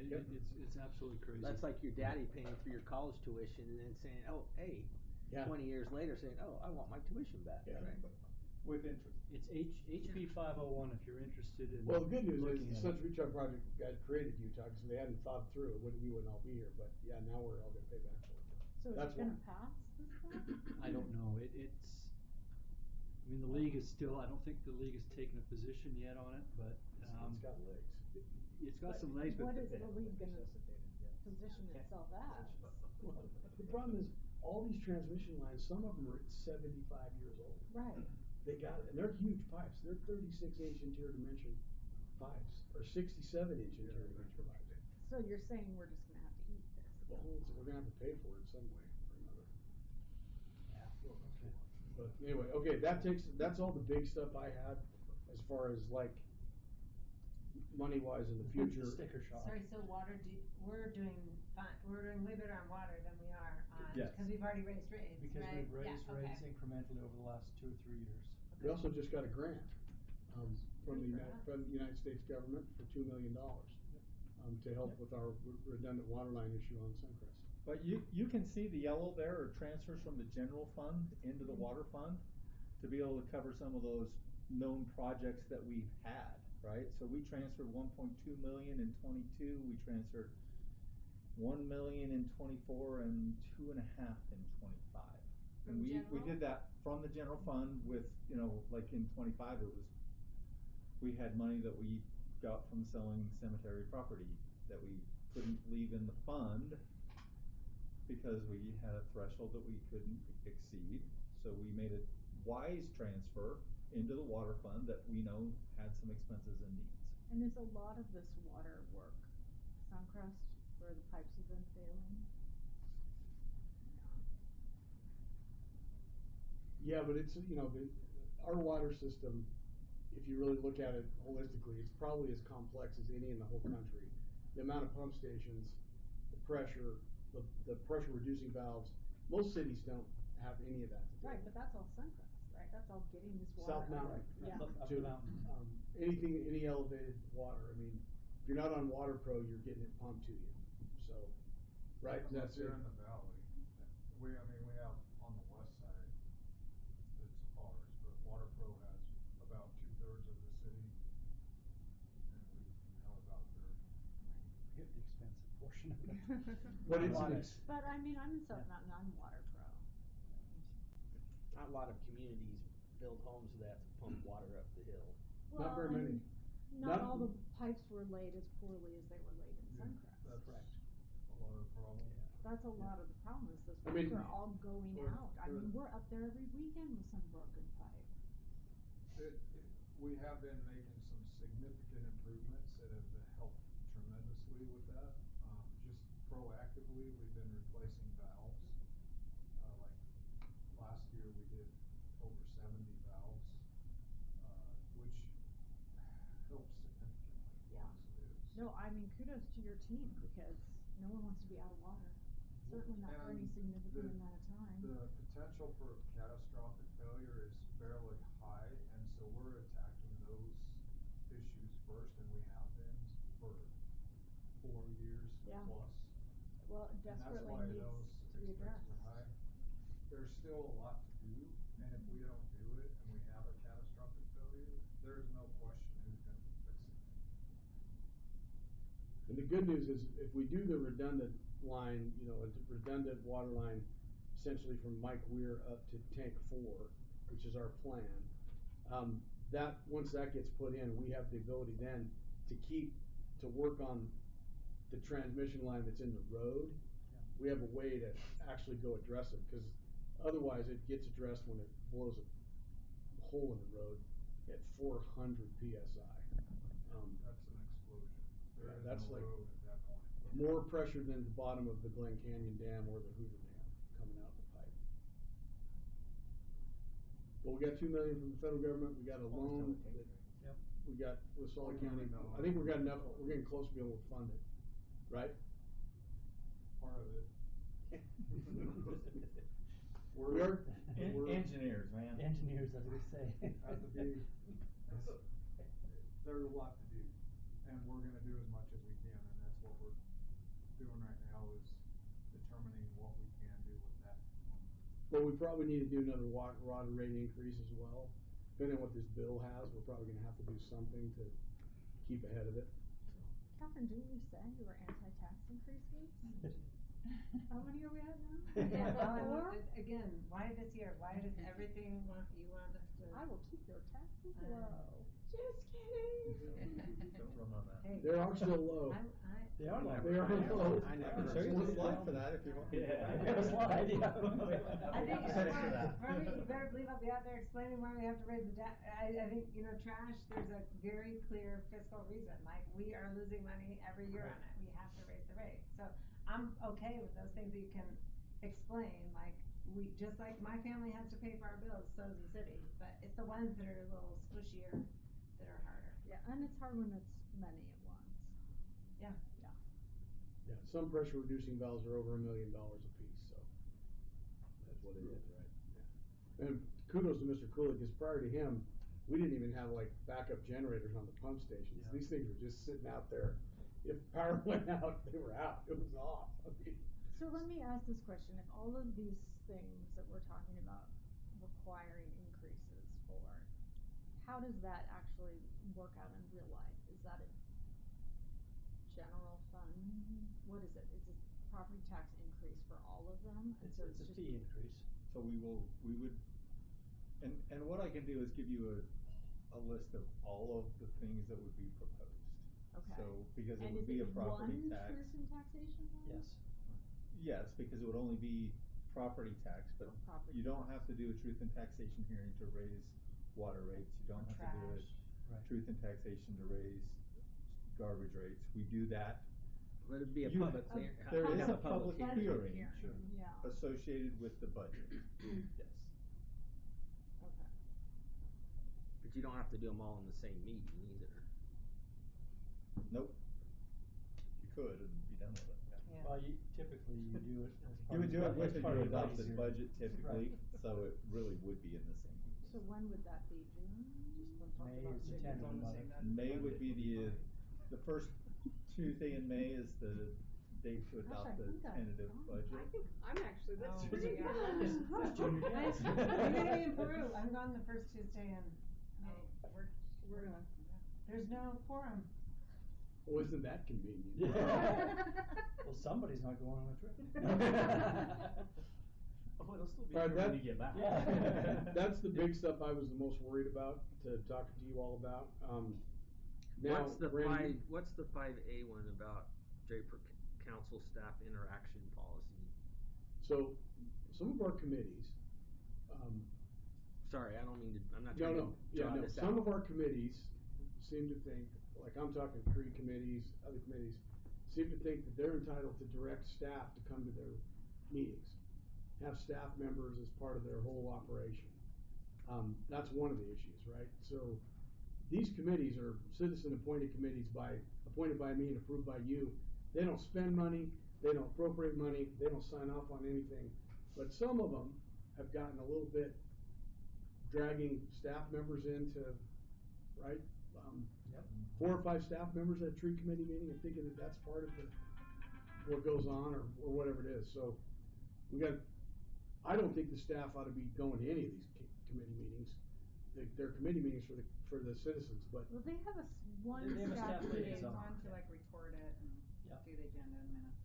It's absolutely crazy. That's like your daddy paying for your college tuition and then saying, oh, hey, Yeah. 20 years later saying, oh, I want my tuition back. Yeah. Right? With interest. It's HB 501 if you're interested in. Well, the good news is looking the at Central it. Utah Project guys created Utah because if they hadn't thought through it, we wouldn't all be here. But yeah, now we're all going to pay back for it. So is That's it gonna why. pass this time? I don't know. I mean, the league is still. I don't think the league has taken a position yet on it, but It's got legs. it's got some legs. What But is the league gonna position itself as? The problem is all these transmission lines. Some of them are 75 years old. Right. They got it, and they're huge pipes. They're 36-inch interior dimension pipes, or 67-inch interior dimension pipes. So you're saying we're just gonna have to eat this? Well, we're gonna have to pay for it some way or another. But anyway, okay, that's all the big stuff I had as far as like money wise in the future. Sticker shock. Sorry, so we're doing fine, we're doing way better on water than we are on, Yes. cause we've already raised rates, Because right? we've raised Yeah, rates okay. incrementally over the last 2 or 3 years. We also just got a grant from Good the for us. United States government for $2 million to help with our redundant water line issue on Suncrest. But you can see the yellow there are transfers from the general fund into the water fund to be able to cover some of those known projects that we've had, right? So we transferred 1.2 million in 22, we transferred 1 million in 24 and 2.5 in 25. And From we general? did that from the general fund with, like in 25 we had money that we got from selling cemetery property that we couldn't leave in the fund because we had a threshold that we couldn't exceed. So we made a wise transfer into the water fund that we know had some expenses and needs. And is a lot of this water work Suncrest where the pipes have been failing? Yeah, but it's our water system, if you really look at it holistically, it's probably as complex as any in the whole country. The amount of pump stations, the pressure, the pressure reducing valves, most cities don't have any of that to do. Right, but that's all Suncrest, right? That's all getting this water. South Mountain, Yeah. Up to the mountain. any elevated water. I mean, if you're not on Water Pro, you're getting it pumped to you. So, right? Unless That's you're it. in the valley. We have on the west side, it's ours, but Water Pro has about 2/3 of the city, and we have about a third. We get the expensive portion of it. But it's Honest. But I mean, I'm in South Mountain, I'm Water Pro. Not a lot of communities build homes that have to pump water up the hill. Not very many. Not all the pipes were laid as poorly as they were laid in Suncrest. That's Correct. a lot of the problem. That's a lot of the problem is those I mean, pipes are all going out. I mean, we're up there every weekend with some broken pipe. We have been making some significant improvements that have helped tremendously with that. Just proactively, we've been replacing valves. Like last year, we did over 70 valves, which helps significantly. Yeah. No, I mean, kudos to your team because no one wants to be out of water. Certainly not for any And significant amount of time. The potential for catastrophic failure is fairly high, and so we're attacking those issues first, and we have been for 4 years Yeah. plus. Well, it And that's desperately why needs those to be expenses addressed. are high. There's still a lot to do, and if we don't do it and we have a catastrophic failure, there's no question who's gonna be fixing it. And the good news is, if we do the redundant line, you know, a redundant water line, essentially from Mike Weir up to tank 4, which is our plan, that, once that gets put in, we have the ability then to work on the transmission line that's in the road. We have a way to actually go address it, because otherwise it gets addressed when it blows a hole in the road at 400 PSI. That's an explosion. There is that's no like road at that point. more pressure than the bottom of the Glen Canyon Dam or the Hoover Dam coming out of the pipe. But we got $2 million from the federal government. We got a loan. Yep. We got with Salt Lake County. No. I think we got enough. We're getting close to being able to fund it, right? Part of it. We are. Engineers, man. Engineers, as we say. Has to be, there's a lot to do, and we're gonna do as much as we can, and that's what we're doing right now, is determining what we can do with that. Well, we probably need to do another water rate increase as well. Depending on what this bill has, we're probably gonna have to do something to keep ahead of it. Catherine, didn't you say you were anti-tax increases? How many are we at now? Yeah, well, 4? again, why this year? Why does everything you want us to? I will keep your taxes I- low. Just kidding. Don't run on that. Hey, They are still low. They are low. They are low. I I never can show you heard the of slide that. for that if you want. Yeah, I got a slide, yeah. I think it's Thanks for smart. that. Probably, you better believe I'll be out there explaining why we have to raise the debt. I think, you know, trash, there's a very clear fiscal reason, like, we are losing money every year on it, we have to raise the rate. So, I'm okay with those things that you can explain, like, just like my family has to pay for our bills, so does the city, but it's the ones that are a little squishier that are harder. Yeah, and it's hard when it's many at once. Yeah. Yeah. Yeah, some pressure reducing valves are over $1 million a piece, so that's what it is, right? Yeah. And kudos to Mr. Cooley, because prior to him, we didn't even have like backup generators on the pump stations. Yeah. These things were just sitting out there. If power went out, they were out. It was off. I mean, So let me ask this question, if all of these things that we're talking about requiring increases for, how does that actually work out in real life? Is that a general fund? What is it? It's a property tax increase for all of them? And so It's a just fee increase. So we would, and what I can do is give you a list of all of the things that would be proposed. Okay. So, because it And would is be it a property one tax. truth in taxation then? Yes. Yes, because it would only be property tax, but Oh, property you don't tax. have to do a truth in taxation hearing to raise water rates. You don't Or have to do a trash. Right. truth in taxation to raise garbage rates. We do that. Let it be a You- public clear. There is have a public Public hearing Yeah, associated with the budget. Yes. okay. But you don't have to do them all in the same meeting either. Nope. You could and be done with it. Yeah. Well, typically you do it as You part would of do it as with part your of adopted year. budget typically, Right. so it really would be in the same meeting. So when would that be, June? May is the tentative of it. May would be the first Tuesday in May is the date to Gosh, I adopt the think I've tentative gone. I budget. think I'm actually, that's Oh, pretty yeah. good. It's junior Nice. year. You're gonna be in Peru. I'm gone the first Tuesday in May. We're gonna. There's no quorum. Oh, isn't that convenient? Well, somebody's not going on a trip. Oh, it'll still be All right, here when that- you get back. Yeah. That's the big stuff I was the most worried about, talking to you all about. Now, Randy, What's the 5A one about Draper council staff interaction policy? So, some of our committees, Sorry, I don't mean to, I'm not no, trying no, to yeah, draw no, this some out. of our committees seem to think, like I'm talking Cree committees, other committees, seem to think that they're entitled to direct staff to come to their meetings, have staff members as part of their whole operation. That's one of the issues, right? So, these committees are citizen appointed committees appointed by me and approved by you. They don't spend money, they don't appropriate money, they don't sign off on anything. But some of them have gotten a little bit dragging staff members into, right? Yep. 4 or 5 staff members at a tree committee meeting and thinking that that's part of what goes on or whatever it is. So I don't think the staff ought to be going to any of these committee meetings. their committee meetings for the citizens, but. Well, they have one They have a staff staff liaison. liaison. One to like record it and Yeah. do the agenda and minutes.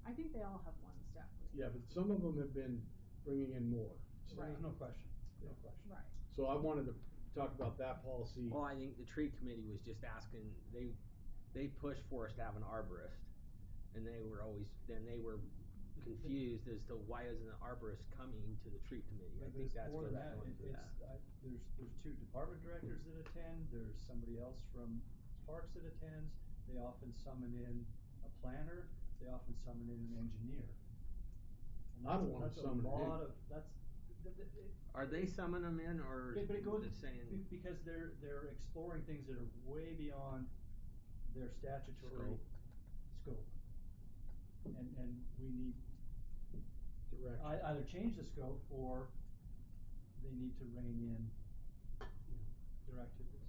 I think they all have one staff liaison. Yeah, but some of them have been bringing in more. So Right. there's no question, no question. Right. So I wanted to talk about that policy. Well, I think the tree committee was just asking, they pushed for us to have an arborist, and they were confused as to why isn't an arborist coming to the tree committee. I But think there's that's more where than that that. went to that. There's two department directors that attend, there's somebody else from Parks that attends, they often summon in a planner, they often summon in an engineer. And I don't wanna summon That's a in. lot of, that's, Are they summoning them in, or but it goes, just saying? because they're exploring things that are way beyond their statutory scope. And we need Direct. either change the scope, or they need to rein in, their activities.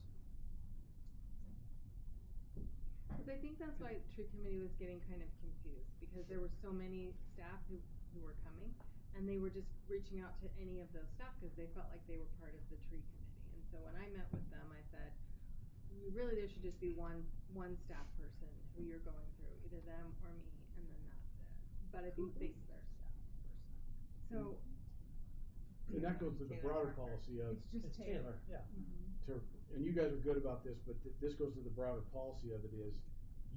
Cause I think that's why tree committee was getting kind of confused, because there were so many staff who were coming, and they were just reaching out to any of those staff, cause they felt like they were part of the tree committee. And so when I met with them, I said, really, there should just be one staff person who you're going through, either them or me, and then that's it. But I think they, their staff person? so, And that goes to the broader policy of. It's just It's Taylor. yeah. to, and you guys are good about this, but this goes to the broader policy of it is,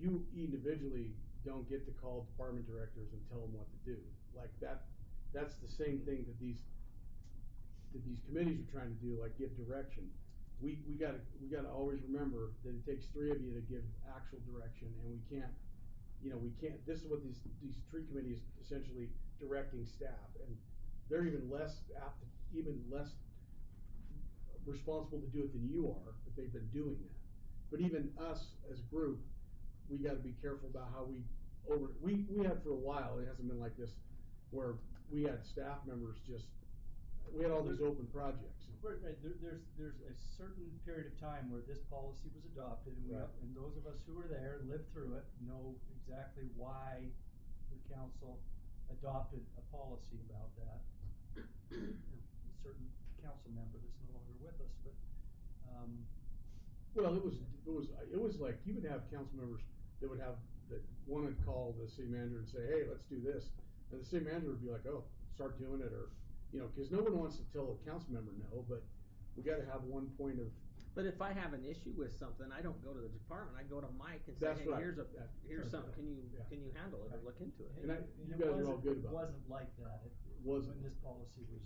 you individually don't get to call department directors and tell them what to do. Like that's the same thing that these committees are trying to do, like give direction. We gotta always remember that it takes three of you to give actual direction, and we can't, this is what these tree committees essentially directing staff, and they're even less responsible to do it than you are, but they've been doing that. But even us as a group, we gotta be careful about how we had for a while, it hasn't been like this, where we had staff members we had all these open projects. Right, there's a certain period of time where this policy was adopted, and Right. and those of us who were there and lived through it know exactly why the council adopted a policy about that. A certain council member that's no longer with us, but, Well, it was like, you would have council members that one would call the city manager and say, hey, let's do this. And the city manager would be like, oh, start doing it, or, cause no one wants to tell a council member no, but we gotta have one point of. But if I have an issue with something, I don't go to the department, I go to Mike and say, That's hey, right. here's That's something, right. can you handle it, or look into it? And you it guys are all wasn't- good about It it. wasn't like that, Wasn't. when this policy was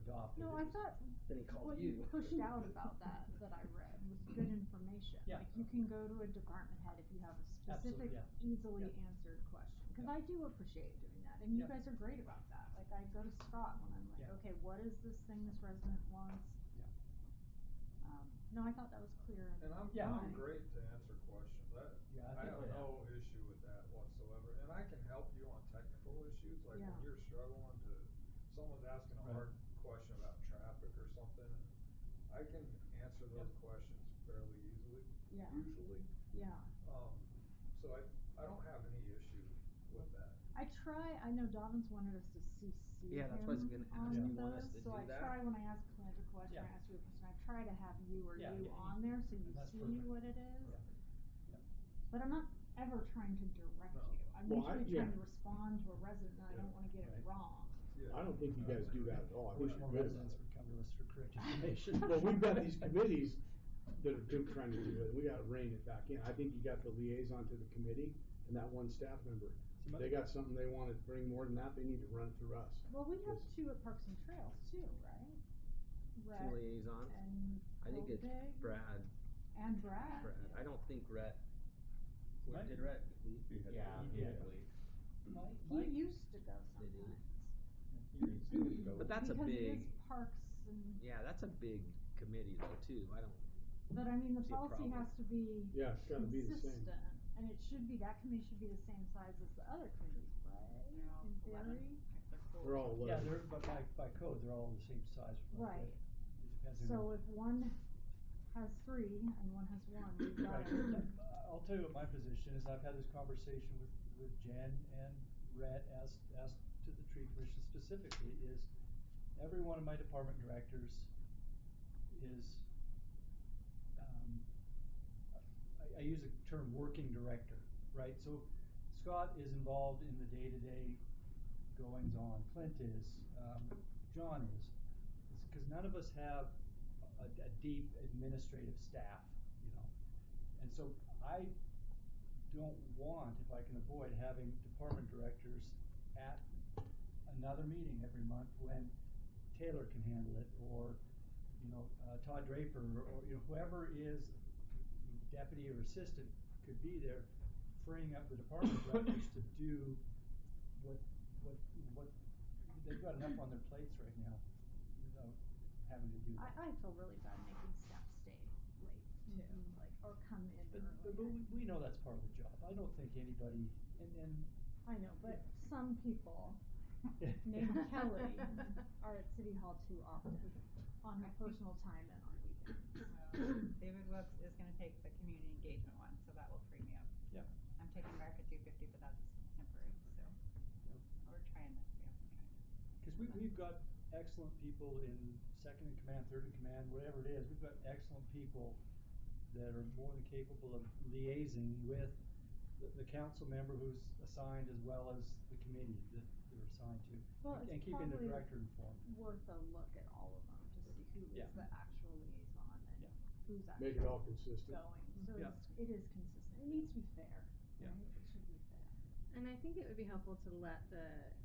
adopted. No, It I was- thought Then he called what you you. pushed out about that I read was good information. Yeah. Like you can go to a department head if you have a specific, Absolutely, yeah. easily Yeah. answered question. Cause Yeah. I do appreciate doing that, and you Yeah. guys are great about that. Like I go to Scott when I'm like, Yeah. okay, what is this thing this resident wants? Yeah. No, I thought that was clear. And I'm fine. great to answer questions, Yeah, I I think have we no issue with that whatsoever, and I can help you on technical issues, like when Yeah. you're struggling someone's asking a hard question about traffic or something, and I can answer those questions fairly easily, Yeah. usually. Yeah. So I don't have any issue with that. I know Dobbins wanted us to CC Yeah, that's what I was him gonna on ask. Yeah. You want us those, to so do I that? try when I ask a manager question, Yeah. I ask you a question, I try to have you or Yeah, you yeah, on there so you and that's see perfect. what it is. Yeah. Yeah. But I'm not ever trying to direct No. you. I'm Well, usually yeah. trying to respond to a resident and I don't wanna get it Right. wrong. Yeah. I don't think you guys do that at all. I I think wish you're more good about residents it. would come to us for correct information. Well, we've got these committees that are trying to do it, we gotta rein it back in. I think you got the liaison to the committee and that one staff member. If they got something they wanna bring more than that, they need to run through us. Well, we have Yes. two at Parks and Trails too, right? Two Rhett liaisons. and I think it's Colbig Brad. and Brad. I don't think Rhett. Mike- Did Rhett leave? Yeah, He did. He used to go Did he? sometimes. But that's a Because it big, is parks and, yeah, that's a big committee though too, but I mean, the see a policy problem. has to be Yeah, it's gotta be the same. consistent, and it should be, that committee should be the same size as the other committees, right? They're all In 11. theory? They're all Yeah, 11. but by code, they're all the same size. Right. It depends on. So if one has 3 and one has 1, we've got Right. I'll tell you what my position is. I've had this conversation with Jen and Rhett as to the tree commission specifically, is every one of my department directors is, I use the term working director, right? So Scott is involved in the day-to-day goings on, Clint is, John is. It's 'cause none of us have a deep administrative staff, you know. And so I don't want, if I can avoid, having department directors at another meeting every month when Taylor can handle it, or, you know, Todd Draper, or, you know, whoever is deputy or assistant could be there, freeing up the department directors to do what they've got enough on their plates right now without having to do that. I feel really bad making staff stay late too, like, or come in But early. we know that's part of the job. I don't think anybody, and I know, but some people named Kelly are at City Hall too often on her personal time and on weekends. David Wilkes is gonna take the community engagement one, so that will free me up. Yeah. I'm taking America 250, but that's temporary, so. Yep. We're trying to, yeah, we're trying to. Because we've got excellent people in second in command, third in command, whatever it is. We've got excellent people that are more than capable of liaising with the council member who's assigned, as well as the committee that they're assigned to, Well, and it's keeping the probably director informed. worth a look at all of them to see who is Yeah. the actual liaison and Yeah. who's actually Make it all consistent. going. So Yeah. it is consistent. It needs to be fair, Yeah. right? It should be fair. And I think it would be helpful to let the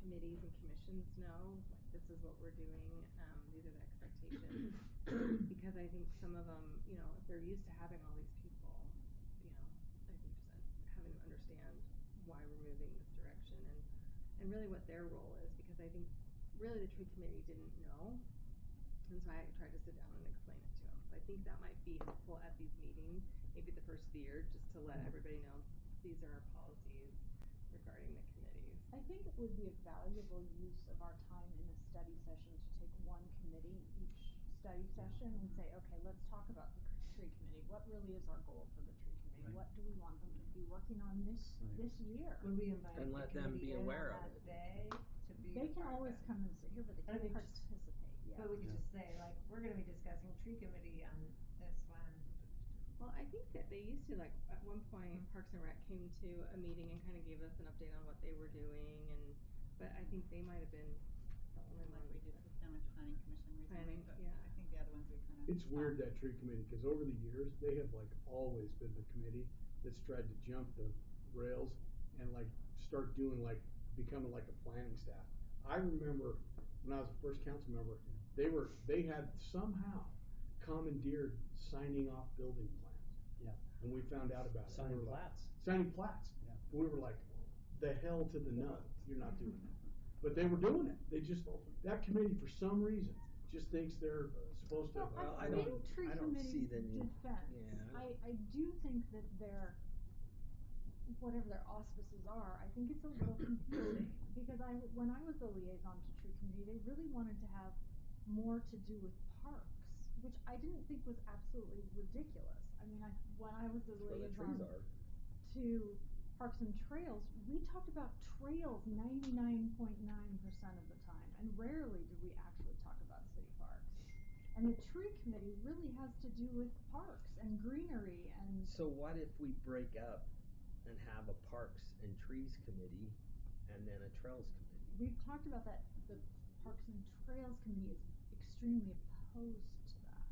committees and commissions know, like, this is what we're doing, these are the expectations. Because I think some of them, you know, if they're used to having all these people, you know, I think just having them understand why we're moving this direction and really what their role is, because I think really the tree committee didn't know. And so I tried to sit down and explain it to them. So I think that might be helpful at these meetings, maybe the first of the year, just to let everybody know these are our policies regarding the committees. I think it would be a valuable use of our time in a study session to take one committee each study session and say, okay, let's talk about the tree committee. What really is our goal for the tree committee? Right. What do we want them to be working on this year? Would we invite And the let them committee be in aware on of that it. day to be They a can part of always it? come and sit here, but they I can't mean, just- participate, yeah. But we could Yeah. just say, like, we're gonna be discussing tree committee on this one. Well, I think that they used to, like, at one point, Parks and Rec came to a meeting and kind of gave us an update on what they were doing, but I think they might have been the only one Like we did with Summer Planning Commission recently, Planning, but yeah. I think the other ones we kind of. It's weird, that tree committee, cause over the years, they have like always been the committee that's tried to jump the rails and like start doing like, becoming like a planning staff. I remember when I was the first council member, they had somehow commandeered signing off building plans. Yeah. And we found out about it. And we Signing were like- plats. Signing plats. Yeah. And we were like, the hell to the no, you're not doing that. But they were doing it. They just, that committee for some reason just thinks they're supposed to. Well, I in don't- tree I don't see committee's the need. defense, Yeah. I do think that whatever their auspices are, I think it's a little confusing. Because when I was the liaison to tree committee, they really wanted to have more to do with parks, which I didn't think was absolutely ridiculous. I mean, when I was the Where the liaison trees are. to Parks and Trails, we talked about trails 99.9% of the time, and rarely did we actually talk about city parks. And the tree committee really has to do with parks and greenery and. So what if we break up and have a Parks and Trees committee and then a Trails committee? We've talked about that. The Parks and Trails committee is extremely opposed to that.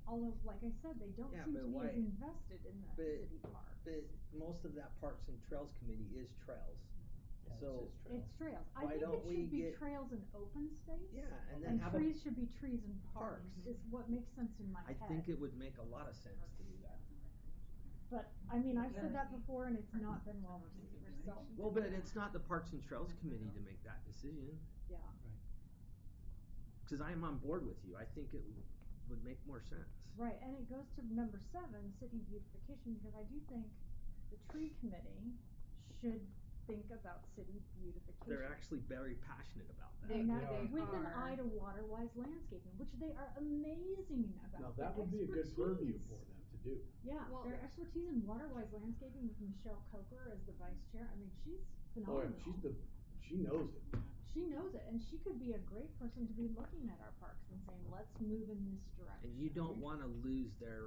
Although, like I said, they don't Yeah, seem but to be why- as invested in the but- city parks. But most of that Parks and Trails committee is trails. Yeah, So It's trails. I Why think don't it we should be get- trails and open space. yeah, and then And have trees should be trees and parks, Parks. is what makes sense in my I head. think it would make a lot of sense to do that. But, I mean, I've said that before and it's not been well received, so. Well, but it's not the Parks and Trails committee to make that decision. Yeah. Cause I am on board with you. I think it would make more sense. Right, and it goes to number 7, city beautification, because I do think the tree committee should think about city beautification. They're actually very passionate about that. And that, They with an are. eye to water-wise landscaping, which they are amazing about. Now, Their that would be a good purview expertise. for them to do. Yeah, Well- their expertise in water-wise landscaping with Michelle Coker as the vice chair, I mean, she's Oh, phenomenal. yeah, she knows it. She She knows it, and she could be a great person to be looking at our parks and saying, let's move in this direction. And you don't wanna lose the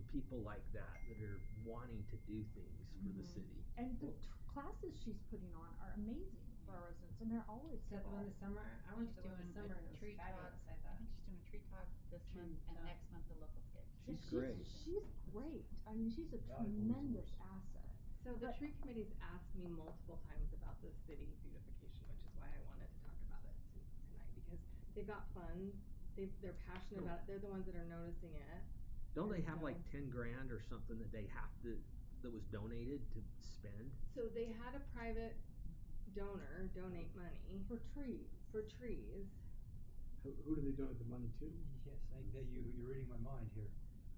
people like that are wanting to do things for the city. And the classes she's putting on are amazing for our residents, and they're always Is that the one this summer? I went to the one this summer and it was tree talk. fabulous, I I thought. think she's doing a tree talk this month and next month the local scape. She's Yeah, great. She's great. I mean, she's a Valuable tremendous resource. asset. So the But- tree committee's asked me multiple times about the city beautification, which is why I wanted to talk about it tonight, because they've got funds, they're passionate about it, they're the ones that are noticing it. Don't they And have like so- 10 grand or something that they have to, that was donated to spend? So they had a private donor donate money For trees. for trees. Who do they donate the money to? Yes, you're reading my mind here,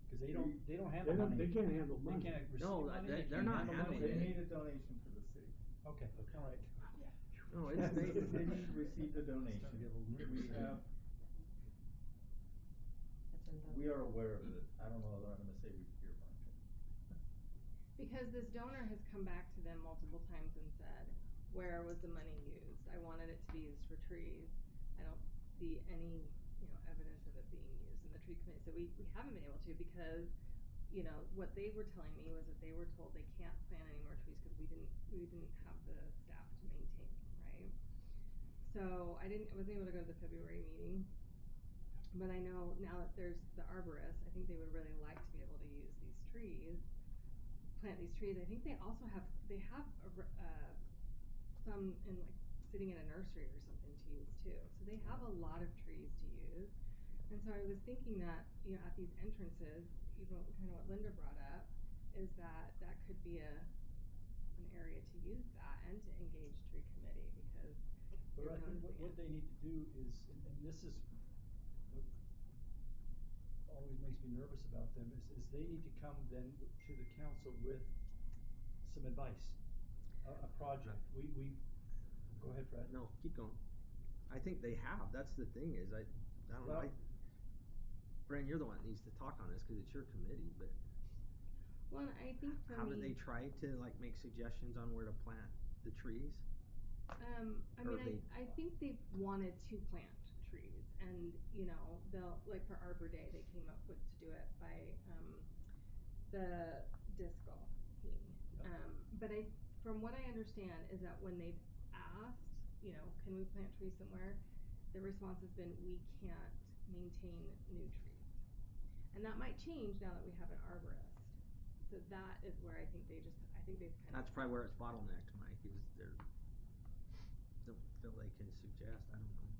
cause they don't handle They don't, money. they can't handle money. They can't receive No, money, they're can't not handle handling money. They it. made a donation to the city. Okay, alright. No, Yes, it's the city received a donation. We have, we are aware of it. I don't know that I'm gonna say we earmarked it. Because this donor has come back to them multiple times and said, where was the money used? I wanted it to be used for trees. I don't see any, evidence of it being used. And the tree committee said, we haven't been able to because, what they were telling me was that they were told they can't plant any more trees because we didn't have the staff to maintain them, right? So I wasn't able to go to the February meeting. But I know now that there's the arborist, I think they would really like to be able to use these trees, plant these trees. I think they also have some in like sitting in a nursery or something to use too. So they have a lot of trees to use. And so I was thinking that, at these entrances, even kind of what Linda brought up, is that could be an area to use that and to engage tree committee because But they're I think noticing what it. they need to do is, and this is what always makes me nervous about them, is they need to come then to the council with some advice, a project. We, go ahead, Fred. No, keep going. I think they have. That's the thing is, I don't know. Well- Fran, you're the one that needs to talk on this because it's your committee. But Well, and I think for how me, did they try to like make suggestions on where to plant the trees? I Or mean, I think they've wanted to plant trees, and they'll like for Arbor Day they came up with to do it by the disc golf team. Yep. But from what I understand is that when they've asked, can we plant trees somewhere, the response has been we can't maintain new trees, and that might change now that we have an arborist. So that is where I think they've kind of. That's probably where it's bottlenecked, Mike. Is they don't feel they can suggest. I don't know.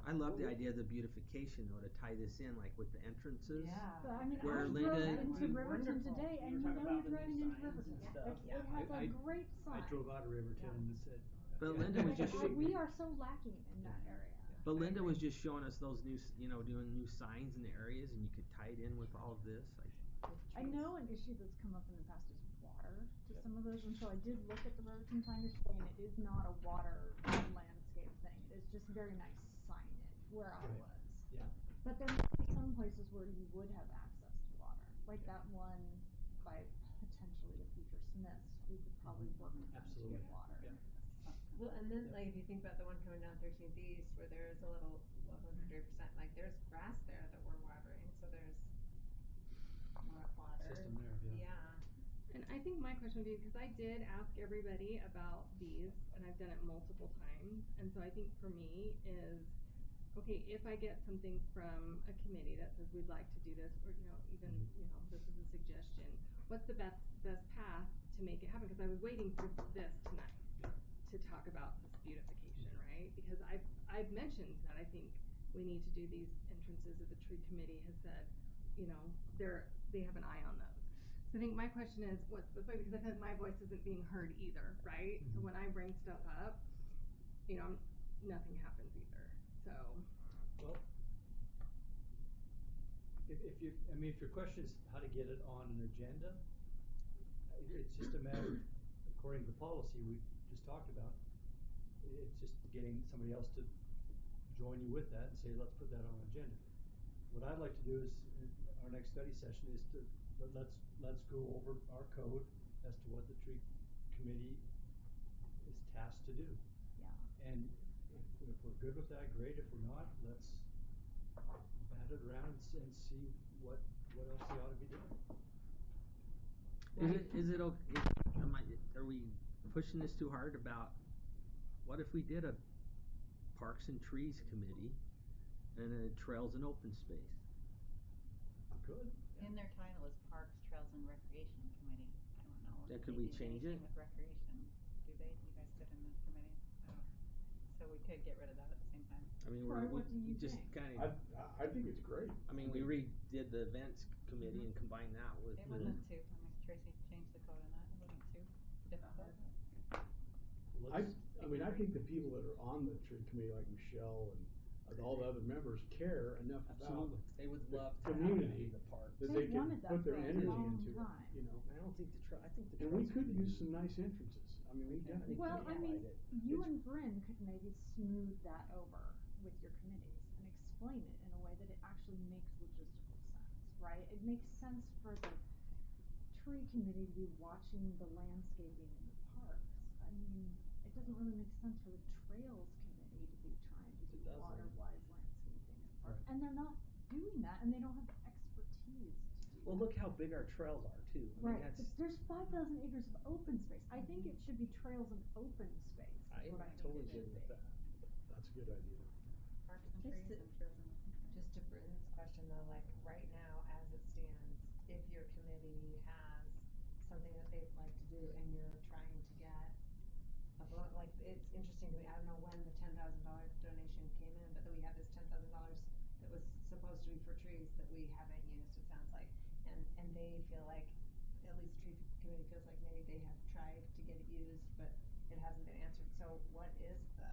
I love the idea of the beautification though to tie this in like with the entrances. But I mean, Where I Linda- drove into Riverton Wonderful. today, and We were talking about you're the driving new into signs Riverton. and stuff. It has a great sign. I drove out of Riverton and said. But yeah. Linda was just We are so lacking in that area. But Linda was just showing us those new, doing new signs in the areas, and you could tie it in with all of this. I know an issue that's come up in the past is water to some of those, and so I did look at the Riverton signage today, and it is not a water landscape thing. It is just very nice signage where I Right. was. Yeah. But there might be some places where you would have access to water, like that one by potentially the future Smiths. We could probably work with them to Absolutely. get water. Yeah. Well, and then like if you think about the one coming down 13th East where there is a little 100%, like there's grass there that we're watering, so there's more water. System there, yeah. And I think my question would be, because I did ask everybody about these, and I've done it multiple times, and so I think for me is, okay, if I get something from a committee that says we'd like to do this, or even this is a suggestion, what's the best path to make it happen? Because I was waiting for this tonight to talk about this beautification, right? Because I've mentioned that I think we need to do these entrances that the tree committee has said, they have an eye on those. So I think my question is, what's the point? Because I feel like my voice isn't being heard either, right? So when I bring stuff up, nothing happens either. So. Well, if your question is how to get it on an agenda, it's just a matter, according to the policy we just talked about, it's just getting somebody else to join you with that and say, let's put that on an agenda. What I'd like to do is, our next study session is to, let's go over our code as to what the tree committee is tasked to do. Yeah. And if we're good with that, great. If we're not, let's bat it around and see what else they ought to be doing. Is it okay, are we pushing this too hard about, what if we did a Parks and Trees Committee and a Trails and Open Space? Good. In their title is Parks, Trails and Recreation Committee. I don't know. Yeah, if could they we do change anything it? with recreation, do they? Do you guys sit in the committee? I don't. So we could get rid of that at the same time. I mean, Troy, we what do you just think? kinda, I think it's great. I mean, we redid the events committee and combined that with It the. wasn't too, I mean, Tracy changed the code on that. It wasn't too difficult. I mean, I think the people that are on the tree committee, like Michelle and all the other members, care enough about Absolutely. They would the love to have community the parks. that They've they can wanted that put their for a energy long into it, time. you know? I don't think I think the And we trails could would use be- some nice entrances. I mean, we definitely Well, could. I mean, highlight it. you It's- and Bryn could maybe smooth that over with your committees and explain it in a way that it actually makes logistical sense, right? It makes sense for the tree committee to be watching the landscaping in the parks. I mean, it doesn't really make sense for the trails committee to be trying to do It doesn't. water-wise landscaping in the park. Right. And they're not doing that, and they don't have the expertise to do Well, that. look how big our trails are too. I mean, Right, that's, but there's 5,000 acres of open space. I think it should be trails and open space, is I what I am think totally it should good be. with that. That's a good idea. Parks and Just trees to- and trails and. Just to Britain's question though, like right now, as it stands, if your committee has something that they'd like to do and you're trying to get like, it's interesting to me, I don't know when the $10,000 donation came in, but that we have this $10,000 that was supposed to be for trees that we haven't used, it sounds like. And they feel like, at least tree committee feels like maybe they have tried to get it used, but it hasn't been answered. So what is the,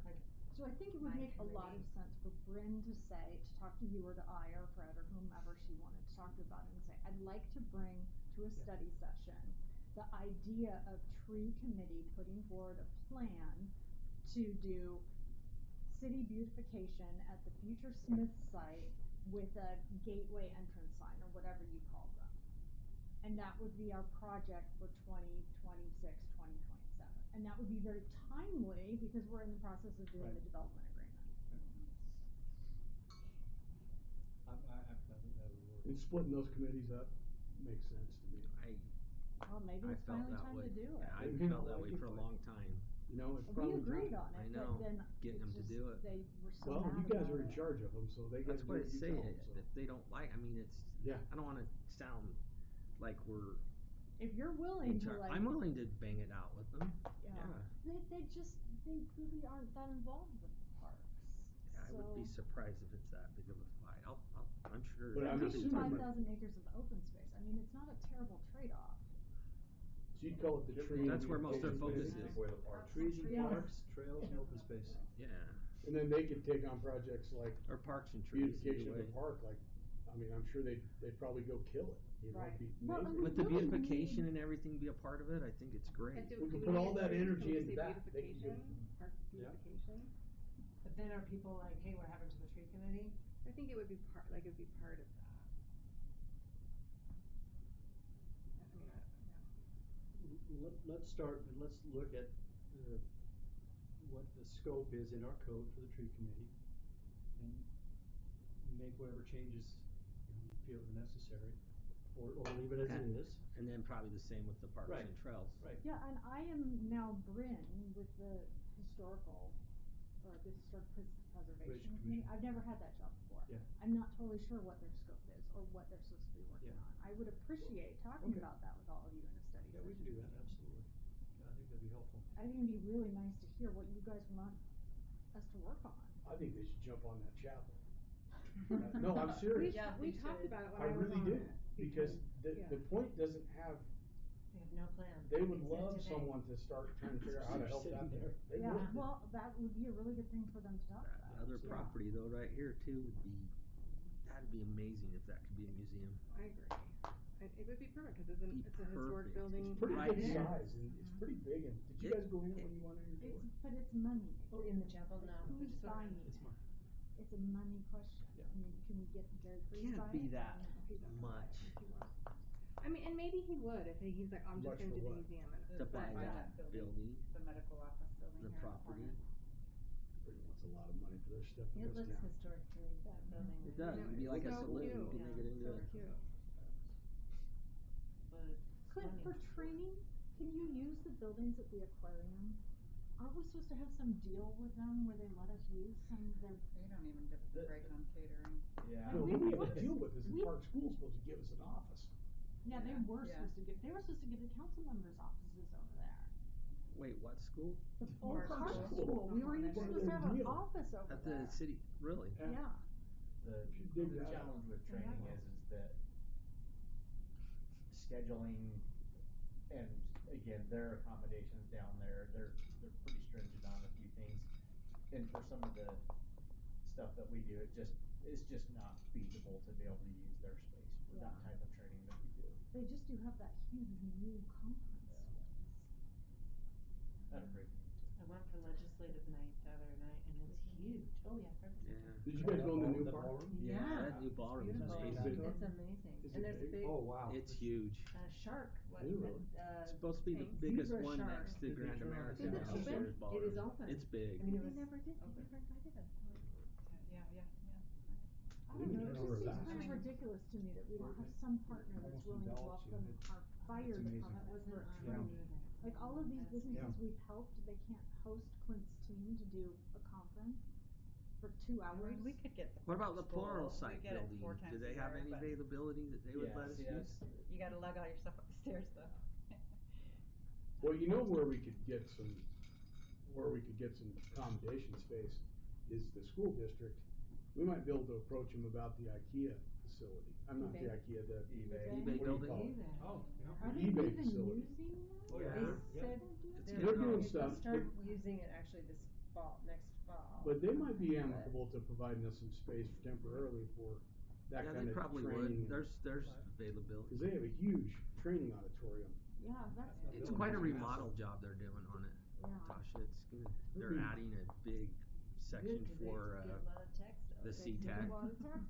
like, So I think it would my make a lot of committee- sense for Bryn to say, to talk to you or to I or Fred or whomever she wanted to talk to about it and say, I'd like to bring to a study session the idea of tree committee putting forward a plan to do city beautification at the future Smith site with a gateway entrance sign or whatever you call them. And that would be our project for 2026, 2027. And that would be very timely because we're in the process of doing Right. the development agreement. I think that would work. And splitting those committees up makes sense to me. Well, maybe I it's felt finally that time way. to do it. Yeah, I You know, felt that like way it's for a like- long time. You know, it's We probably agreed time. on it, I know, but then getting it's them to just, do it. they were so Well, mad you guys about are in it. charge of them, so they gotta That's do what what I you say. tell them, so. If they don't like, I mean, it's. Yeah. I don't want to sound like we're. If you're willing in to char- like. I'm willing to bang it out with them. Yeah. Yeah. They really aren't that involved with the parks. Yeah, I would be So- surprised if it's that big of a fight. I'm sure. But But I'm we need assuming- 5,000 acres of open space. I mean, it's not a terrible trade-off. So you'd call it the tree. That's where most of their focus is. Trees and Yeah. parks, trails and open space. Yeah. And then they could take on projects like Or parks and trees. beautification either of the way. park, like, I mean, I'm sure they'd probably go kill it, you know, it'd be Right. Well, I amazing. mean, With the really, we beautification need- and everything be a part of it, I think it's great. And We do can we put all need that to energy say into that. They can do- beautification, park beautification? but then are people like, hey, what happened to the tree committee? I think it would be part of that. Let's start, and let's look at what the scope is in our code for the tree committee and make whatever changes you feel are necessary, or leave it as it is. And then probably the same with the parks Right. and trails. Right. Yeah, and I am now Bryn with the historical, or the historic preservation committee. Commission. I've never had that job before. Yeah. I'm not totally sure what their scope is or what they're supposed to be working Yeah. on. I would appreciate talking Okay. about that with all of you in a study Yeah, we can do session. that, absolutely. I think that'd be helpful. I think it'd be really nice to hear what you guys want us to work on. I think they should jump on that chapel. No, I'm serious. Yeah, We we talked should. about it when I I was really on do, it. because the yeah. point doesn't have, They have no plan. they would Except love today. someone to start trying to figure out how to help that there. They Yeah, would. well, that would be a really good thing for them to talk That about. other Yeah. property though, right here too, that'd be amazing if that could be a museum. I agree. It would be perfect, cause it's Be a historic perfect. building. It's pretty Right good there. size, and it's pretty big, and did you It- guys go in when you went in? But it's money. Oh, in the chapel, no. Who's just over- buying it? It's mine. It's a money question. Yeah. I mean, can we get Gary Cruz Can't buy be it? that No. much. I mean, and maybe he would if he's like, I'm just Much gonna for do the what? museum and. To but- buy buy that that building, The medical office building the here in the property. corner. Everybody wants a lot of money for their stuff in It this looks town. historic to me, that building. It does, know, it'd be it's like a so saloon, you cute. could make it into So it. cute. But it's Clint, funny. for training, can you use the buildings at the aquarium? Aren't we supposed to have some deal with them where they let us use some of their? They don't even give us a break on catering. Yeah. No, we- what we have we- to deal with is the we- Park School's supposed to give us an office. Yeah, they were Yeah. supposed to give, they were supposed to give the council members offices over there. Wait, what school? The old Park Park School. School, we were even Part of supposed to their have an deal. office over At there. the city, really? Yeah. The, Should dig the that up. challenge with training is that scheduling, and again, their accommodations down there, they're pretty stringent on a few things. And for some of the stuff that we do, it's just not feasible to be able to use their space for that Yeah. type of training that we do. They just do have that huge new conference space. At a great need I went for legislative night the other night and it's huge. Oh yeah, perfect. Yeah. Did you guys go in the new park? Yeah. That new ballroom is Beautiful. amazing. It's amazing. Is And it there's a big? big, Oh, wow. It's huge. shark, what, Is it really? It's supposed to be the Thanks. biggest Zebra one shark. next to Grand American. Is it downstairs open? It ballroom. is open. It's big. I mean, it They was never did, they open. never invited us. Yeah, yeah, yeah. I We don't need know, to it know where just it's seems at. kind of ridiculous to me that we don't have some partner that's Almost willing to envelopes you. welcome our fire It's amazing. department with Wasn't their on training. the- Like all of these That's- businesses we've helped, they can't host Clint's team to do a conference for 2 hours. We could get the. What about the Park plural School. We site get it building? 4 Do times they a have year, any but availability that they would Yeah, let us see, use? You gotta lug all your stuff up the stairs though. Well, you know where we could get some accommodation space is the school district. We might be able to approach them about the IKEA facility. I'm not the eBay. IKEA, the eBay. eBay what do you building? call it? Oh, yeah. Are they eBay even facility. using that? Oh, yeah. They Yeah. said It's they're They're doing they'll stuff, start but- using it actually this fall, next fall. But they might be amicable to providing us some space temporarily for that Yeah, kind they of probably training. would. There's availability. Cause they have a huge training auditorium. Yeah, that's. It's quite a remodel job they're doing on it, Yeah. Tasha. It's gonna, they're adding a big section Good, 'cause they for get a lot of text. the They do C-TAC. a lot of tech.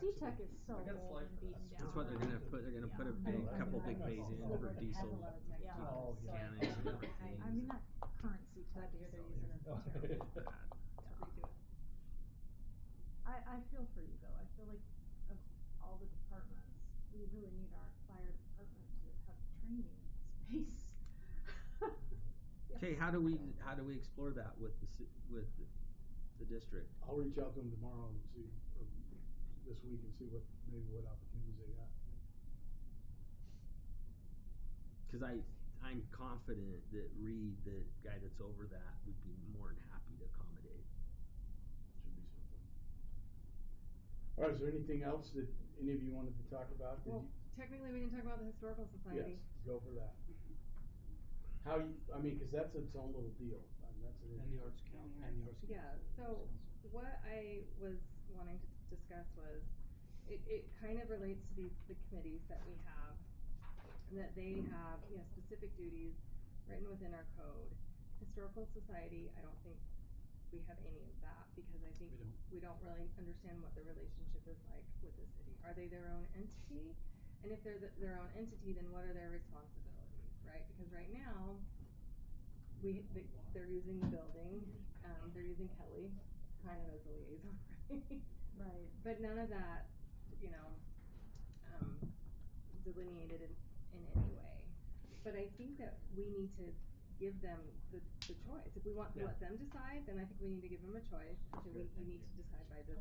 It's C-Tech is so I got a old slide and for that. beaten down. That's what they're gonna put. They're gonna put a big, Yeah. couple big I bays in know. for It has diesel a lot of text. Yeah. Oh, yeah. cannons and everything. I mean, that current C-Tech Glad to hear is they're so using it. Bad. Redo it. I feel for you though, I feel like of all the departments, we really need our fire department to have training space. Okay, how do we explore that with with the district? I'll reach out to them tomorrow and see, or this week and see what opportunities they got. Because I'm confident that Reed, the guy that's over that, would be more than happy to accommodate. Should be something. All right, is there anything else that any of you wanted to talk about? Did Well, technically, we didn't talk about the historical you? society. Yes, go for that. How you, I mean, cause that's its own little deal. I mean, that's an And the interesting- arts count, and the arts. Yeah, so what I was wanting to discuss was, it kind of relates to the committees that we have, and that they have, you know, specific duties written within our code. Historical Society, I don't think we have any of that, because I think we don't really understand what the relationship is like with the city. Are they their own entity? And if they're their own entity, then what are their responsibilities, right? Because right now, they're using the building, they're using Kelly kind of as a liaison, right? Right. But none of that, you know, delineated in any way. But I think that we need to give them the choice. If we want to let them decide, then I think we need to give them a choice and say, you need to decide by this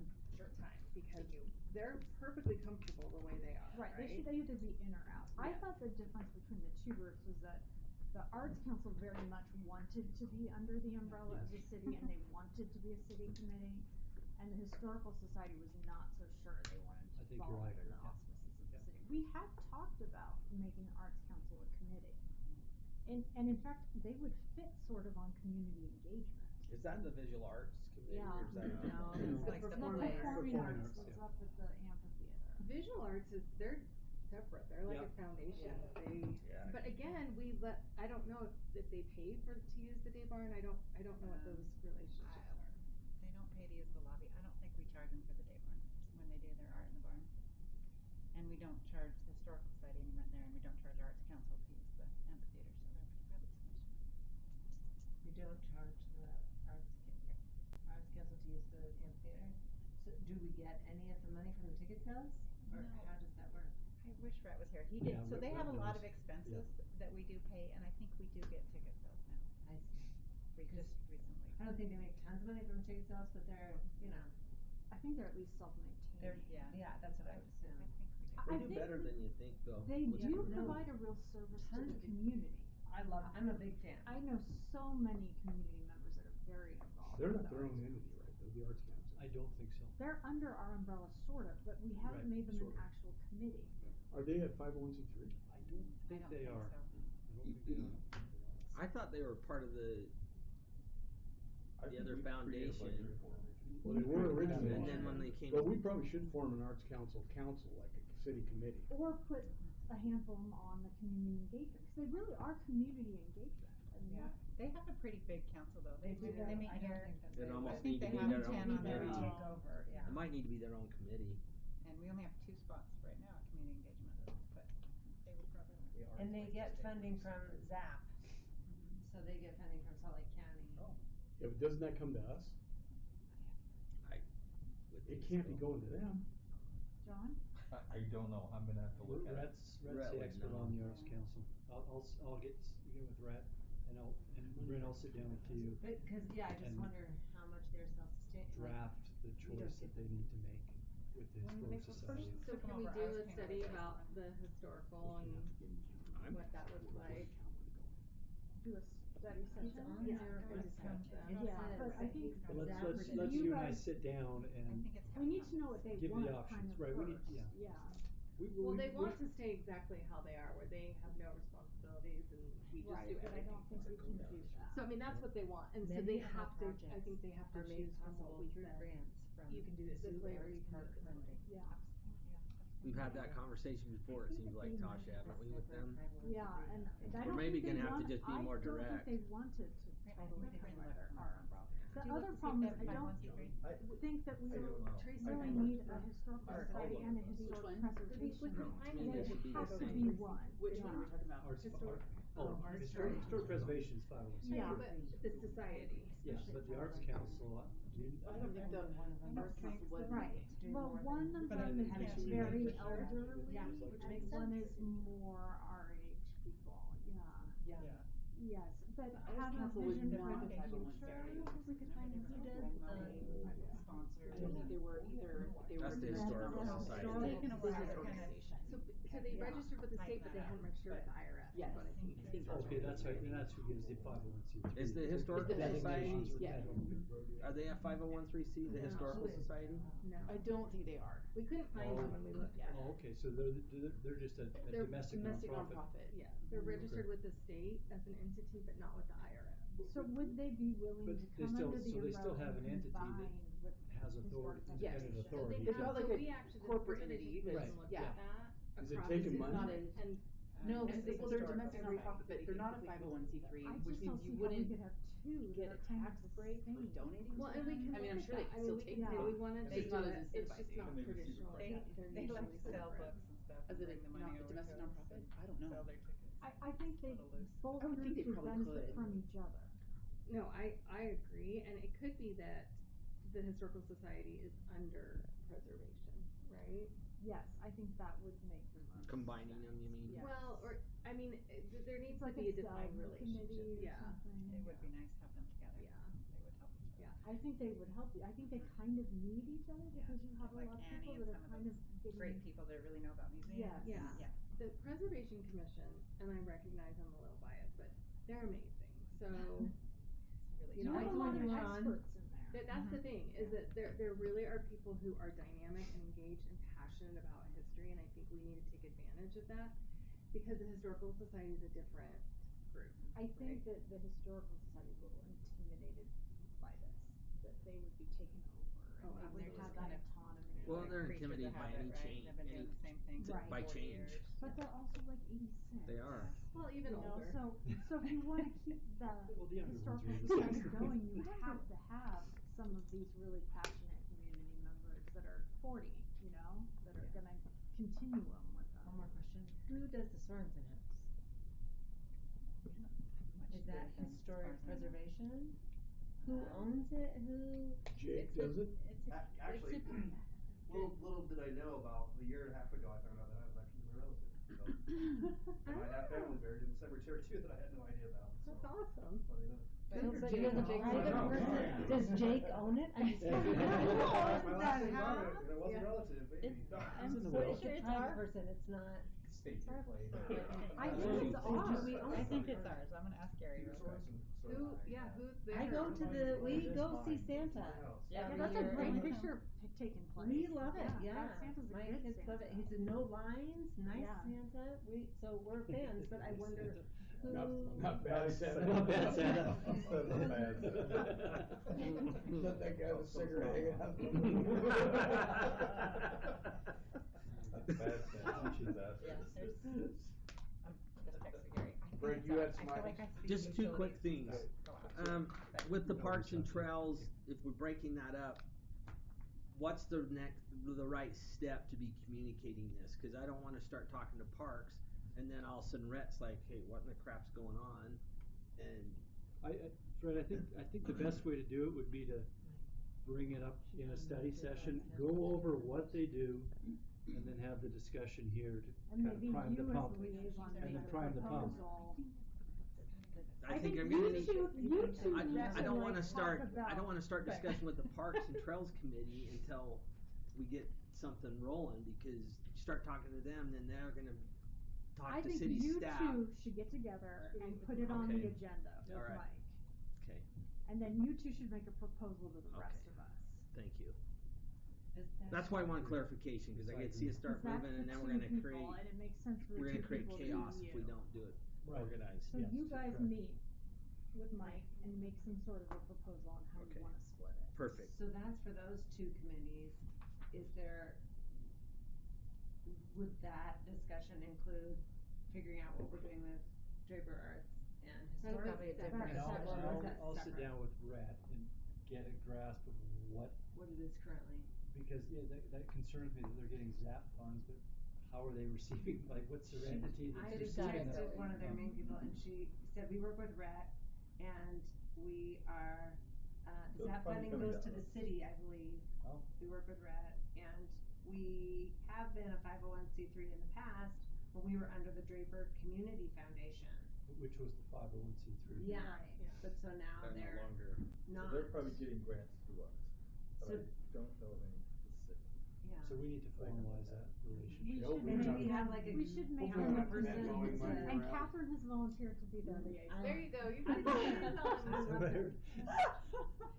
time, because they're perfectly comfortable the way they are, Right, right? they either be in or out. I Yeah. thought the difference between the two groups was that the Arts Council very much wanted to be under the umbrella of the city and they wanted to be a city committee. And the Historical Society was not so sure they wanted I to think fall you're right. under the Yeah. auspices of the Yeah. city. We have talked about making Arts Council a committee. And in fact, they would fit sort of on community engagement. Is that the visual arts committee? Yeah. Or is that No, it's The like performing performing arts arts, was yeah. up at the amphitheater. Visual arts they're separate. They're like Yeah. a foundation. Yeah. But again, I don't know if they pay to use the day barn. I don't know what those relationships are. They don't pay to use the lobby. I don't think we charge them for the day barn when they do their art in the barn. And we don't charge the Historical Society any rent there, and we don't charge Arts Council to use the amphitheater, so they're probably sufficient. do we get any of the money from the ticket sales? Or No. how does that work? I wish Rhett was here. He did, Yeah, so they have a Rhett lot of knows. expenses that we do pay, and I think we do get ticket sales now. I see. We just recently. I don't think they make tons of money from ticket sales, but they're, you know, I think they're at least self-maintained. They're, yeah. yeah, that's what I would assume. I think we do. They I do think better than you think, though. They with do the- No. provide a real service to Tons the of- community. I love it. I'm a big fan. I know so many community members that are very involved. They're with not their the own arts. entity, right? They're the arts council. I don't think so. They're under our umbrella, sort of, but we haven't Right, made them an sort of. actual committee. Are they a 501c3? I don't think don't they think are. so. I don't think they are. I thought they were part of the other foundation. Well, they were originally. And then when they came. But we probably should form an arts council, like a city committee. Or put a handful of them on the community engagement, because they really are community engagement. I mean, Yeah, they have a pretty big council though. They do. meet I don't here, think that They'd they almost I think need to they be have their 10 own on their committee. own. take over, yeah. It might need to be their own committee. and we only have 2 spots right now at community engagement, but they would probably. And they get funding from ZAP, so they get funding from Salt Lake County. Oh. Yeah, but doesn't that come to us? Would It think can't be so. going to them. John? I don't know, I'm gonna have to look at it. Rhett's Rhett the would expert know. on the arts council. I'll get with Rhett, and Brent, I'll sit down with you. Because, yeah, I just and wonder how much they're self-sustained. draft the we don't choice get that they need to make with the historic society. So Took 'em can we over, I do was a paying study for this about one. the historical and what that looks like? Do a study He's session? on Yeah. there. Or just have them. Yeah, but I think But let's Zap or let's you you and I guys- sit down I and think it's. we need to know what they give want, the kind options, of right? We need, first. yeah. Well, they want to stay exactly how they are, where they have no responsibilities and we just Right, do but I everything don't think for we them. can do that. So I mean, that's what they want, and so Many they of our have to, I projects think they have to are made choose from what possible we through said. grants from You can do it this Sioux way, or Arts you can do Park it this way. funding. Yeah. We've had that conversation before, it seems like, Tosh, haven't we, with them? Yeah, and I We're don't maybe think they gonna have to want, just be more I don't direct. think they wanted to I totally think come they under left our umbrella. The Do you other look to see problem if is I that's don't 501c3? think that we I don't know. really Sorry. need a historical Or- society and a Which historic one? preservation. We could find it They should be the have to same. be one. Which Yeah. one are we talking about? Arts, Historic- historic historic. preservation is 501c3. Yeah. But the society. Yeah, but the arts council, I don't think the arts council would. Right, well, one of But I them is think just we very need to- elderly, Yeah, and which makes one sense. is more our age people, yeah. Yeah. Yes, but The arts have a council would vision want for the the future, we could find Who who does does Sponsors. I don't think they were either, That's the historical That's society. historical Taken a while to society. kind of. So they Yeah. registered with the state, but they Tighten hadn't that up, registered with but- the IRS, is Yes. what I think. I think that's Okay, that's right, and that's who gives the 501c3. Is the historical Designations society- with Yeah. that. Are they a 501c3, the No. historical society? No. I don't think they are. We couldn't find them when we looked at it. Oh, okay, so they're just a They're domestic nonprofit. Yeah, they're registered with the state as an entity, but not with the IRS. So would they be willing But to they come still- under the so they still umbrella have an and entity that combine with has historic authority, Yes. independent So authority. they It's have, not like so a we actually, the corporate preservation entity, commission Right. looked Yeah. at that. Is it across taking the- money? Not a, And no, and because the well, they're a historical domestic society. nonprofit, but they're not a 501c3, I which just don't means see you how we wouldn't could have two get that a are kind tax of the break for same. donating Well, to and we them. can I mean, look I'm at sure that. they I could mean, still we take can say money. we wanted to They do not it, as it's just incentivizing. not Maybe we see traditional what like They, that. They're they like usually to sell separate. books and stuff As and a bring the money over. domestic to us nonprofit? and I don't know. Sell their tickets. I think they A little loose. both I would think groups they would probably benefit could. from each other. No, I agree, and it could be that the historical society is under preservation, right? Yes, I think that would make the most Combining them, you mean? Yes. Well, or, I mean, there needs It's to like be a a defined subcommittee relationship, or yeah. something. It would be nice to have them together. Yeah. They would help each other. Yeah. I think they would help you. I think they kind of need each other Yeah. because you have a Like lot of Annie people and that are some of kind of those getting. Great people that really know about museums. Yes. Yeah. Yeah. The Preservation Commission, and I recognize I'm a little biased, but they're amazing, so, It's really you You know, have I a told lot of you on, experts in there. that's the Mhm. thing, is that there really are people who are dynamic and engaged and passionate about history, and I think we need to take advantage of that, because the Historical Society is a different group. I think right? that the historical society is a little intimidated by this, that they would be taken over Oh, and they would absolutely. have Kind that of- autonomy. Well, Like they're creatures intimidated of by habit, any right? change, They've been doing any- the same thing for Right. by 40 change. years. But they're also like 86. They are. Well, even You know, older. so if you wanna keep the Well, the younger ones historical are society 86. going, you have to have some of these really passionate community members that are 40, you know, that are gonna continue them with them. One more question. Who does the Sorensen House? Is that historic preservation? Who owns it? Who? Jake It's does a- it? It's Actually, little did I know, about a year and a half ago, I found out that I was actually my relative, so. And I have family buried in the cemetery too that I had no idea about, so. That's awesome. Funny enough. So you're the private person, does Jake own it? I'm just kidding. My last name's on it, and it was a relative, maybe. I'm in the so will. it's a private person, it's not. State your claim. I think it's ours. I think it's ours, I'm gonna ask Gary real quick. Who, yeah, who's there? I go to we go see Santa. Yeah, every That's a year, great and picture taking place. We love it, yeah. That Santa's a My good kids love it. Santa. He's a no lines, nice Yeah. Santa. So we're fans, but I wonder who. Not bad Santa. Not bad Santa. Not bad Santa. Let that guy have a cigarette hanging out. That's bad Santa, she's asking. Yeah, there's, I'm just texting Gary. I think Brent, it's you had ours. some I feel items? like I see Just two quick utilities things. go out. With the parks and trails, if we're breaking that up, what's the right step to be communicating this? Cause I don't wanna start talking to parks and then all of a sudden Rhett's like, hey, what in the crap's going on? And Fred, I think the best way to do it would be to bring it up in a study session, go over what they do, and then have the discussion here to And kind of maybe prime the you as pump. the liaison And make then a prime the pump. proposal. I think I'm you gonna need. two need to I don't like wanna start. talk about. I don't wanna start discussion with the Parks and Trails Committee until we get something rolling. Because you start talking to them, then they're gonna talk I to think city you staff. two should get together and put it on the Okay. agenda with All right. Mike. Okay, And then you two should make a proposal to the rest Okay. of us. thank you. Is that- That's why I want clarification, because I could see us start 'Cause that's moving, and the then we're two gonna people, create. and it makes sense for the We're two gonna create people to chaos you. if we don't do it Right. organized. So Yes, you guys correct. meet with Mike and make some sort of a proposal on how Okay. you wanna split it. Perfect. So that's for those two committees. Is there, would that discussion include figuring out what we're doing with Draper Arts and historic? probably a Is that different And separate, or is that I'll sit separate? down with Rhett and get a grasp of what, What it is currently. because yeah, that concerns me that they're getting ZAP funds, but how are they receiving, like, what's their entity I that's just receiving that? texted one of their main people and she said, we work with Rhett and we are, So that the fund's funding coming goes to down. the city, I believe. Oh. We work with Rhett and we have been a 501c3 in the past when we were under the Draper Community Foundation. Which was the 501c3. Yeah, Right. but so now They're no they're longer. So not. they're probably getting grants through us, but I So- don't know of any specific. Yeah. So we need to formalize that relationship. We Nope, should we're maybe not- have, like a- we should make hopefully them we're a not person blowing money and around. Catherine has volunteered to be their liaison. There you go, you I'm can fine. tell them. I love her.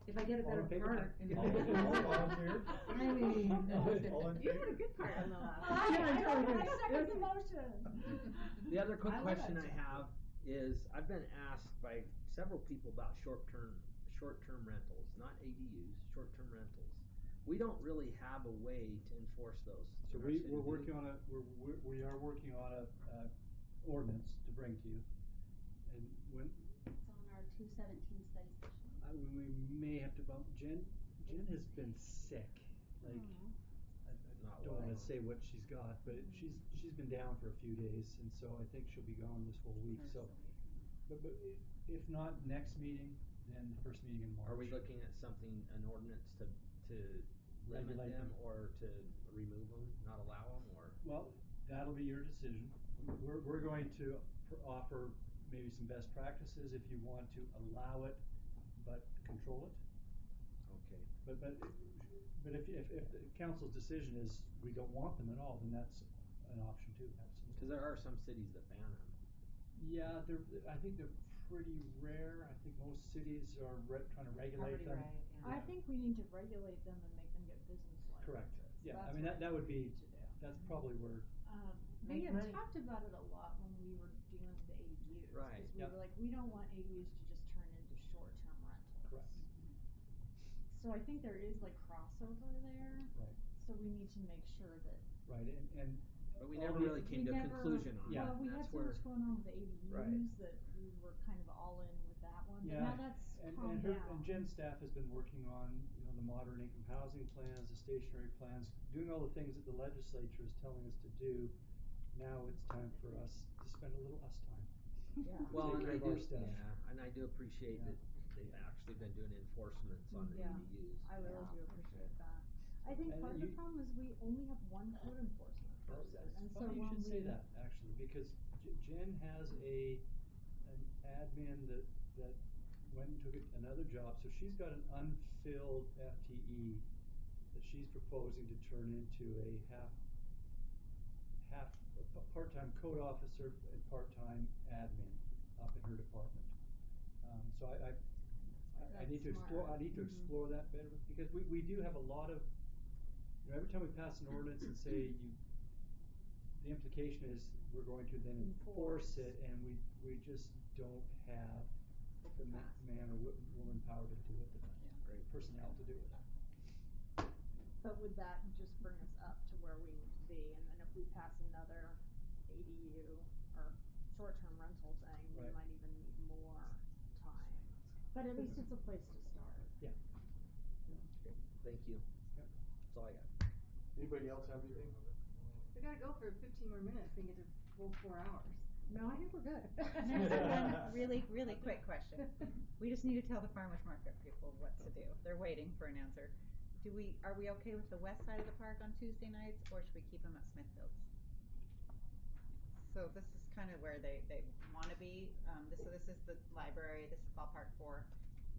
If I get a All better in favor? part. All volunteer? I mean. All in You favor? had a good part on the last. I second the motion. The other quick I love question it. I have is, I've been asked by several people about short-term rentals, not ADUs, short-term rentals. We don't really have a way to enforce those. So in our city, we're do we? working on we are working on a ordinance to bring to you. And when, It's on our 217 study session. we may have to bump, Jen has been sick, like, I Not don't wanna well. say what she's got, but she's been down for a few days, and so I think she'll be gone this whole week, so. But if not next meeting, then the first meeting in March. Are we looking at something, an ordinance to limit Regulate them, them. or to remove them, not allow them, or? Well, that'll be your decision. We're going to offer maybe some best practices if you want to allow it, but control it. Okay. But if the council's decision is we don't want them at all, then that's an option too, absolutely. Cause there are some cities that ban them. Yeah, I think they're pretty rare. I think most cities are trying to regulate Property them. right, yeah. I think we need to regulate them and make them get business licenses. Correct. Yeah, I That's mean, what that would be, we need to do. that's probably where, We Make had money. talked about it a lot when we were dealing with the ADUs. Right. Cause we Yep. were like, we don't want ADUs to just turn into short-term rentals. correct, So I think there is like crossover there. right, So we need to make sure that. right, and. But we all never the- really came to a conclusion on it. Yeah. Well, we and had that's so where. much going on with the ADUs Right. that we were kind of all in with that one, but Yeah, now that's calmed down. and Jen's staff has been working on, the modern income housing plans, the stationary plans, doing all the things that the legislature is telling us to do. Now it's time for us to spend a little less time. Yeah. Well, Take and care I of do, our staff. yeah, and I do appreciate Yeah. that they've actually been doing enforcements on the Yeah, ADUs. I really do appreciate that. I think And part of the you- problem is we only have one code enforcement person, and so Funny you when should say we. that, actually, because Jen has an admin that went and took another job, so she's got an unfilled FTE that she's proposing to turn into a part-time code officer and part-time admin up in her department. So I need to explore, I need to explore that better, because we do have a lot of, every time we pass an ordinance and say the implication is we're going to then enforce it, and we just don't have the man or woman power to do it, the personnel to do it. But would that just bring us up to where we need to be, and then if we pass another ADU or short-term rental thing, we Right. might even need more time. But at least it's a place to start. Yeah. Okay, thank you. Yep. That's all I got. Anybody else have anything? We gotta go for 15 more minutes and get to full 4 hours. No, I think we're good. Can I ask one really quick question? We just need to tell the farmers market people what to do. They're waiting for an answer. Are we okay with the west side of the park on Tuesday nights, or should we keep them at Smithfields? So this is kind of where they wanna be, this is the library, this is ballpark 4.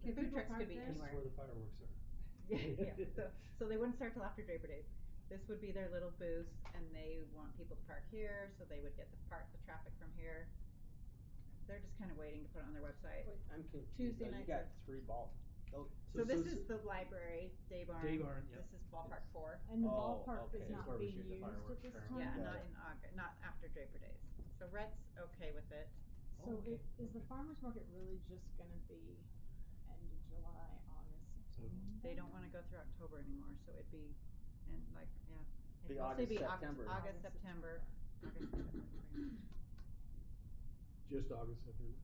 The food trucks could be This is anywhere. where the fireworks are. Yeah, so they wouldn't start till after Draper Days. This would be their little booth, and they want people to park here, so they would get the traffic from here. They're just kind of waiting to put it on their website. Wait, I'm confused. Tuesday You nights got are- 3 ball. So this is the library, Day Barn. Day Barn, yeah. This is ballpark 4. And the Oh, ballpark okay. is That's not where we being shoot the used at fireworks this currently. time. Yeah, Got not it. in August, not after Draper Days. So Rhett's okay with it. So Okay. is the farmer's market really just gonna be end of July, August, September? They don't wanna go through October anymore, so it'd be, and like, yeah. Be It'd mostly August, be September. August, September, August, September, pretty much. Just August, September?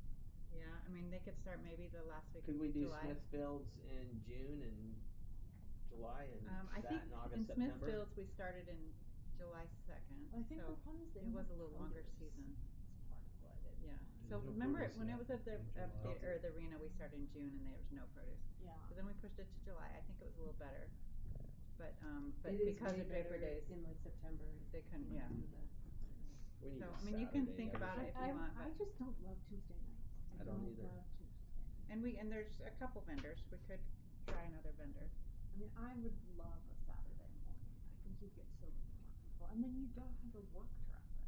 Yeah, I mean, they could start maybe the last week Could of we do July. Smithfields in June and July and I that think in in August, September? Smithfields, we started in July 2nd, I think so the problem is they it don't was a have little longer produce. season. That's part of what it. Yeah, There's so no remember produce when it yet was at the in July. or the arena, we started in June and there was no produce. Yeah. So then we pushed it to July. I think it was a little better, but It is because way of Draper better Days, in like September. they couldn't. Yeah. We need So a I mean, you can Saturday, think I about wish- it if you want, I but just don't love Tuesday nights. I don't either. love Tuesday nights. and there's a couple vendors. We could try another vendor. I mean, I would love a Saturday morning. I think you get so many more people, and then you don't have the work traffic.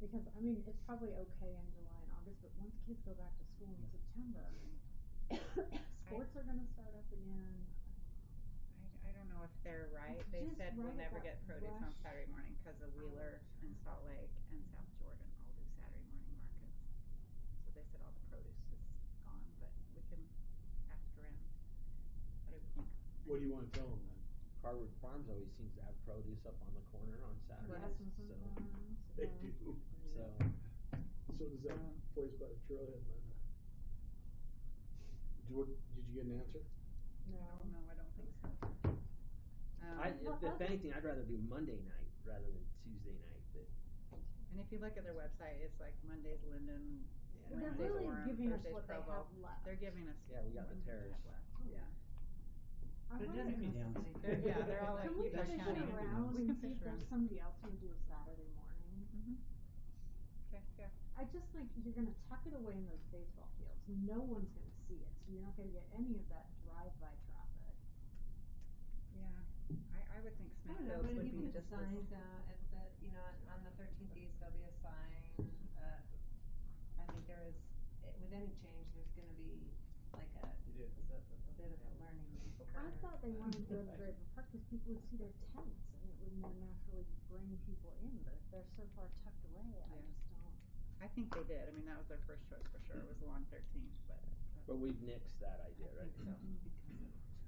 Because I mean, it's probably okay in July and August, but once kids go back to school in September, sports are gonna start up again. I don't know if they're right. It's They just said we'll right at never that get produce on rush Saturday morning because of Wheeler and Salt Lake and South Jordan all do Saturday morning markets. So they said all the produce is gone, but we can ask around. What do you think? What do you wanna tell them then? Harwood Farms always seems to have produce up on the corner on Saturdays, so. They do. So, So does that place by the trailhead, did you get an answer? No. No, I don't think so. if anything, I'd rather do Monday night rather than Tuesday night, but. And if you look at their website, it's like Monday's Linden, They're Wednesday's really Orem, giving us Thursday's what they Provo. have left. They're giving us Yeah, we got the what they pears. have left. Yeah. I But it wonder- doesn't me cost down. us anything. They're all like, Can we you guys fish can't it even- around we and can see fish if around. there's somebody else who would do a Saturday morning? Okay, yeah. I just like, you're gonna tuck it away in those baseball fields. No one's gonna see it, so you're not gonna get any of that drive-by traffic. Yeah, I would think I don't know, Smithfields but if would you be put just as. signs out at the, on the 13th East, there'll be a sign, I think there is, with any change, there's gonna be like a bit of a learning curve. I thought they wanted to go to Draper Park because people would see their tents and it would more naturally bring people in, but if they're so far tucked away, I Yeah. just don't. I think they did. I mean, that was their first choice for sure. It was along 13th, but. But we've nixed that idea, I right? think so. Because of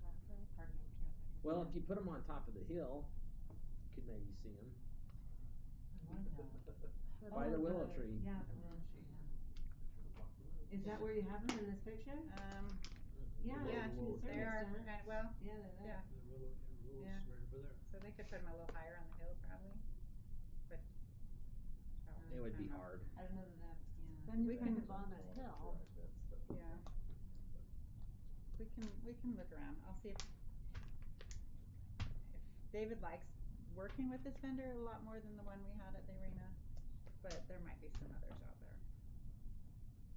traffic, pardon me, traffic. Well, if you put them on top of the hill, you could maybe see them. By the willow tree. Yeah, the willow tree, yeah. Is that where you have them in this picture? Yeah, Yeah, to a certain they are extent. kind well. Yeah, they're there. Yeah. The willow's Yeah. right over there. So they could put them a little higher on the hill probably, but. It would be I don't know. hard. I don't know that, yeah. Then We you're kind can- of on a hill. Yeah. we can look around. I'll see if David likes working with this vendor a lot more than the one we had at the arena, but there might be some others out there.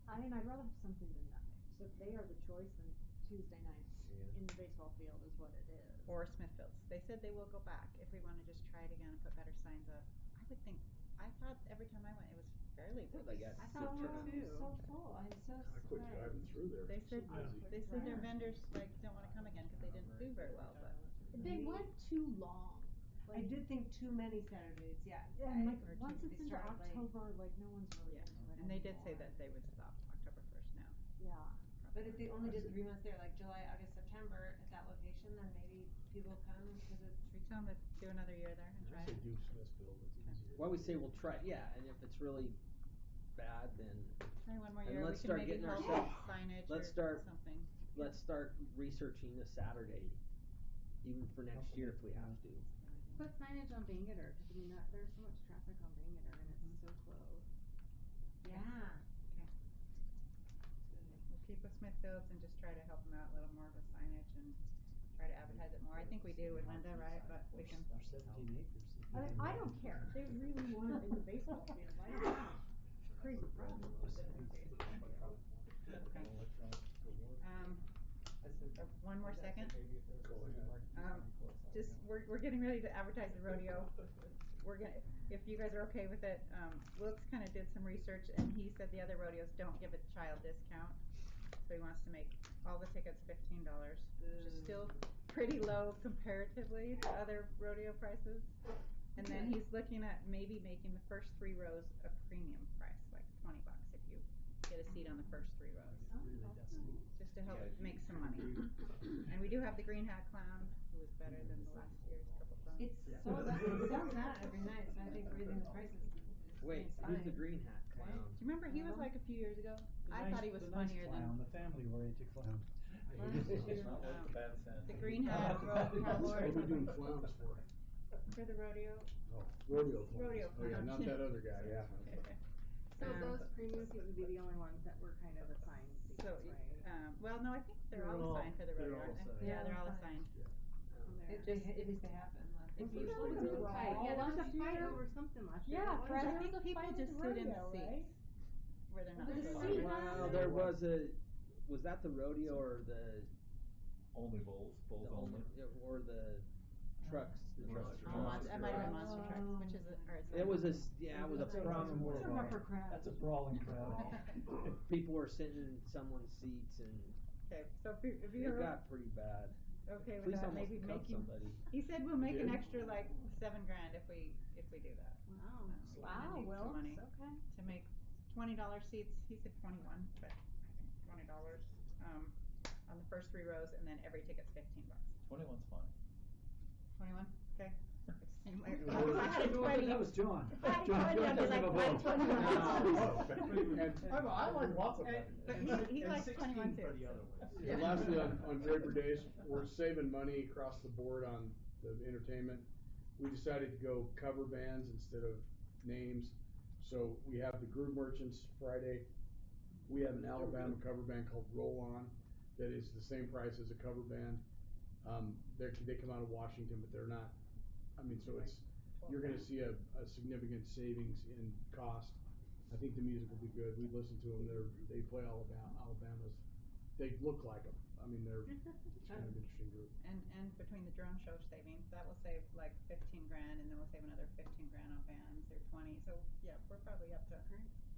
I mean, I'd rather have something than nothing. So if they are the choice, then Tuesday nights in the baseball field is what it is. Or Smithfields. They said they will go back if we want to just try it again and put better signs up. I thought every time I went it was fairly booked. I So full. I'm so I quit driving surprised. through there. They said It's they busy. said their vendors like don't want to come again because they didn't do very well. But They went too long. I did think too many Saturdays, yeah. And like Or once they it's into started late. October, like no one's really into it and they did say anymore. that they would stop October 1st now. Yeah. But if they only did 3 months there, like July, August, September at that location, then maybe people come because it's. Should we tell them to do another year there and try I say it? do Smithfield, it's easier. Well, we say we'll try, yeah, and if it's really bad, then. Try one more And year. let's We can start maybe getting help ourselves, with signage let's or start, something. let's start researching the Saturday, even for next year if we have to. Put signage on Bangerter, cause I mean, there's so much traffic on Bangerter and it's so close. Yeah. Okay. We'll keep with Smithfields and just try to help them out a little more with signage and try to advertise it more. I think we do with Linda, right? But we can. There's 17 acres. I mean, I don't care. If they really want it in the baseball field. I don't have a crazy problem with it. One more second. Just we're getting ready to advertise the rodeo. We're gonna, if you guys are okay with it, Wilkes kind of did some research and he said the other rodeos don't give a child discount, so he wants to make all the tickets $15, which is still pretty low comparatively to other rodeo prices. And then he's looking at maybe making the first 3 rows a premium price, like $20 if you get a seat on the first 3 rows. Just to help make some money. And we do have the green hat clown, who is better than the last year's purple clown. It's sold out. It sells out every night, so I think raising the prices is Wait, who's the green hat clown? Do you remember he was like a few years ago? I thought he was funnier clown, than the family-oriented clown. the green hat cowboy. What are we doing clowns for? For the rodeo. Oh, rodeo clowns. Rodeo Oh yeah, clowns. not that other guy, yeah. So those premium seats would be the only ones that were kind of assigned seats, So, right? well, no, I think they're all assigned for the rodeo, aren't they? Yeah, they're all assigned. At least they have been. If There you was a fight, yeah, there was a fight over something last year. Yeah, What was Fred, it? I think there was a people fight at just the sit in rodeo, seats right? where they're not With the supposed to. seat. Well, there was was that the rodeo or the? Only bowls, bowls only. Or the trucks. The trucks. That might have been monster trucks, which is It was a, yeah, it was a problem It's a rougher crowd. That's a brawling crowd. people were sitting in someone's seats and Okay, so if it you're got pretty bad. okay with Police that, almost maybe cut making. somebody. He said we'll make an did? extra like $7,000 if we do that. Wow. We're Wow, gonna need well, some money okay. to make $20 seats. He said 21, but I think $20 on the first 3 rows, and then every ticket's $15. 21's fine. 21, okay. That was John. John doesn't have a vote. I like lots of money. But he And likes 16 21 for too. the other ones. And lastly, on Draper Days, we're saving money across the board on the entertainment. We decided to go cover bands instead of names. So we have the Groove Merchants Friday. We have an Alabama cover band called Roll On that is the same price as a cover band. They come out of Washington, but they're not. I mean, so it's you're going to see a significant savings in cost. I think the music will be good. We've listened to them. They play Alabama's. They look like them. I mean, they're kind of interesting group. And between the drone show savings, that will save like $15,000, and then we'll save another $15,000 on bands or 20. So yeah, we're probably up to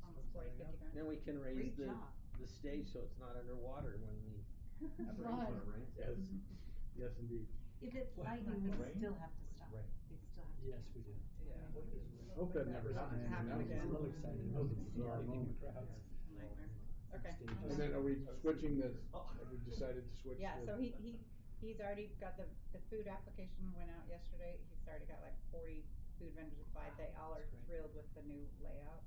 almost 40, $50,000. Then we can raise Great the job. stage so it's not underwater when we have rain. Right. Yes, yes, indeed. If it's lightning, we Rain? still have to stop. Rain. We still have to. Yes, we do. Hope that never happens. Happen That was- again. I'm real excited. That was a bizarre moment. Nightmare. Okay. And then are we switching the? Have we decided to switch? Yeah, the- so he's already got the food application went out yesterday. He's already got like 40 food vendors applied. They all are thrilled with the new layout.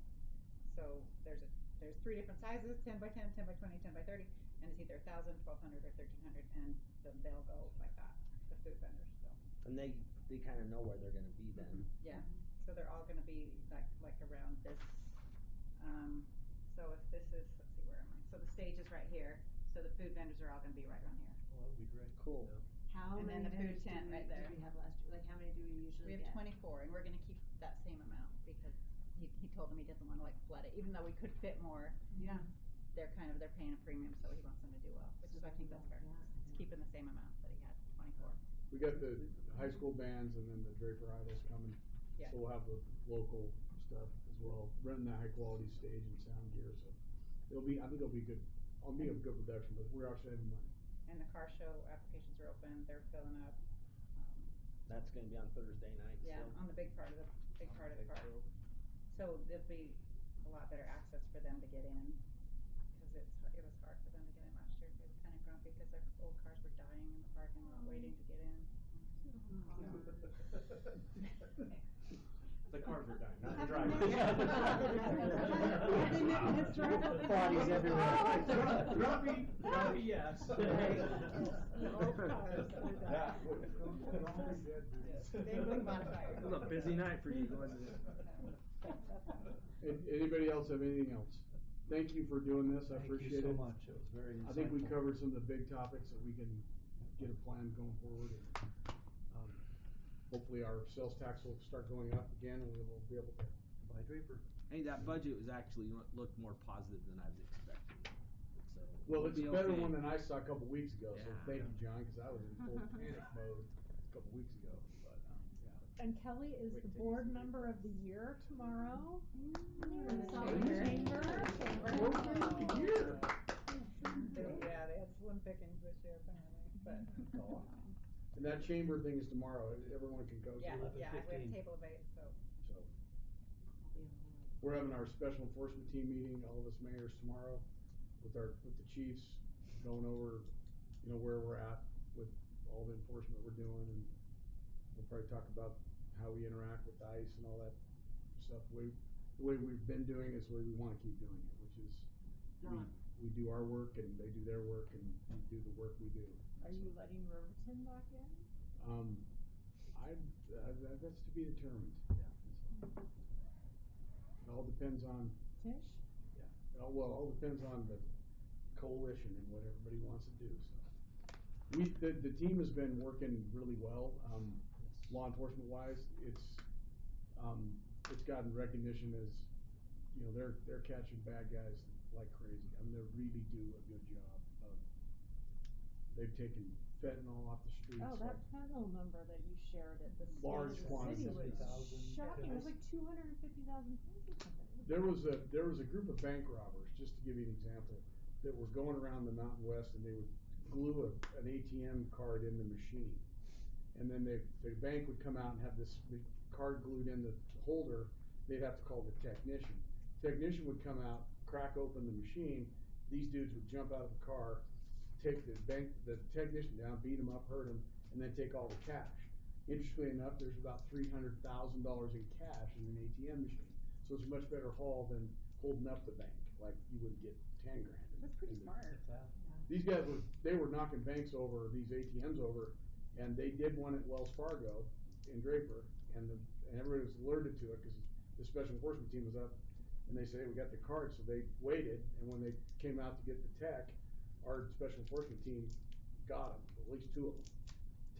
So there's 3 different sizes, 10 by 10, 10 by 20, 10 by 30, and it's either 1,000, 1,200, or 1,300, and then they'll go like that. The food vendors, so. And they kind of know where they're going to be then. Yeah, so they're all gonna be like around this, so if this is, let's see, where am I? So the stage is right here, So the food vendors are all gonna be right around here. Well, that'd be great. Cool. Yeah. How And many then the food vendors tent right there. did we have last year? Like, how many do we usually We get? have 24, and we're gonna keep that same amount because he told him he doesn't wanna like flood it, even though we could fit more. Yeah. They're paying a premium, so he wants them to do well, which is, I think that's fair. Yeah. It's keeping the same amount that he had, 24. We got the high school bands and then the Draper Idols coming. Yeah. So we'll have the local stuff as well, renting the high quality stage and sound gear, so I think it'll be good. It'll be a good production, but we're actually saving money. And the car show applications are open, they're filling up. That's gonna be on Thursday night, Yeah, so. on the big part of the park. So there'll be a lot better access for them to get in, cause it was hard for them to get in last year. They were kinda grumpy cause their old cars were dying in the parking lot waiting to get in. The cars are dying, not the drivers. Bodies everywhere. Grumpy, yes. Old cars that were dying. They were modified. It was a busy night for you, wasn't it? Anybody else have anything else? Thank you for doing this, I appreciate it. Thank you so much, it was very insightful. I think we covered some of the big topics that we can get a plan going forward. And, hopefully our sales tax will start going up again and we will be able to Buy Draper. Hey, that budget was actually looked more positive than I was expecting. So. Well, we'll it's be a better okay. one than I saw a couple weeks ago, so Yeah. thank you, John, cause I was in full panic mode a couple weeks ago, but, yeah. And Kelly is the board member of the year tomorrow. For the Chamber. Board member of the year. Yeah, they had slim pickings this year apparently, but. And that chamber thing is tomorrow, everyone can go to. Yeah, we have 11:15. table of 8, so. So, we're having our special enforcement team meeting, all of us mayors tomorrow, with the chiefs, going over, where we're at with all the enforcement we're doing, and we'll probably talk about how we interact with ICE and all that stuff. The way we've been doing is the way we wanna keep doing it, which is, we do our work and they do their work and we do the work we do. Are you letting Riverton back in? That's to be determined, yeah. It all depends on. Tish? Yeah, it all depends on the coalition and what everybody wants to do, so. The team has been working really well, law enforcement wise, it's gotten recognition as, they're catching bad guys like crazy. I mean, they really do a good job of, they've taken fentanyl off the streets. Oh, that federal number that you shared at the Large city was quantities. shocking. It was like 250,000 pounds or something. There was a group of bank robbers, just to give you an example, that were going around the Mountain West and they would glue an ATM card in the machine. And then the bank would come out and have this card glued in the holder. They'd have to call the technician. Technician would come out, crack open the machine. These dudes would jump out of the car, take the technician down, beat him up, hurt him, and then take all the cash. Interestingly enough, there's about $300,000 in cash in an ATM machine. So it's a much better haul than holding up the bank, like you would get 10 grand. That's pretty smart. These guys were knocking banks over, these ATMs over, and they did one at Wells Fargo in Draper, and everybody was alerted to it because the special enforcement team was up, and they said, hey, we got the card, so they waited, and when they came out to get the tech, our special enforcement team got them, at least 2 of them,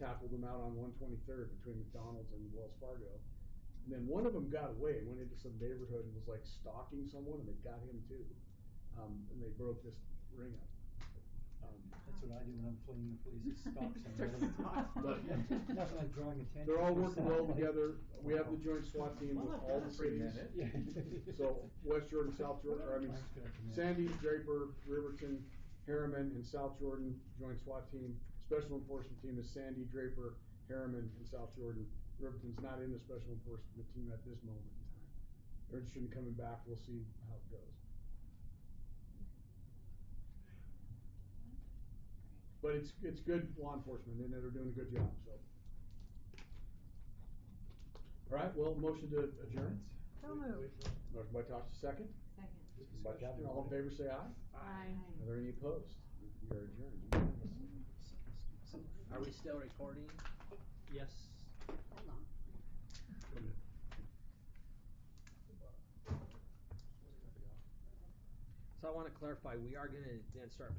tackled them out on 123rd between McDonald's and Wells Fargo. And then one of them got away, went into some neighborhood and was like stalking someone, and they got him too. And they broke this ring up. That's what I do when I'm fleeing the police, is stop somebody. Nothing like drawing attention. They're all to working well yourself. together. We have the joint SWAT team with all the cities. So West Jordan, South Jordan, Sandy, Draper, Riverton, Harriman, and South Jordan joint SWAT team. Special enforcement team is Sandy, Draper, Harriman, and South Jordan. Riverton's not in the special enforcement team at this moment in time. They're interested in coming back. We'll see how it goes. But it's good law enforcement, and they're doing a good job, so. All right, well, motion to adjourn. So moved. Motion by Tasha, second. Second. By Kathy, all in favor, say aye. Aye. Are there any opposed? We are adjourned. Are we still recording? Yes. Hold on. So I wanna clarify, we are gonna then start